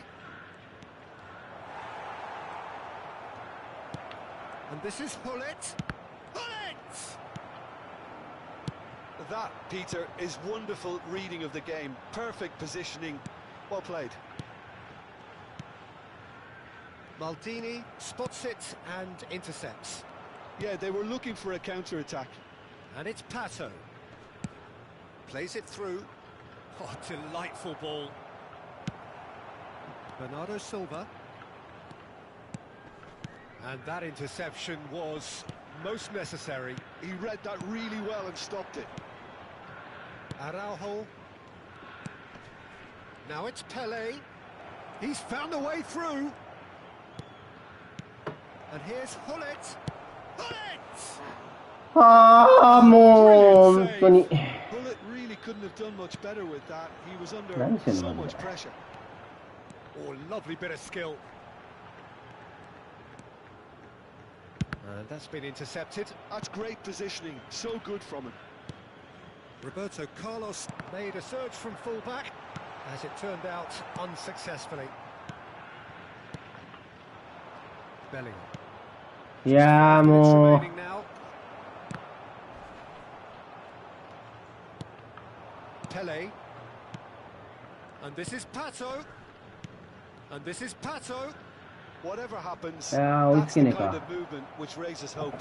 And this is Hullet. Hullet! That, Peter, is wonderful reading of the game. Perfect positioning. Well played. Maldini spots it and intercepts. Yeah, they were looking for a counter-attack. And it's Pato. Plays it through. Oh, delightful ball. Bernardo Silva. And that interception was most necessary. He read that really well and stopped it. Araujo. Now it's Pele. He's found a way through. And here's Hullet. Hullet! ああ、もう、本当に。Hullet really couldn't have done much better with that. He was under so much pressure. Oh, lovely bit of skill. And that's been intercepted. That's great positioning. So good from him. Roberto Carlos made a surge from full-back, as it turned out unsuccessfully. Bellingham. いやーもう。Remaining now. Pele. And this is Pato. And this is Pato. Whatever happens, いやー追い that's つけ the ねえ kind か。 of movement which raises hope.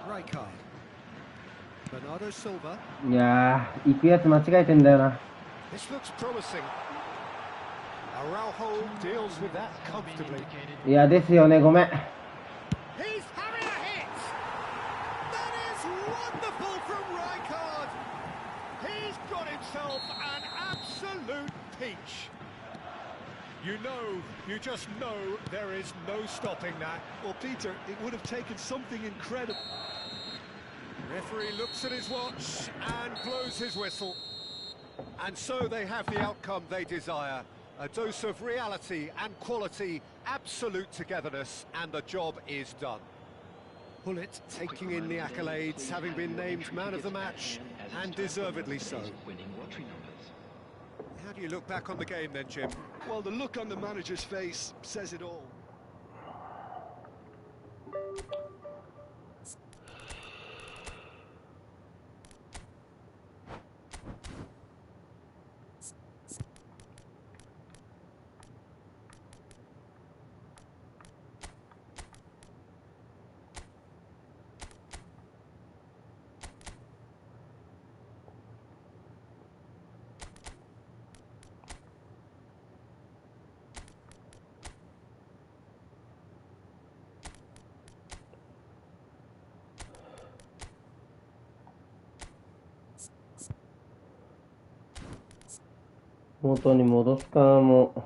Rijkaard. Bernardo Silva. いやー、行くやつ間違えてんだよな。 This looks promising. Araujo deals with that comfortably. いや、ですよね、ごめん。He's having a hit! That is wonderful from Rijkaard! He's got himself an absolute peach. You just know there is no stopping that. Well, Peter, it would have taken something incredible. Referee looks at his watch and blows his whistle. And so they have the outcome they desire. A dose of reality and quality, absolute togetherness, and the job is done. Hullet taking in the accolades, having been named man of the match, and deservedly so. How do you look back on the game then, Jim? Well, the look on the manager's face says it all. 元に戻すかもう。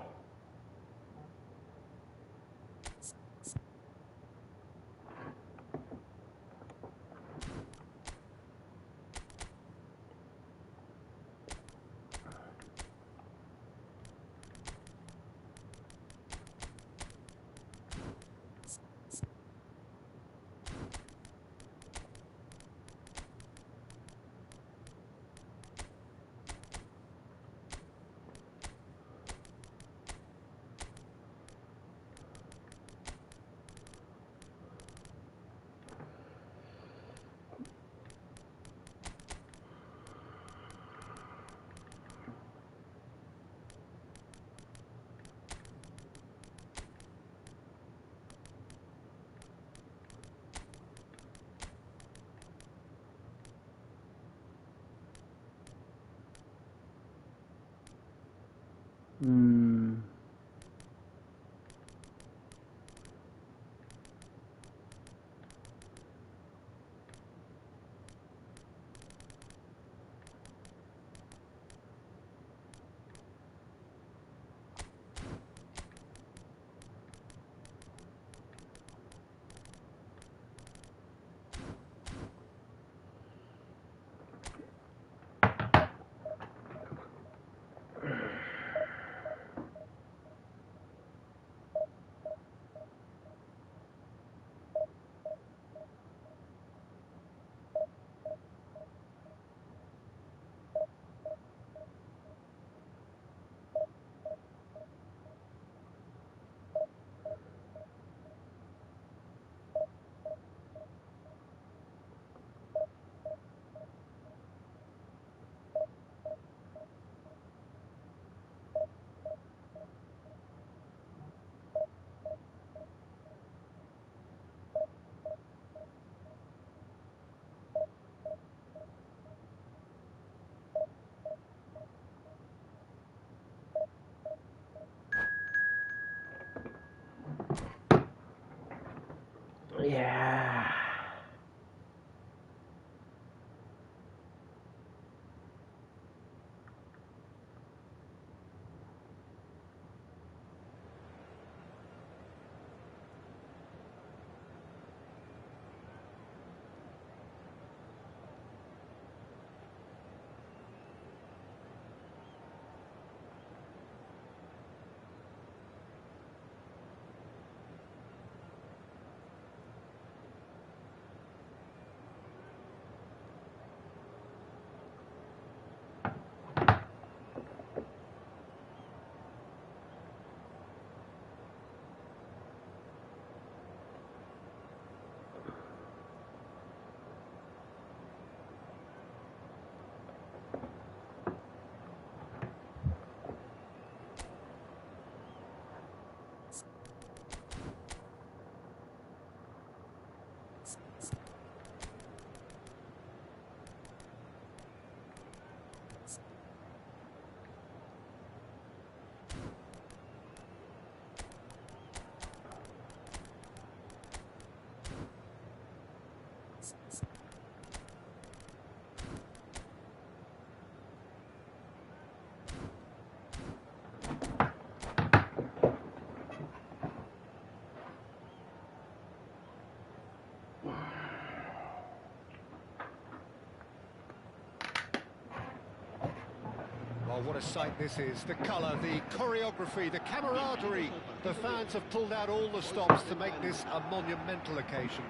Oh, what a sight this is. The colour, the choreography, the camaraderie. The fans have pulled out all the stops to make this a monumental occasion.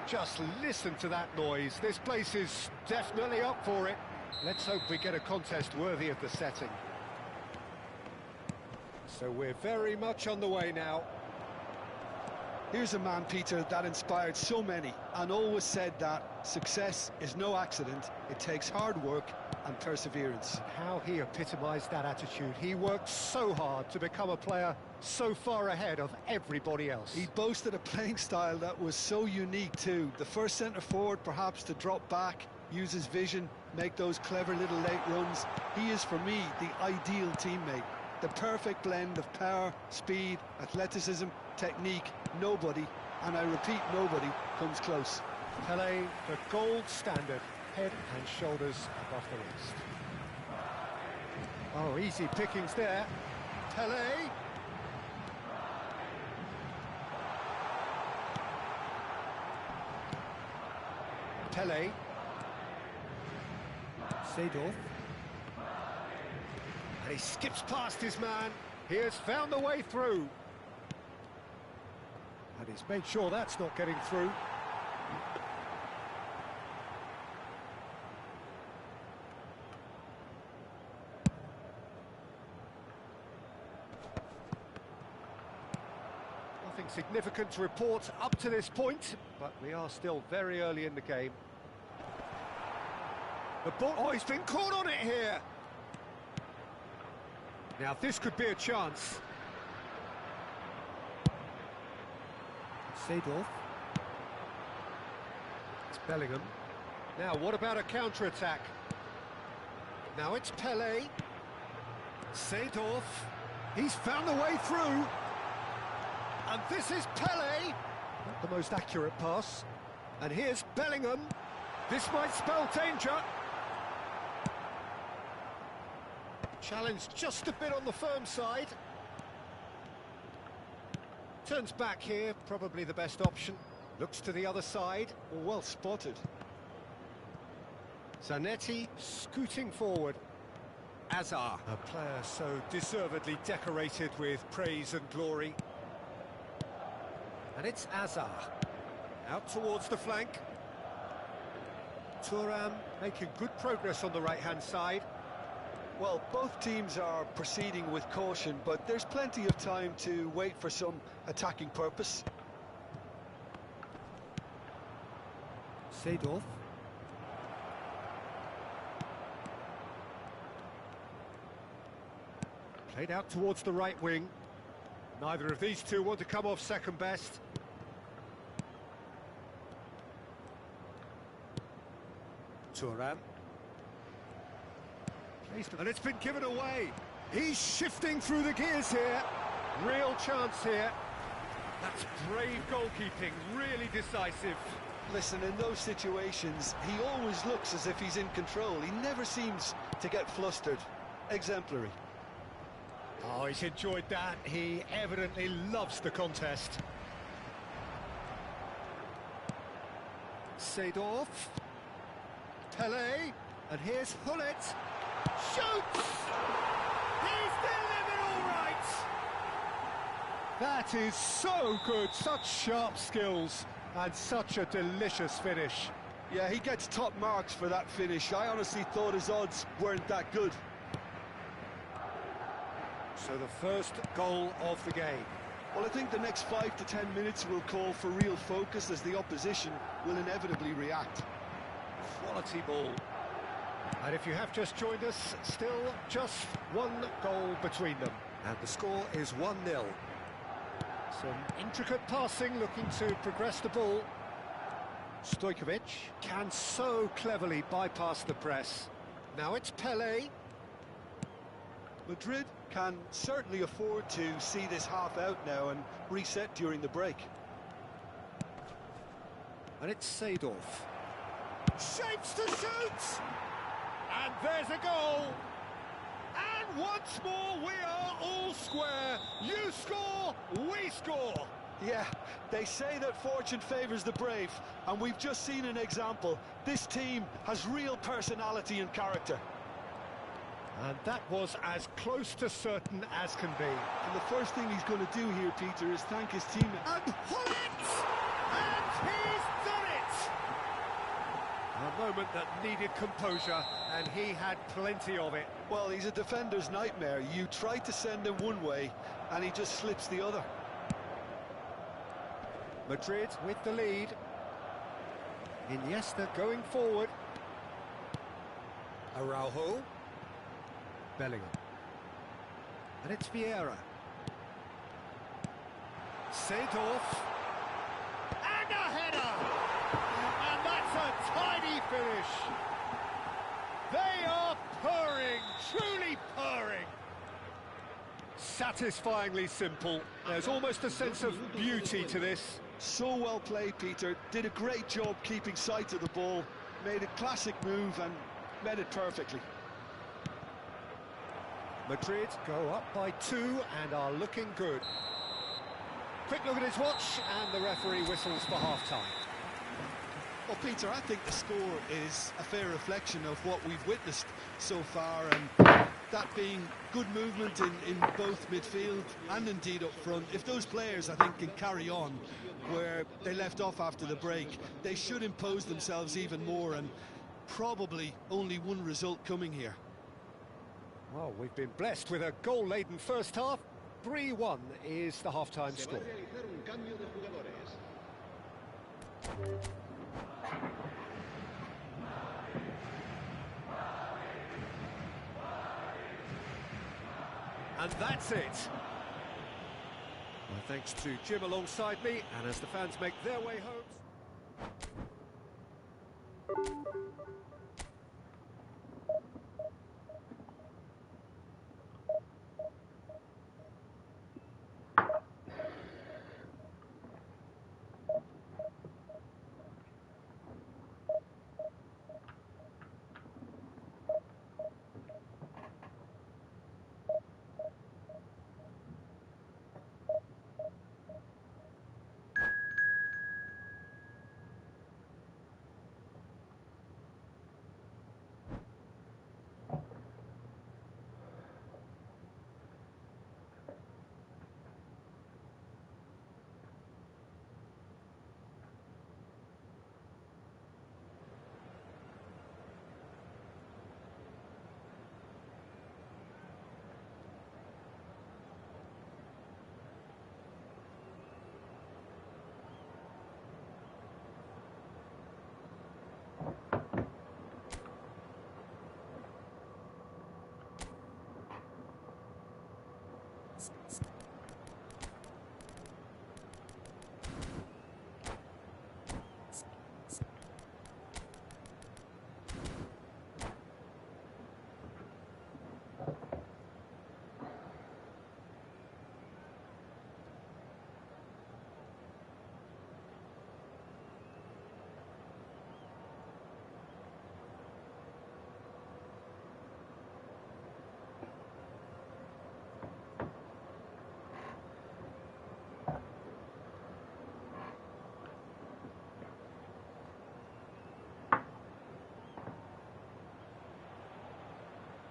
Just listen to that noise. This place is definitely up for it. Let's hope we get a contest worthy of the setting. So we're very much on the way now. Here's a man, Peter, that inspired so many and always said that success is no accident. It takes hard work and perseverance. How he epitomised that attitude. He worked so hard to become a player so far ahead of everybody else. He boasted a playing style that was so unique too. The first centre-forward perhaps to drop back, use his vision, make those clever little late runs. He is, for me, the ideal teammate. The perfect blend of power, speed, athleticism, technique. Nobody, and I repeat, nobody, comes close. Pele, the gold standard, head and shoulders above the rest. Oh, easy pickings there. Pele. Pele. Seedorf. And he skips past his man. He has found the way through. And he's made sure that's not getting through. Nothing significant to report up to this point, but we are still very early in the game. The ball, oh, he's been caught on it here. Now this could be a chance. Seedorf. It's Bellingham. Now, what about a counter-attack? Now it's Pele. Seedorf. He's found the way through. And this is Pele. Not the most accurate pass. And here's Bellingham. This might spell danger. Challenge just a bit on the firm side. Turns back here, probably the best option. Looks to the other side. Well spotted. Zanetti scooting forward. Azar, a player so deservedly decorated with praise and glory. And it's Azar. Out towards the flank. Thuram making good progress on the right-hand side. Well, both teams are proceeding with caution, but there's plenty of time to wait for some attacking purpose. Seedorf. Played out towards the right wing. Neither of these two want to come off second best. Thuram. And it's been given away. He's shifting through the gears here. Real chance here. That's brave goalkeeping, really decisive. Listen, in those situations, he always looks as if he's in control. He never seems to get flustered. Exemplary. Oh, he's enjoyed that. He evidently loves the contest. Seedorf. Pele. And here's Hullet. Shoots! He's delivered all right! That is so good, such sharp skills, and such a delicious finish. Yeah, he gets top marks for that finish. I honestly thought his odds weren't that good. So the first goal of the game. Well, I think the next 5 to 10 minutes will call for real focus as the opposition will inevitably react. Quality ball. And if you have just joined us, still just one goal between them. And the score is 1-0. Some intricate passing, looking to progress the ball. Stojkovic can so cleverly bypass the press. Now it's Pele. Madrid can certainly afford to see this half out now and reset during the break. And it's Seedorf. Shapes to shoot! And there's a goal! And once more we are all square. You score, we score. Yeah, they say that fortune favours the brave, and we've just seen an example. This team has real personality and character. And that was as close to certain as can be. And the first thing he's going to do here, Peter, is thank his teammates. And pull it! And he's done it! A moment that needed composure, and he had plenty of it. Well, he's a defender's nightmare. You try to send him one way, and he just slips the other. Madrid with the lead. Iniesta going forward. Araujo. Bellingham. And it's Vieira. Seedorf. And a header! And that's a tidy finish. They are purring, truly purring. Satisfyingly simple. There's almost a sense of beauty to this. So well played, Peter. Did a great job keeping sight of the ball. Made a classic move and met it perfectly. Madrid go up by 2 and are looking good. Quick look at his watch, and the referee whistles for half-time. Well, Peter, I think the score is a fair reflection of what we've witnessed so far, and that being good movement in both midfield and indeed up front. If those players, I think, can carry on where they left off after the break, they should impose themselves even more, and probably only one result coming here. Well, we've been blessed with a goal-laden first half. 3-1 is the half-time Se va score. a realizar un cambio de jugadores. And that's it. My thanks to Jim alongside me, and as the fans make their way home.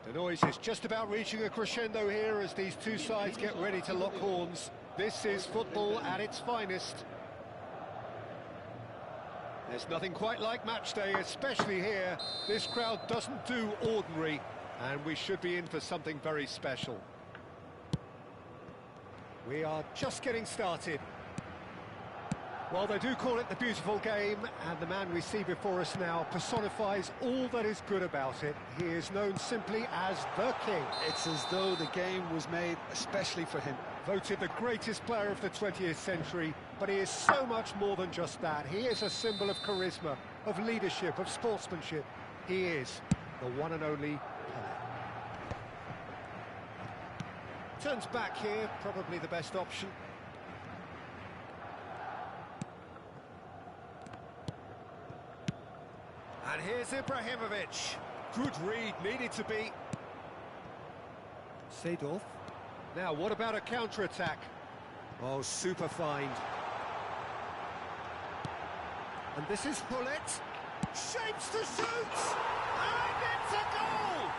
The noise is just about reaching a crescendo here as these two sides get ready to lock horns. This is football at its finest. There's nothing quite like match day, especially here. This crowd doesn't do ordinary, and we should be in for something very special. We are just getting started. Well, they do call it the beautiful game, and the man we see before us now personifies all that is good about it. He is known simply as the King. It's as though the game was made especially for him. Voted the greatest player of the 20th century, but he is so much more than just that. He is a symbol of charisma, of leadership, of sportsmanship. He is the one and only Pelé. Turns back here, probably the best option. And here's Ibrahimovic. Good read, needed to be. Seedorf. Now, what about a counter-attack? Oh, super find. And this is Hullet. Shapes to shoot! And it's a goal!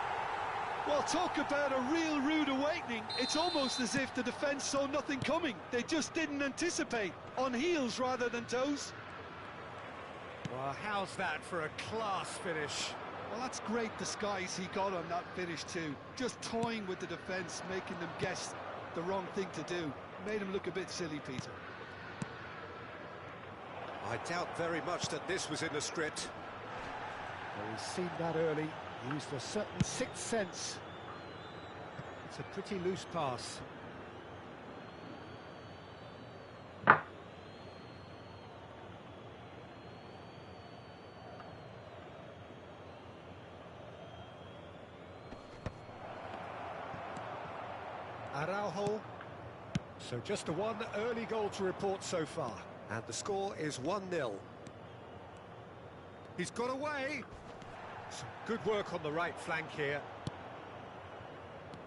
Well, talk about a real rude awakening. It's almost as if the defence saw nothing coming. They just didn't anticipate. On heels rather than toes. Well, how's that for a class finish? Well, that's great disguise he got on that finish too. Just toying with the defence, making them guess the wrong thing to do. Made him look a bit silly, Peter. I doubt very much that this was in the script. Well, he's seen that early, used a certain sixth sense. It's a pretty loose pass. Araujo. So just a one early goal to report so far. And the score is 1-0. He's got away. Some good work on the right flank here.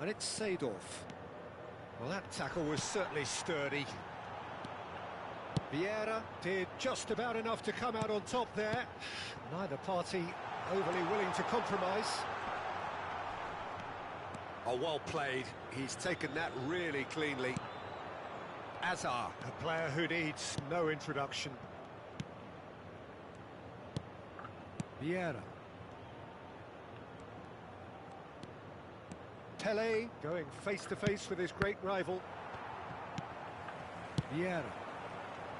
And it's Seedorf. Well, that tackle was certainly sturdy. Vieira did just about enough to come out on top there. Neither party overly willing to compromise. Oh, well played. He's taken that really cleanly. Azar, a player who needs no introduction. Vieira. Pele going face-to-face with his great rival. Vieira.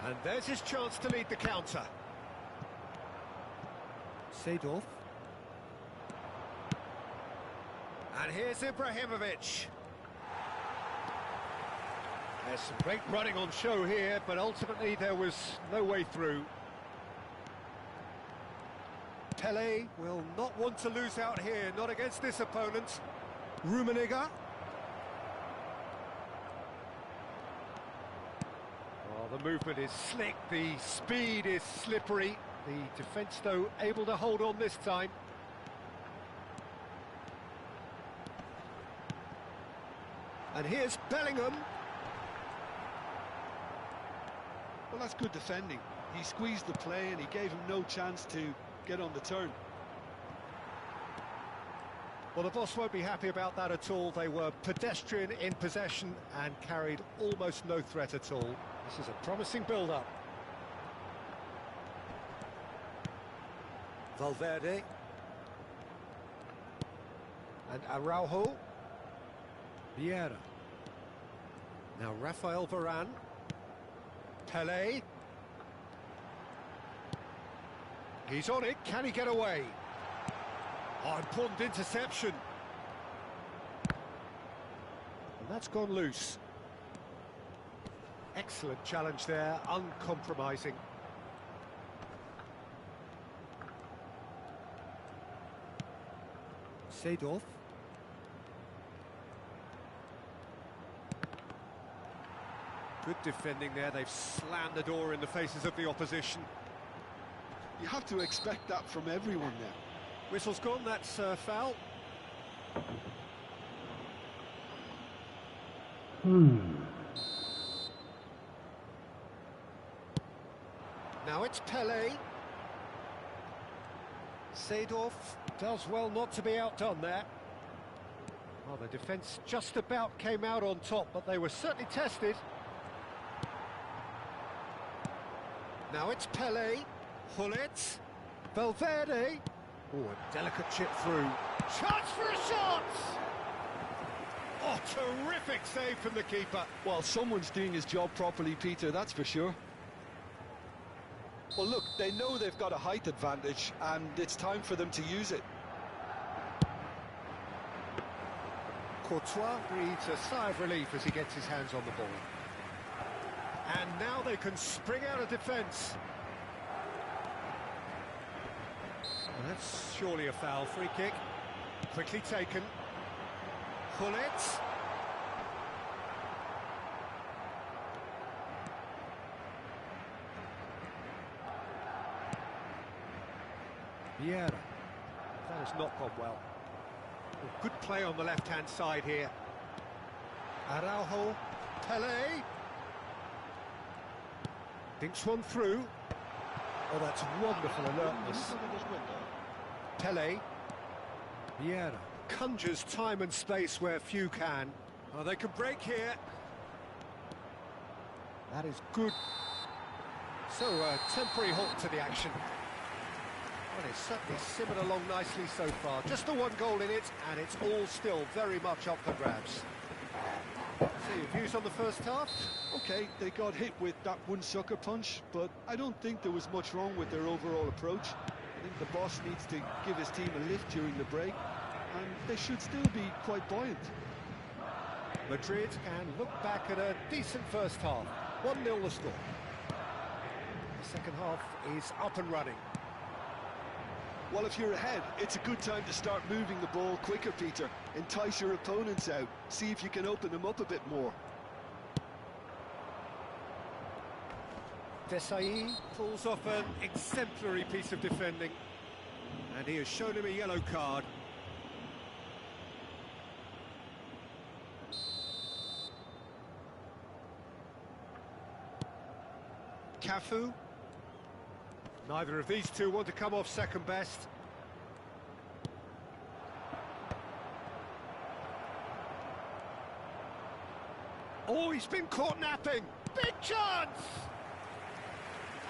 And there's his chance to lead the counter. Seedorf. And here's Ibrahimovic. There's some great running on show here, but ultimately there was no way through. Pele will not want to lose out here, not against this opponent. Rummenigge. Well, the movement is slick, the speed is slippery. The defence, though, able to hold on this time. And here's Bellingham. Well, that's good defending. He squeezed the play and he gave him no chance to get on the turn. Well, the boss won't be happy about that at all. They were pedestrian in possession and carried almost no threat at all. This is a promising build-up. Valverde. And Araujo. Vieira. Now Rafael Varane. Pele. He's on it. Can he get away? Oh, important interception. And that's gone loose. Excellent challenge there, uncompromising. Seedorf. Good defending there. They've slammed the door in the faces of the opposition. You have to expect that from everyone now. Whistle's gone, that's foul. Now it's Pele. Seedorf does well not to be outdone there. Well, the defence just about came out on top, but they were certainly tested. Now it's Pele. Hullet. Valverde. Oh, a delicate chip through. Chance for a shot! Oh, terrific save from the keeper. Well, someone's doing his job properly, Peter, that's for sure. Well, look, they know they've got a height advantage, and it's time for them to use it. Courtois breathes a sigh of relief as he gets his hands on the ball. And now they can spring out of defence. Well, that's surely a foul. Free kick. Quickly taken. Hullet. Vieira. That has not gone well. Good play on the left-hand side here. Araujo. Pele. Thinks one through. Oh, that's wonderful alertness. Pele. Vieira conjures time and space where few can. Oh, they can break here. That is good. So, a temporary halt to the action. Well, it's certainly simmered along nicely so far. Just the one goal in it, and it's all still very much up for grabs. So, your views on the first half? Okay, they got hit with that one sucker punch, but I don't think there was much wrong with their overall approach. I think the boss needs to give his team a lift during the break, and they should still be quite buoyant. Madrid can look back at a decent first half. 1-0 the score. The second half is up and running. Well, if you're ahead, it's a good time to start moving the ball quicker, Peter. Entice your opponents out. See if you can open them up a bit more. Desai pulls off an exemplary piece of defending. And he has shown him a yellow card. Cafu. Neither of these two want to come off second best. Oh, he's been caught napping. Big chance!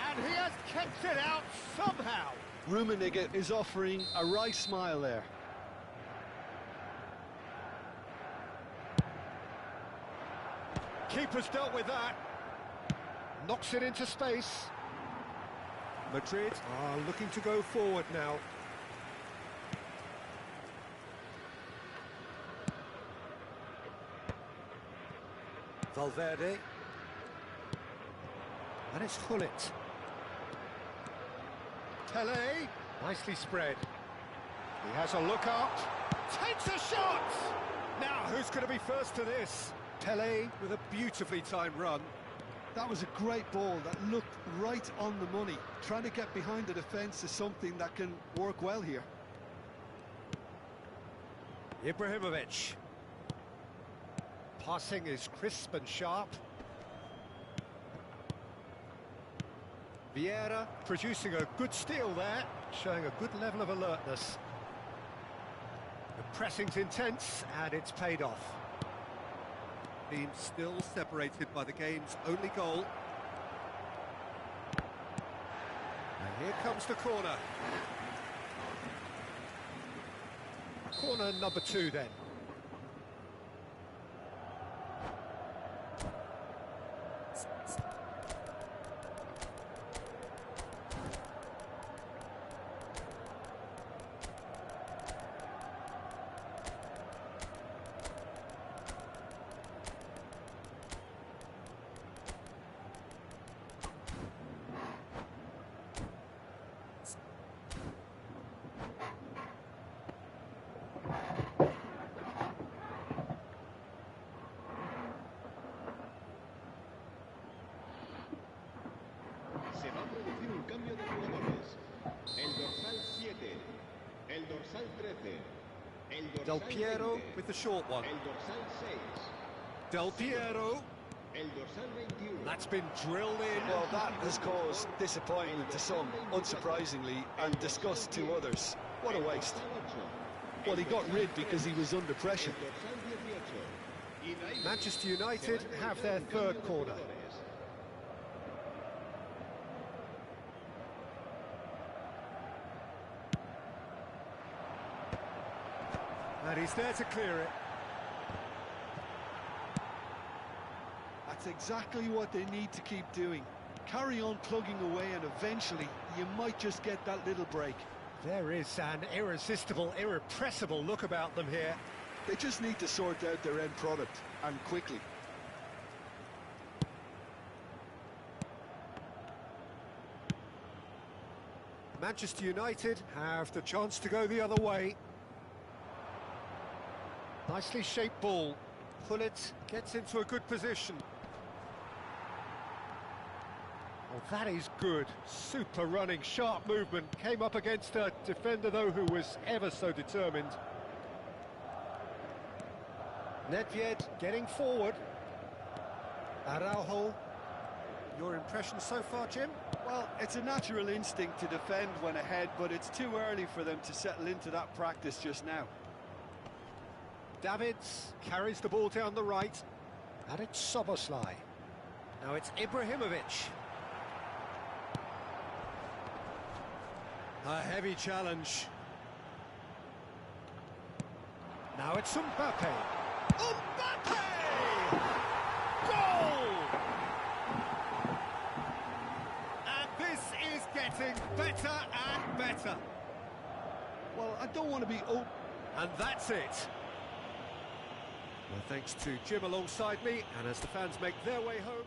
And he has kept it out somehow. Rummenigge is offering a wry smile there. Keeper's dealt with that. Knocks it into space. Madrid are looking to go forward now. Valverde. And it's Hullet. Pele. Nicely spread. He has a look up. Takes a shot! Now, who's going to be first to this? Pele with a beautifully timed run. That was a great ball that looked right on the money. Trying to get behind the defence is something that can work well here. Ibrahimovic. Passing is crisp and sharp. Vieira producing a good steal there, showing a good level of alertness. The pressing's intense, and it's paid off. Team still separated by the game's only goal. And here comes the corner. Corner number 2 then. Se va a producir un cambio de jugadores. El dorsal 7, el dorsal 13, el dorsal Del Piero 20, with the short one. el dorsal 6, Del Piero. el dorsal 21. That's been drilled in. Well, that has caused disappointment to some, unsurprisingly, and disgust to others. What a waste. Well, he got rid because he was under pressure. Manchester United have their third corner. And he's there to clear it. That's exactly what they need to keep doing. Carry on plugging away, and eventually you might just get that little break. There is an irresistible, irrepressible look about them here. They just need to sort out their end product, and quickly. Manchester United have the chance to go the other way. Nicely shaped ball. Hullet gets into a good position. Oh, that is good. Super running, sharp movement. Came up against a defender, though, who was ever so determined. Nedved getting forward. Araujo. Your impression so far, Jim? Well, it's a natural instinct to defend when ahead, but it's too early for them to settle into that practice just now. Davids carries the ball down the right, and it's Soboslai. Now it's Ibrahimovic. A heavy challenge. Now it's Mbappe. Mbappe! Goal! And this is getting better and better. Well, I don't want to be... And that's it. Well, thanks to Jim alongside me, and as the fans make their way home...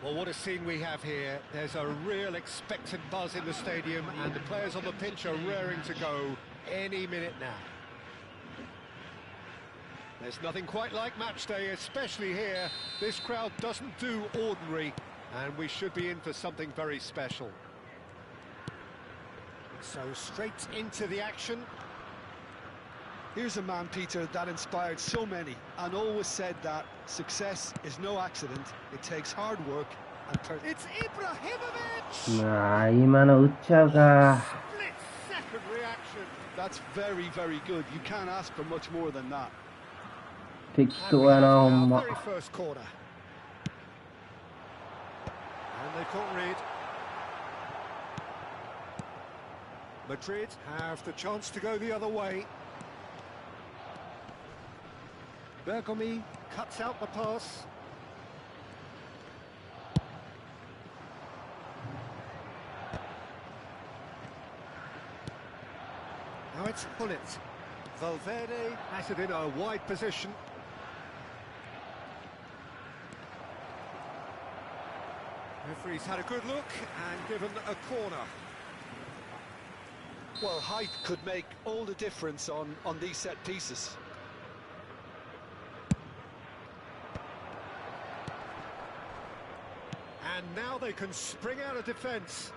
Well, what a scene we have here. There's a real expectant buzz in the stadium, and the players on the pitch are raring to go any minute now. There's nothing quite like match day, especially here. This crowd doesn't do ordinary, and we should be in for something very special. So straight into the action. Here's a man, Peter, that inspired so many and always said that success is no accident. It takes hard work and It's Ibrahimovic! Nah, 今の打っちゃうか。 Split second reaction. That's very, very good. You can't ask for much more than that. 適当やな、ほんま。 Very first corner. And they can't read. Madrid have the chance to go the other way. Bergomi cuts out the pass. Now it's Pullet. Valverde has it in a wide position. Referee's had a good look and given a corner. Well, height could make all the difference on these set pieces. And now they can spring out of defence.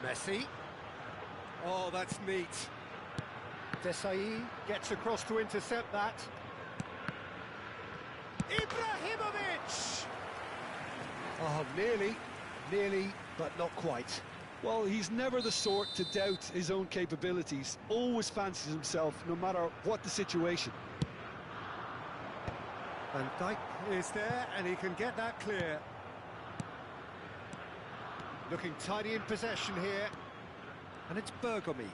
Messi. Oh, that's neat. Desai gets across to intercept that. Ibrahimovic! Oh, nearly, but not quite. Well, he's never the sort to doubt his own capabilities. Always fancies himself, no matter what the situation. Van Dijk is there, and he can get that clear. Looking tidy in possession here. And it's Bergomi.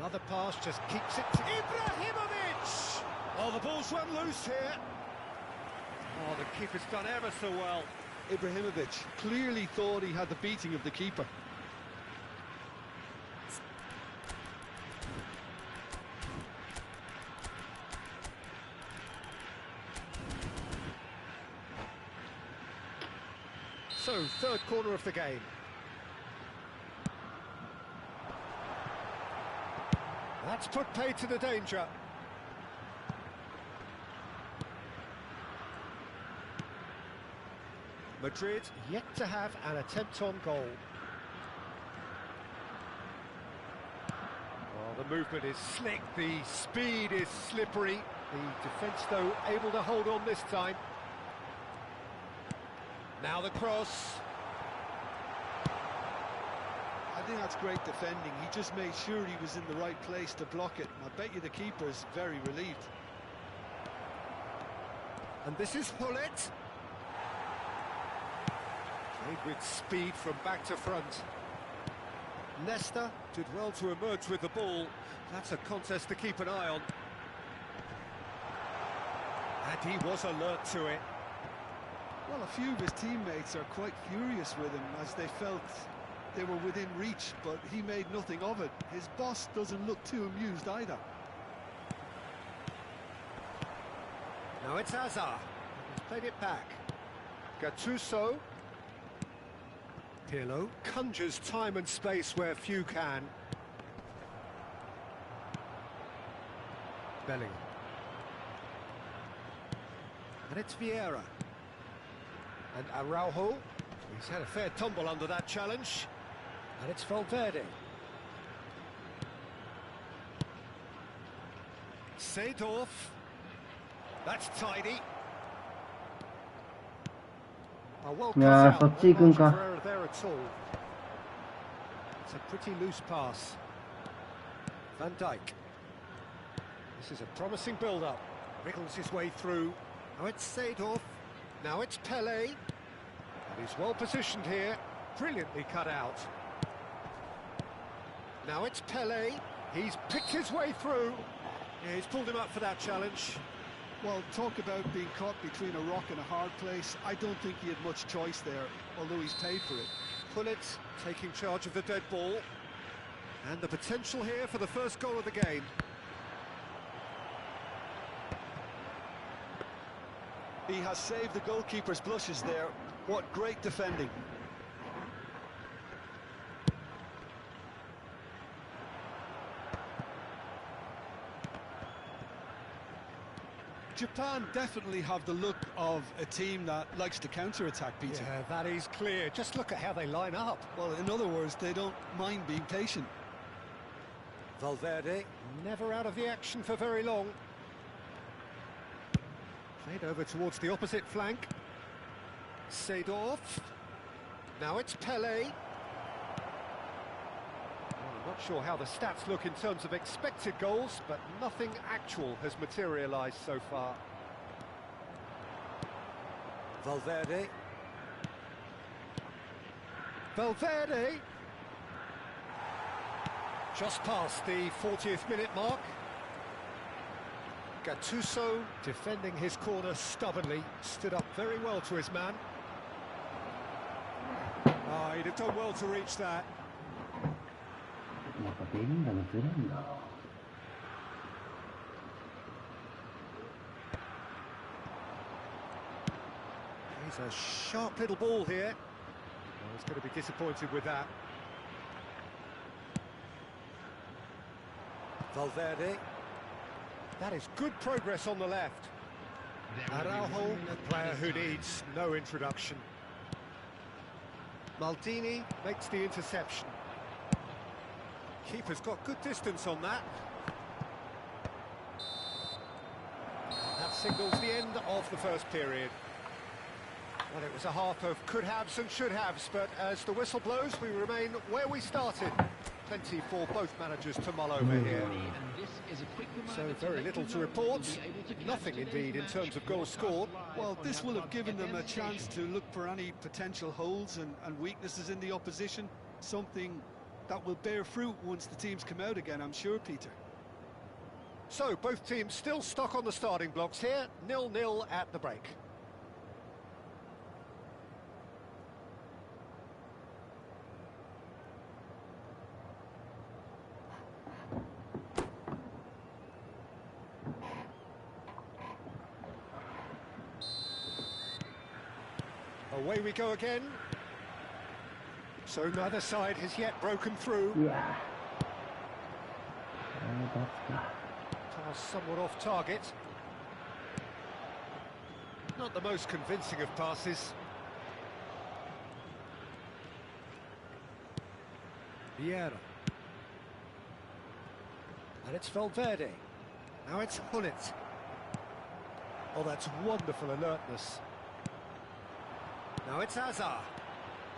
Another pass just keeps it to Ibrahimovic! Oh, the ball's run loose here. Oh, the keeper's done ever so well. Ibrahimovic clearly thought he had the beating of the keeper. So, third corner of the game. That's put paid to the danger. Madrid yet to have an attempt on goal. Oh, the movement is slick, the speed is slippery. The defence, though, able to hold on this time. Now the cross. I think that's great defending. He just made sure he was in the right place to block it. I bet you the keeper's very relieved. And this is Hullet. Played with speed from back to front. Leicester did well to emerge with the ball. That's a contest to keep an eye on. And he was alert to it. Well, a few of his teammates are quite furious with him as they felt they were within reach, but he made nothing of it. His boss doesn't look too amused either. Now it's Hazard. He's played it back. Gattuso. Pirlo conjures time and space where few can. Bellingham. And it's Vieira. And Araujo. He's had a fair tumble under that challenge. And it's Valverde. Seedorf. That's tidy. Oh, well cut out. No margin for error there at all. It's a pretty loose pass. Van Dijk. This is a promising build-up. Wriggles his way through. Now it's Seedorf. Now it's Pelé. And he's well positioned here. Brilliantly cut out. Now it's Pelé. He's picked his way through. Yeah, he's pulled him up for that challenge. Well, talk about being caught between a rock and a hard place. I don't think he had much choice there, although he's paid for it. Pullet taking charge of the dead ball. And the potential here for the first goal of the game. He has saved the goalkeeper's blushes there. What great defending. Japan definitely have the look of a team that likes to counter-attack, Peter. Yeah, that is clear. Just look at how they line up. Well, in other words, they don't mind being patient. Valverde, never out of the action for very long. Played over towards the opposite flank. Seedorf. Now it's Pelé. I'm not sure how the stats look in terms of expected goals, but nothing actual has materialised so far. Valverde. Valverde! Just past the 40th minute mark. Gattuso defending his corner stubbornly, stood up very well to his man. Oh, he'd have done well to reach that. He's a sharp little ball here. Oh, he's going to be disappointed with that. Valverde. That is good progress on the left. Araujo, a player who needs no introduction. Maldini makes the interception. Keeper's got good distance on that. That signals the end of the first period. Well, it was a half of could-haves and should-haves, but as the whistle blows, we remain where we started. Plenty for both managers to mull over here. So very little to report. Nothing, indeed, in terms of goals scored. Well, this will have given them a chance to look for any potential holes and weaknesses in the opposition. Something that will bear fruit once the teams come out again, I'm sure, Peter. So, both teams still stuck on the starting blocks here. 0-0 at the break. Away we go again. So neither side has yet broken through. Yeah. Pass somewhat off target. Not the most convincing of passes. Vieira. And it's Valverde. Now it's Hullet. Oh, that's wonderful alertness. Now it's Hazard.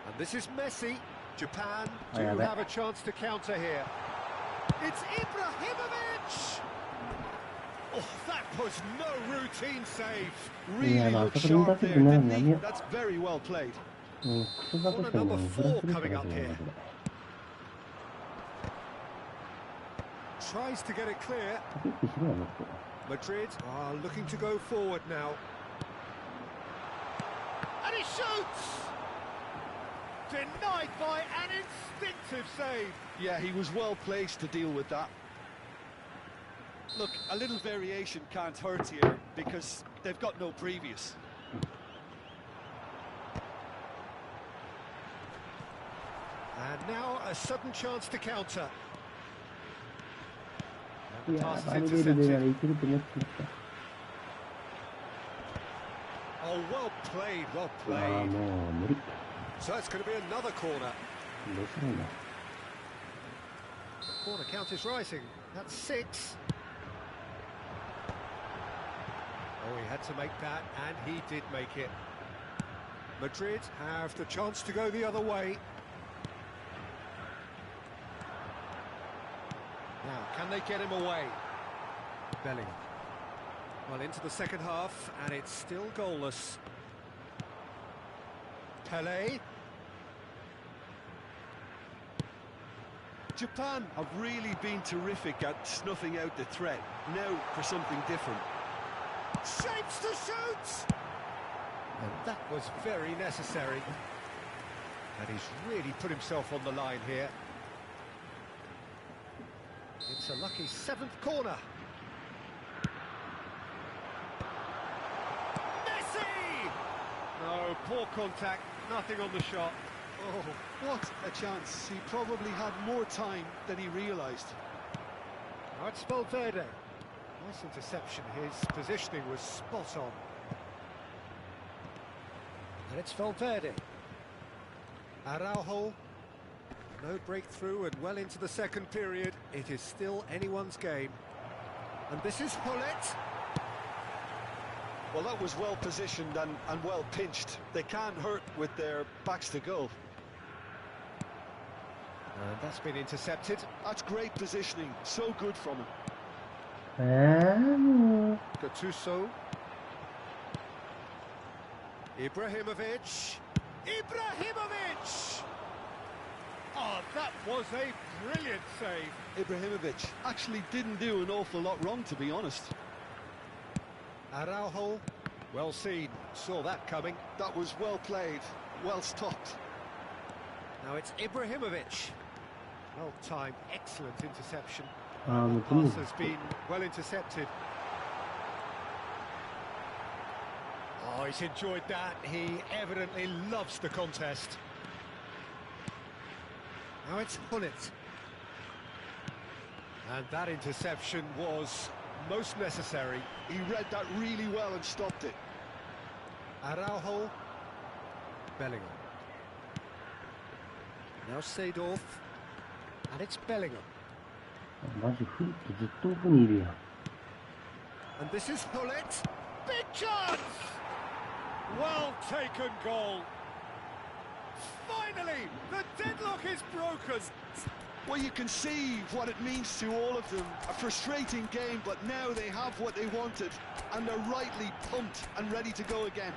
And this is Messi. Japan do yeah, have a chance to counter here. It's Ibrahimovic! Oh, that was no routine save. Really Yeah, looked but sharp there, didn't he? yeah. That's very well played. Corner number 4 coming up here. Tries to get it clear. Madrid are looking to go forward now. And he shoots! Denied by an instinctive save. Yeah, he was well placed to deal with that. Look, a little variation can't hurt here because they've got no previous. And now a sudden chance to counter.いや Pass バ is ルベルデなら intercepted. いけると思ってた。 Oh, well played, well うわ played. もう無理。 So it's going to be another corner. どうするんだ。 Corner count is rising. That's 6. Oh, he had to make that, and he did make it. Madrid have the chance to go the other way. Now, can they get him away? Bellingham. Well, into the second half, and it's still goalless. Pelé. Japan have really been terrific at snuffing out the threat. Now for something different. Shapes to shoot! And that was very necessary. And he's really put himself on the line here. It's a lucky 7th corner. Messi! No, poor contact, nothing on the shot. Oh, what a chance. He probably had more time than he realised. Now it's Valverde. Nice interception, his positioning was spot on. And it's Valverde. Araujo. No breakthrough and well into the second period. It is still anyone's game. And this is Hullet. Well, that was well positioned and well pinched. They can't hurt with their backs to goal. And that's been intercepted. That's great positioning. So good from him. もう。 Gattuso. Ibrahimovic. Ibrahimovic! Oh, that was a brilliant save. Ibrahimovic actually didn't do an awful lot wrong, to be honest. Araujo. Well seen. Saw that coming. That was well played, well stopped. Now it's Ibrahimovic. Well timed, excellent interception. ああ、もう The とに pass か has く been well intercepted. Oh, he's enjoyed that. He evidently loves the contest. Now it's Hullet. And that interception was most necessary. He read that really well and stopped it. Araujo. Bellingham. Now Seedorf. And it's Bellingham. マジフリットずっと奥にいるやん。 And this is Hullet. Big chance! Well taken goal. Finally, the deadlock is broken. Well, you can see what it means to all of them. A frustrating game, but now they have what they wanted, and they're rightly pumped and ready to go again.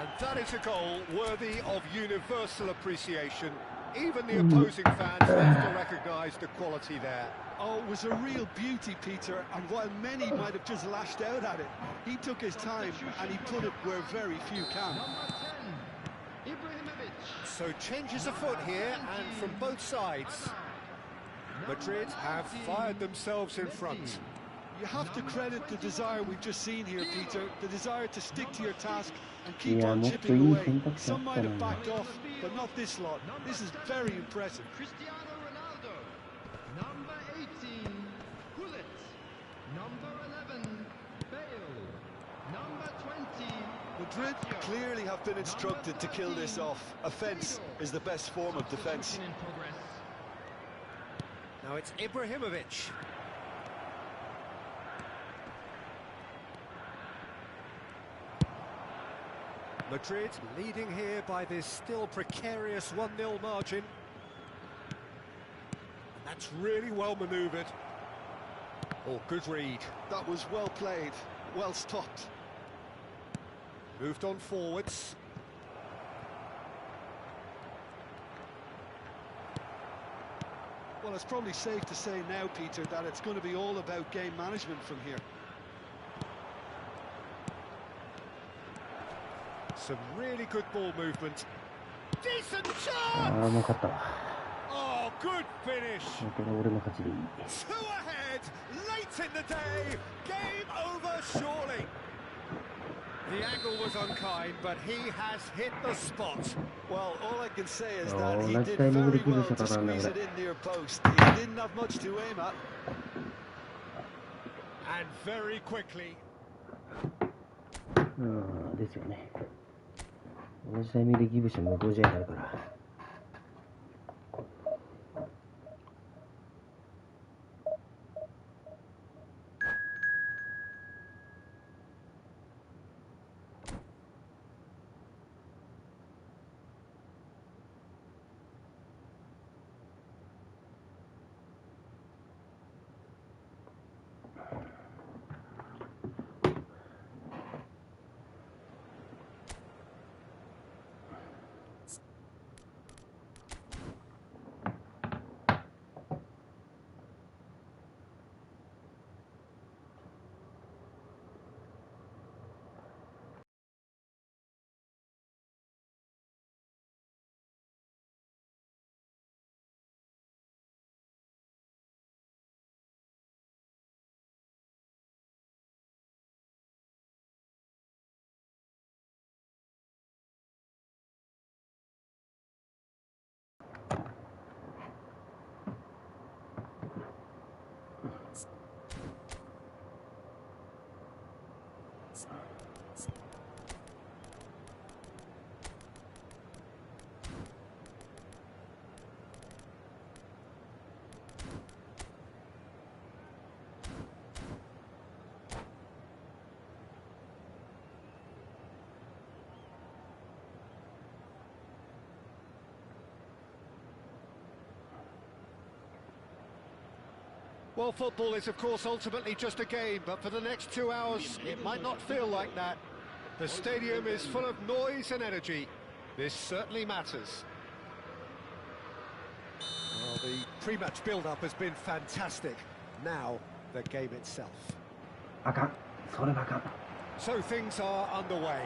And that is a goal worthy of universal appreciation. Even the opposing fans have to recognise the quality there. Oh, it was a real beauty, Peter, and while many might have just lashed out at it, he took his time and he put it where very few can. Number 10, Ibrahimovic. So changes afoot here, and from both sides. Madrid have fired themselves in front. You have to credit the desire we've just seen here, Peter, the desire to stick to your task and keep Yeah, on not chipping to away. even Some might have touch backed off, but not this lot. This is very impressive. Cristiano Ronaldo. Number 18, Hullet. Number 11, Bale. Number 20, Madrid clearly have been instructed to kill this off. Offence is the best form of defence. in progress. Now it's Ibrahimovic. Madrid leading here by this still precarious 1-0 margin. And that's really well manoeuvred. Oh, good read. That was well played, well stopped. Moved on forwards. Well, it's probably safe to say now, Peter, that it's going to be all about game management from here. Some really good ball movement. Decent ああ、 chance! もう勝ったわ。 Oh, good finish! これ俺の勝ちでいい。 Two ahead, late in the day, game over surely. The angle was unkind, but he has hit the spot. Well, all I can say is Oh, that he next did time very we'll give well us a to run squeeze over it it. in near post. He didn't have much to aim at. And very quickly. ですよね。同じタイミングでギブして無効試合になるから。Well, football is, of course, ultimately just a game, but for the next 2 hours, it might not feel like that. The stadium is full of noise and energy. This certainly matters. Well, the pre-match build-up has been fantastic. Now, the game itself. あかん。それはあかん。 So things are underway.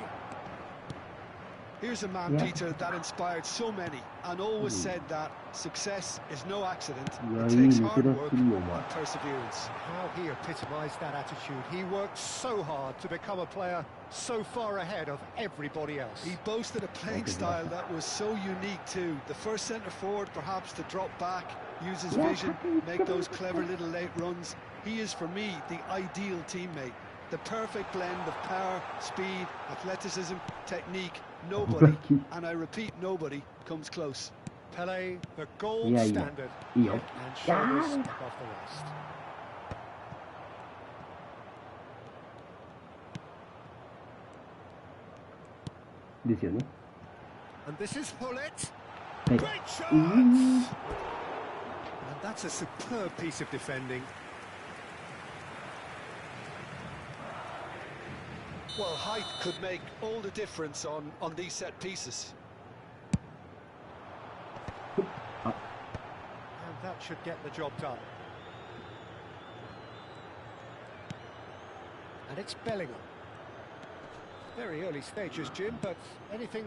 Here's a man, Yeah. Peter, that inspired so many and always said that success is no accident. Yeah, It you takes need hard to work do and more. perseverance. How he epitomised that attitude. He worked so hard to become a player so far ahead of everybody else. He boasted a playing style that was so unique too. The first centre-forward perhaps to drop back, use his vision, make those clever little late runs. He is, for me, the ideal teammate. The perfect blend of power, speed, athleticism, technique. Nobody, and I repeat, nobody, comes close. Pele, the gold Yeah, yeah. standard, Yeah. and shoulders Yeah. above the rest. This year, And this is Hullet. Hey. Great chance! And that's a superb piece of defending. Well, height could make all the difference on these set pieces. And that should get the job done. And it's Bellingham. Very early stages, Jim, but anything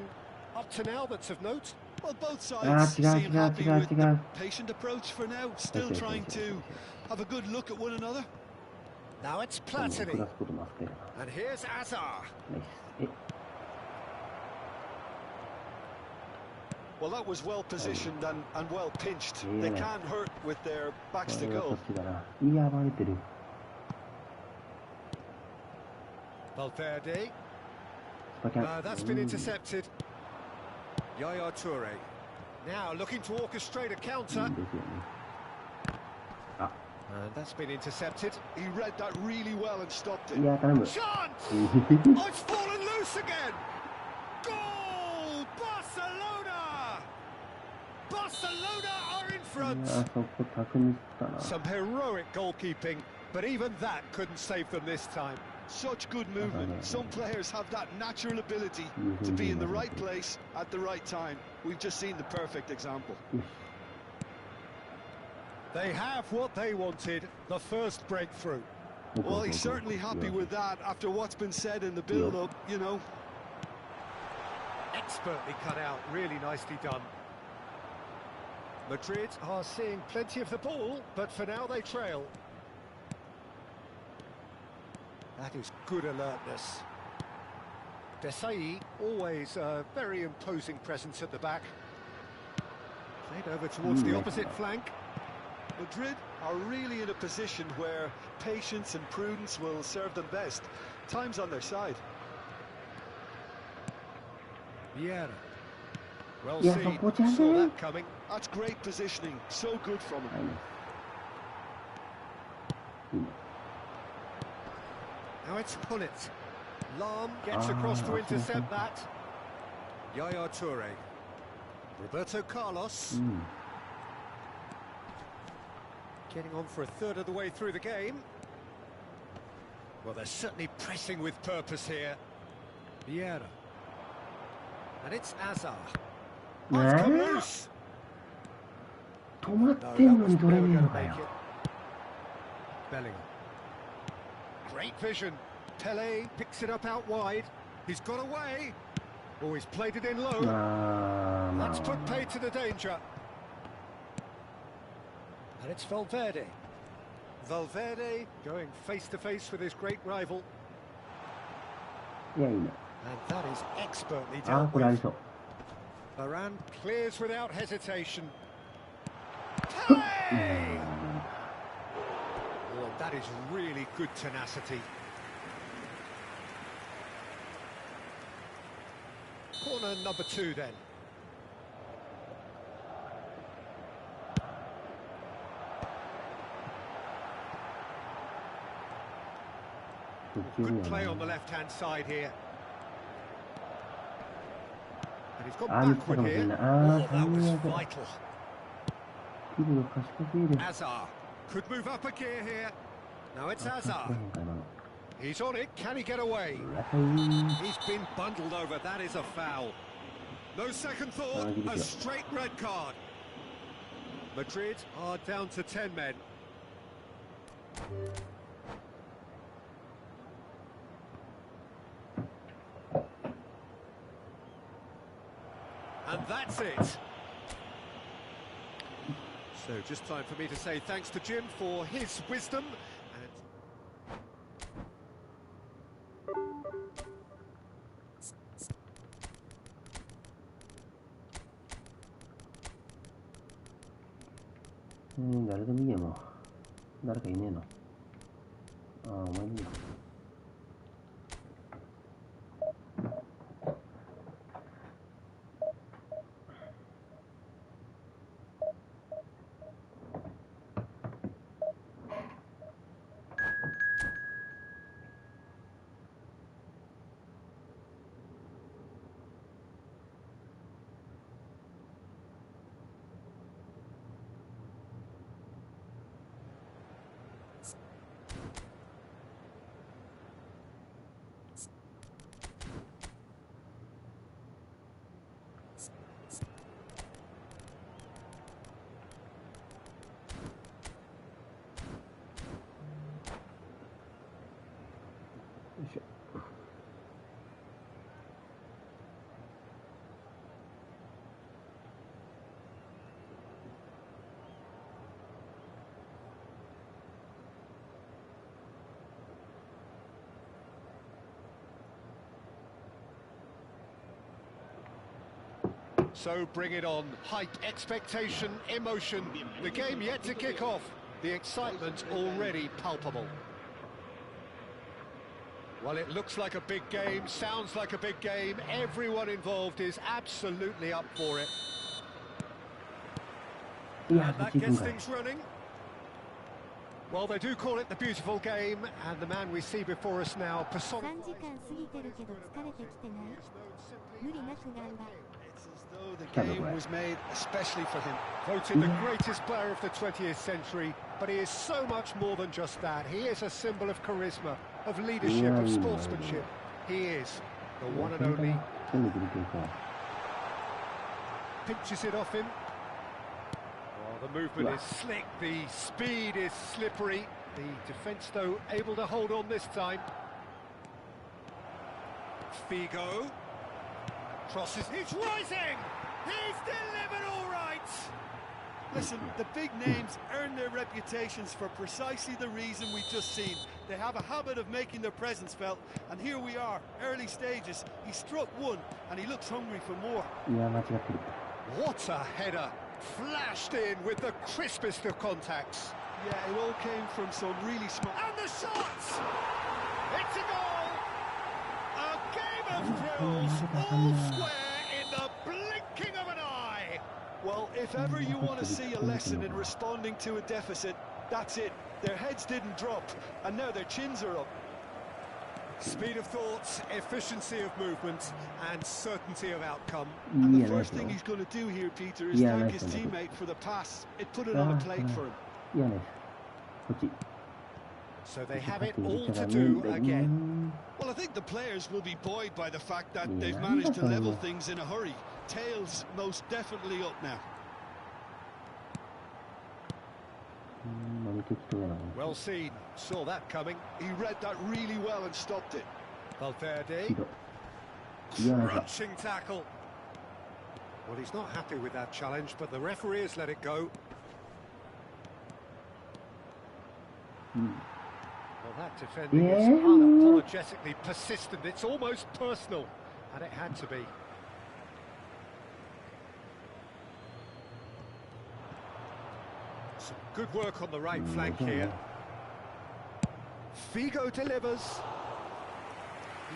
up to now that's of note? Well, both sides seem happy with the chica. patient approach for now, still Okay, trying okay, to have a good look at one another. Now it's クラ Platini. スこともあって。 And here's Azar. ナイス。え、 Well, that was well positioned and well pinched. Yeah. They can't hurt with their backs こ to れはこ goal. っちだな。いや、バレてる。 Valverde. スパキャン。 That's been intercepted. Yaya Toure. Now looking to orchestrate a いい counter. ですよね。あ、 And that's been intercepted. He read that really well and stopped it. いや、頼む。 Chance! Oh, it's fallen loose again! Good Barcelona are in い front. や、そこ巧みったな。 Some heroic goalkeeping, but even that couldn't save them this time. Such good movement. Some players have that natural ability to be in the right place at the right time. We've just seen the perfect example. They have what they wanted, the first breakthrough. Well, he's certainly happy with that after what's been said in the build-up, you know. Expertly cut out, really nicely done. Madrid are seeing plenty of the ball, but for now they trail. That is good alertness. Desai, always a very imposing presence at the back. Played over towards the opposite flank. Madrid are really in a position where patience and prudence will serve them best. Time's on their side. Vieira. Well Yeah, seen, so saw that coming. That's great positioning. So good from him. Now it's Hullet. Lam gets across to intercept that. Yaya Toure. Roberto Carlos. Getting on for a third of the way through the game. Well, they're certainly pressing with purpose here. Vieira. And it's Azar. Oh, it's come loose. 止まってんのに取れねえのかよ。 Bellingham. Great vision. Pele picks it up out wide. He's got away. Oh, he's played it in low. That's put paid to the danger. And it's Valverde. Valverde going face to face with his great rival. いや、いいね。 And that is expertly ああ、 dealt これあり with. そう。 Varane clears without hesitation. Hey! Oh, that is really good tenacity. Corner number 2 then. Good play on the left-hand side here. And he's gone backward here. Oh, that was vital. Azar could move up a gear here. Now it's Azar. He's on it. Can he get away? He's been bundled over. That is a foul. No second thought. A straight red card. Madrid are down to 10 men. And that's it. So just time for me to say thanks to Jim for his wisdom. And 誰でもいいや、もう。誰かいねえの。ああ、お前でいいよ。So bring it on. Hype, expectation, emotion. The game yet to kick off. The excitement already palpable. Well, it looks like a big game, sounds like a big game. Everyone involved is absolutely up for it. And that gets things running. Well, they do call it the beautiful game, and the man we see before us now personifies. 3時間過ぎてるけど疲れてきてない？無理なく頑張。So the game was made especially for him. Voted the greatest player of the 20th century, but he is so much more than just that. He is a symbol of charisma, of leadership, of sportsmanship. He is the one and only. Pinches it off him. Oh, the movement is slick, the speed is slippery. The defence, though, able to hold on this time. Figo. Crosses, he's rising! He's delivered all right! Listen, the big names earn their reputations for precisely the reason we've just seen. They have a habit of making their presence felt, and here we are, early stages. He struck one, and he looks hungry for more. What a header! Flashed in with the crispest of contacts. Yeah, it all came from some really smart... And the shot! It's a goal! A game of thrills, all square in the blinking of an eye! Well, if ever you want to see a lesson in responding to a deficit, that's it. Their heads didn't drop, and now their chins are up. Speed of thought, efficiency of movement, and certainty of outcome. And the first thing he's going to do here, Peter, is thank his teammate for the pass. It put it on a plate for him. So they have it all to do again. Well, I think the players will be buoyed by the fact that they've managed to level things in a hurry. Tails most definitely up now. Well seen, saw that coming. He read that really well and stopped it. Valverde. Crunching tackle. Well, he's not happy with that challenge, but the referee has let it go. Well, that defending is unapologetically persistent. It's almost personal, and it had to be. Some good work on the right flank here. Figo delivers.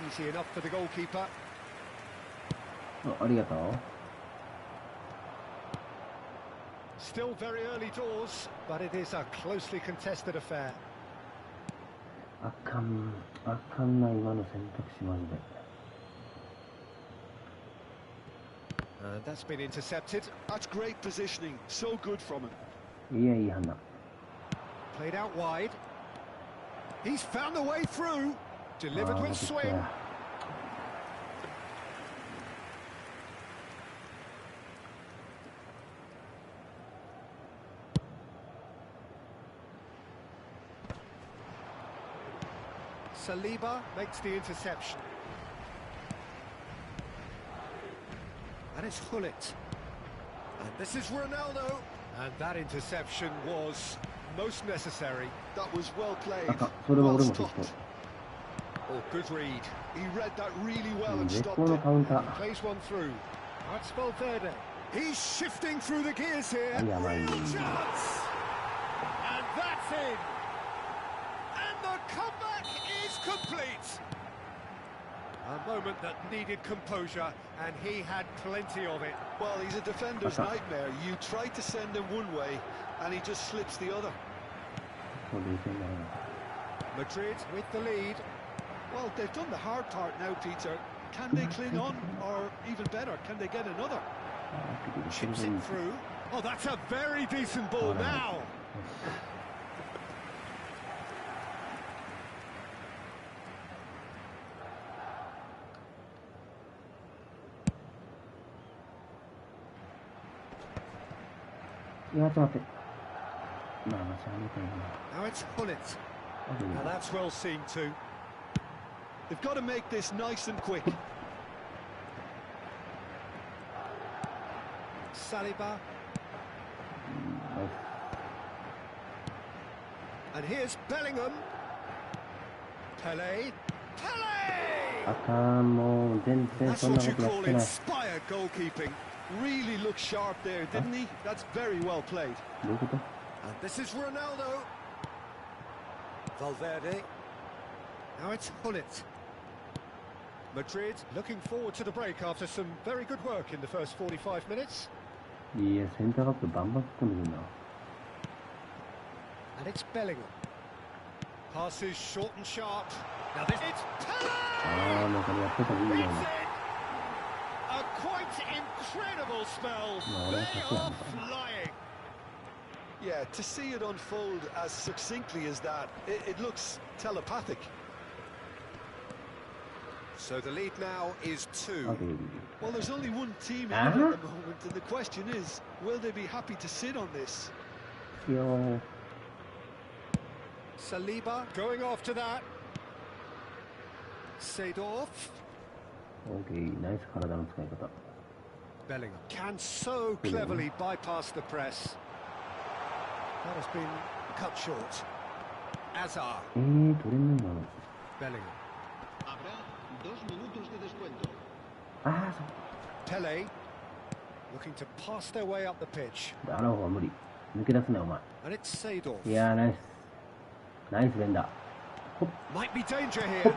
Easy enough for the goalkeeper. Still very early doors, but it is a closely contested affair. That's been intercepted. That's great positioning. So good from him. Played out wide. He's found a way through. Delivered with swing. Saliba makes the interception. And it's Hullet. And this is Ronaldo. And that interception was most necessary. That was well played. Well stopped. Oh, good read. He read that really well and stopped it. He plays one through. That's Valverde. He's shifting through the gears here. Real chance! And that's in. And the comeback is complete. A moment that needed composure, and he had plenty of it. Well, he's a defender's nightmare. You try to send him one way, and he just slips the other. Madrid with the lead. Well, they've done the hard part now, Peter. Can they cling on, or even better, can they get another? Chips it through. Oh, that's a very decent ball now. Now it's Hullet. Now that's well seen too. They've got to make this nice and quick. Saliba. And here's Bellingham. Pelé. That's what you call inspired goalkeeping. Really looked sharp there, didn't he? That's very well played. And this is Ronaldo. Valverde. Now it's Hullet. Madrid looking forward to the break after some very good work in the first 45 minutes. And it's Bellingham. Passes short and sharp. Now this it's Pelé! It's in! A quite incredible spell. They are flying. Yeah, to see it unfold as succinctly as that, it looks telepathic. So the lead now is 2. Well, there's only one team in it at the moment, and the question is, will they be happy to sit on this? Saliba going after that. Seedorf. Nice 体の使い方。 Bellingham can so cleverly bypass the press. That has been cut short. Azar. 取れんの Bellingham. Habrá 2 minutos de descuento. Pele looking to pass their way up the pitch. アラオは無理。抜け出すね、お前。 And it's Seedorf. いやー、ナイス。ナイスベンダー。ほっ。 Might be danger here.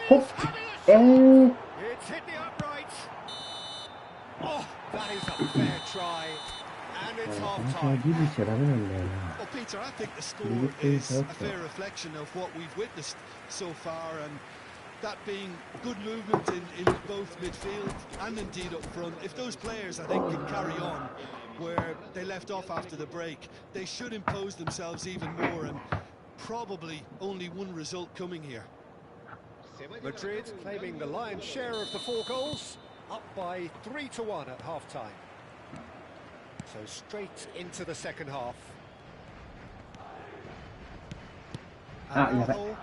ほっ。It's hit the upright. Oh, that is a fair try. And it's half 本当は time. ギブしちゃダメなんだよな。 Well, Peter, I think the score is a fair reflection of what we've witnessed so far, and that being good movement in both midfield and indeed up front. If those players, I think, can carry on where they left off after the break, they should impose themselves even more, and probably only one result coming here. Madrid claiming the lion's share of the 4 goals, up by 3-1 at half-time. So straight into the second half. Araujo.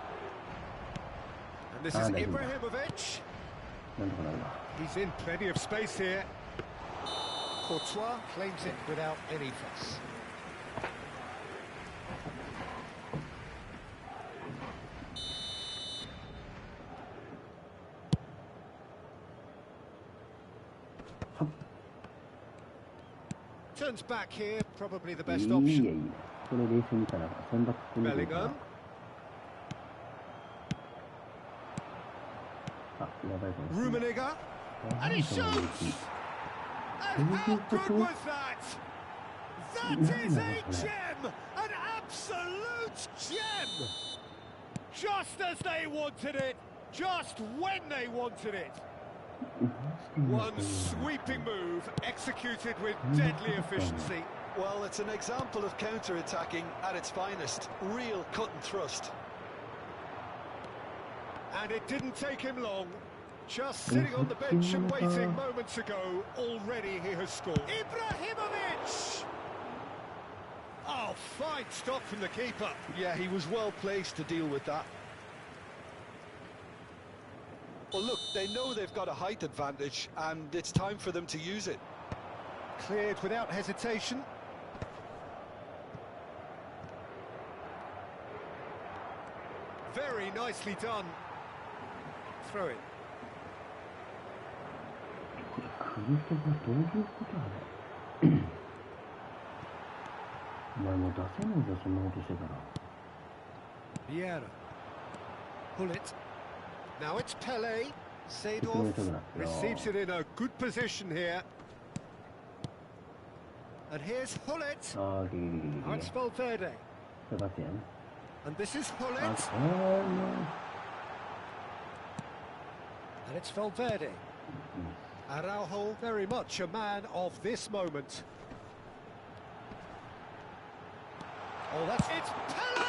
And this is Ibrahimovic. He's in plenty of space here. Courtois claims it without any fuss. Turns back here, probably the best option. Bellingham. Rummenigge. And he shoots! And how good was that? That is a gem! An absolute gem! Just as they wanted it, just when they wanted it. One sweeping move, executed with deadly efficiency. Well, it's an example of counter-attacking at its finest. Real cut and thrust. And it didn't take him long. Just sitting on the bench and waiting moments ago, already he has scored. Ibrahimovic! Oh, fine stop from the keeper. Yeah, he was well placed to deal with that. Well, look, they know they've got a height advantage, and it's time for them to use it. Cleared without hesitation. Very nicely done. Throw it. 首とかどういうことあれお前もう出せないぞそんなことしてたら Vieira. Pull it. Now it's Pele. Seedorf receives it in a good position here. And here's Hullet. Now it's Valverde. And this is Hullet. And it's Valverde. Araujo, very much a man of this moment. Oh, that's... It's Pele!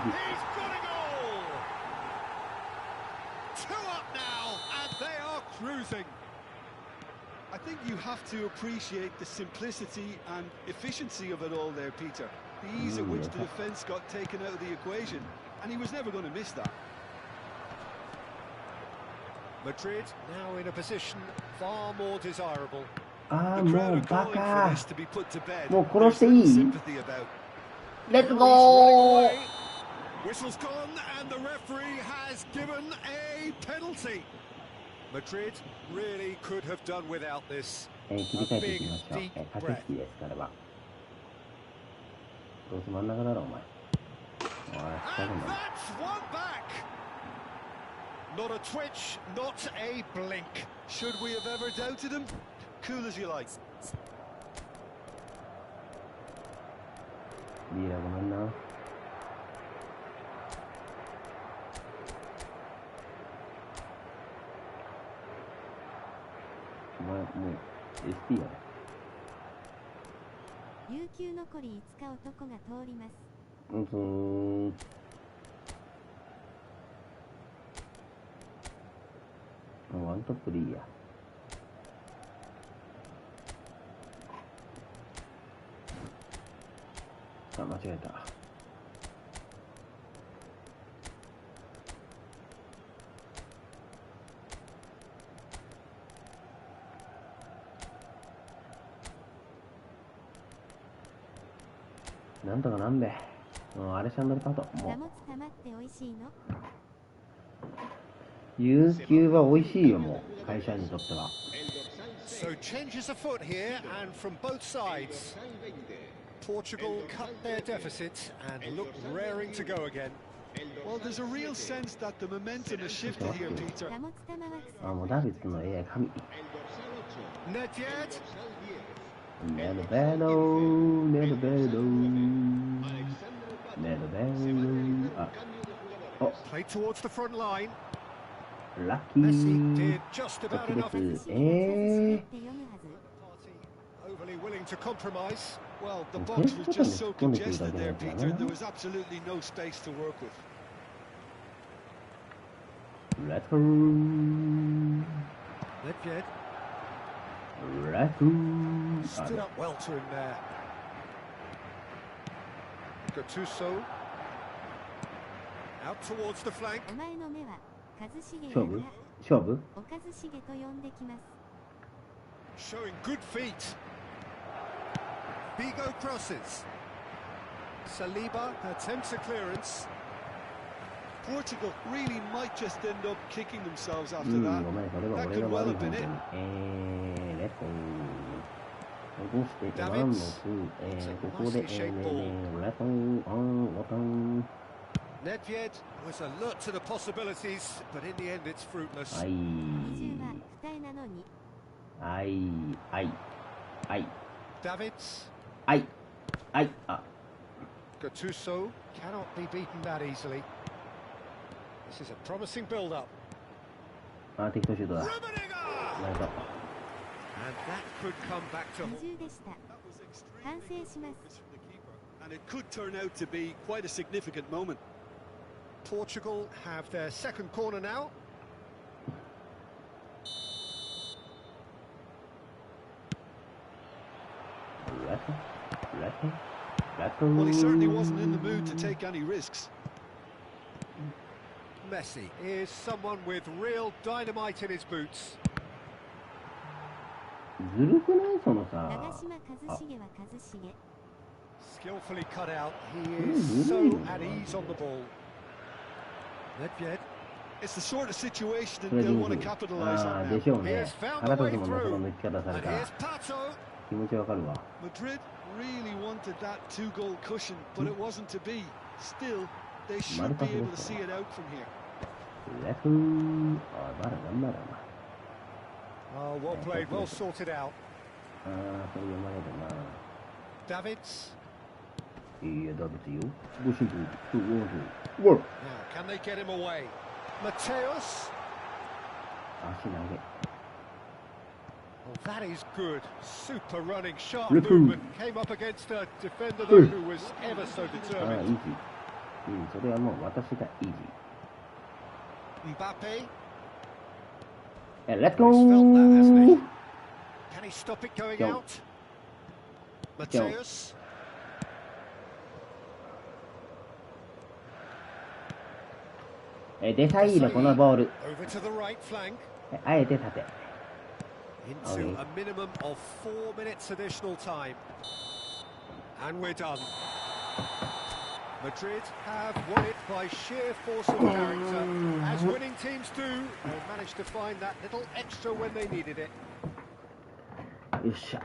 He's got a goal! 2 up now, and they are cruising. I think you have to appreciate the simplicity and efficiency of it all there, Peter. The ease at which the defence got taken out of the equation, and he was never going to miss that. Madrid now in a position far more desirable. ああ The も crowd う are バ calling カ for this to be put to bed. もう殺してい There's い sympathy about. レッツ He's ゴ running ー away. Whistle's gone, and the referee has given a penalty. Madrid really could have done without this. 切り替えていきましょう駆け引きです彼はどうせ真ん中だろお前おいふざけん And な that's one back. Not a twitch, not a blink. Should we have ever doubted him? Cool as you like. リーダーごめんなお前もう ST やね。有給残り5日男が通ります。ワントップでいいや。あ、間違えた。なんとかなんで。もうアレシャンドルパト。も貨物溜まって美味しいの？有給は美味しいよ、もう会社にとっては。So changes afoot here, and from both sides, Portugal cut their deficit and look raring to go again. Well, there's a real sense that the momentum has shifted here, Peter. 貨物玉は草。あ、もうダビッドの AI 神。Nedved, ネルベロネルベロネルベロ。あ、お、 played towards the front line. ラッキ Messi ー。 did just こっ about ち enough. です。って読むはず。 Overly willing to compromise. Well, the box was just so congested there, Peter. There was absolutely no space to work with. レッツゴー。 Nedved レッツゴー。 stood up well to him there. Gattuso out towards the flank. お前の目は一茂や勝負な。勝負おかずしげと呼んできます。 Showing good feet. Vigo crosses. Saliba attempts a clearance. Portugal really might just end up kicking themselves う after ん、 that. ごめん、それは That 俺 could が well 悪い、 have 本 been 当 it. に。レッツゴー。落としてご覧の数、ここで、レッツゴー、ボタン。 Nedved was alert to the possibilities, but in the end it's fruitless. はい。 20は二重なのに。はい。はい。はい。 Davids, はい。はい。あ、 Gattuso cannot be beaten that easily. This is a promising build-up. あ、適当シュートだ。 Rummenigge! なるほど。 And that could come back to 20でした。 That was extremely 反省します。 focused from the keeper. And it could turn out to be quite a significant moment. Portugal have their second corner now. レッツゴー。レッツゴー。レッツゴー。 Well, he certainly wasn't in the mood to take any risks. Messi is someone with real dynamite in his boots. ずるくないその長さ。嶋一茂は一茂。 Skillfully cut out. He is so at ease on the ball. Nedved It's the sort of situation それ that で they'll いい want to capitalize ああ、 on で now. しょう He ね has。found 腹 the 立 way つもんね、そ through. の抜き方され And たら here's。Pato. 気持ちわかるわ。 Madrid really wanted that two-goal cushion, but it wasn't to be. Still, they should be able to see it out from here. レッツゴー。あ、まだ頑張らな。 Oh, well played, well sorted out. ああ、それ読まれるな。 Davids. いや、ダブルよ。ごシンプル。そう、ゴール。 Now, can they get him away? Mateus. 足投げ。 Oh, that is good. Super running, sharp Ripple. movement. Came up against a defender though, who was ever so ああ、イー determined. ジー。うん、それはもう私がイージ Mbappe. ー。レッツゴ He's felt that, hasn't he? ー。 Can he stop it going Go. out? Mateus. デサイーのこのボール。 Over to the right flank. あえて縦。 Into Okay. a minimum of 4 minutes additional time. And we're done. Madrid have won it by sheer force of character. As winning teams do, they managed to find that little extra when they needed it. よっしゃ。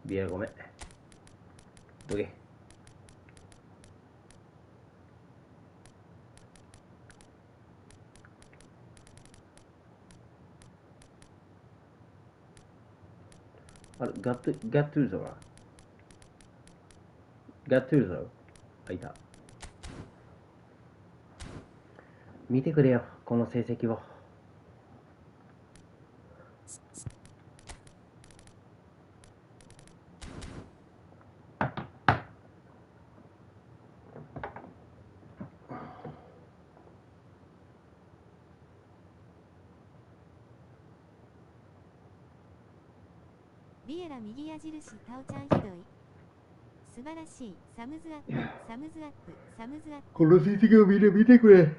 ビアごめん。どけ。あれ、ガットゥーゾはガットゥーゾあ、いた。見てくれよ、この成績を。ビエラ右矢印、タオちゃんひどい。素晴らしい。サムズアップ、サムズアップ、サムズアップ。この成績を見てくれ。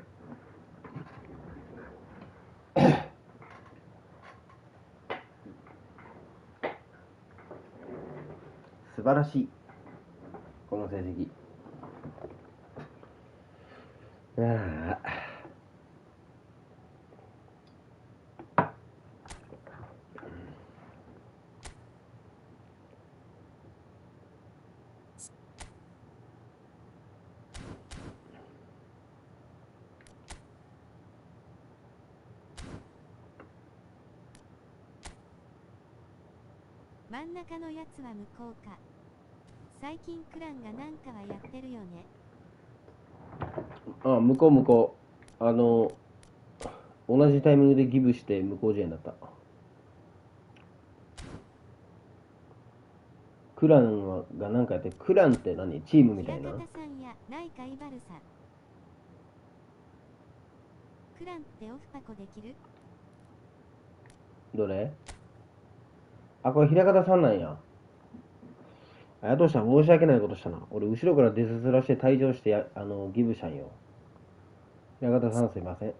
素晴らしい。この成績。ああ。真ん中のやつは向こうか。最近クランがなんかはやってるよね。あ、向こう。同じタイミングでギブして向こう試合になった。クランがなんかやって、クランって何？チームみたいな。平方さんやないかいバルさん。クランってオフパコできる？どれ？あ、これ平方さんなんや。あやとしたら申し訳ないことしたな。俺後ろからデススラして退場してギブしたんよ。平方さんすいません。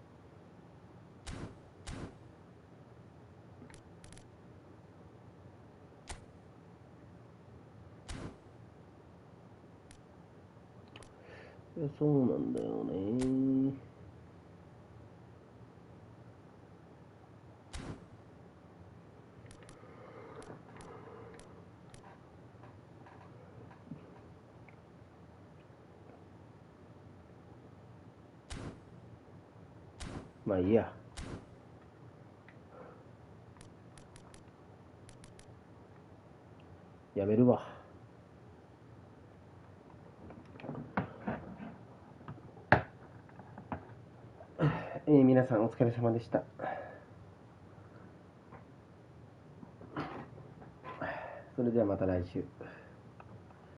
そうなんだよね。まあいいや。やめるわ。皆さんお疲れ様でした。それではまた来週。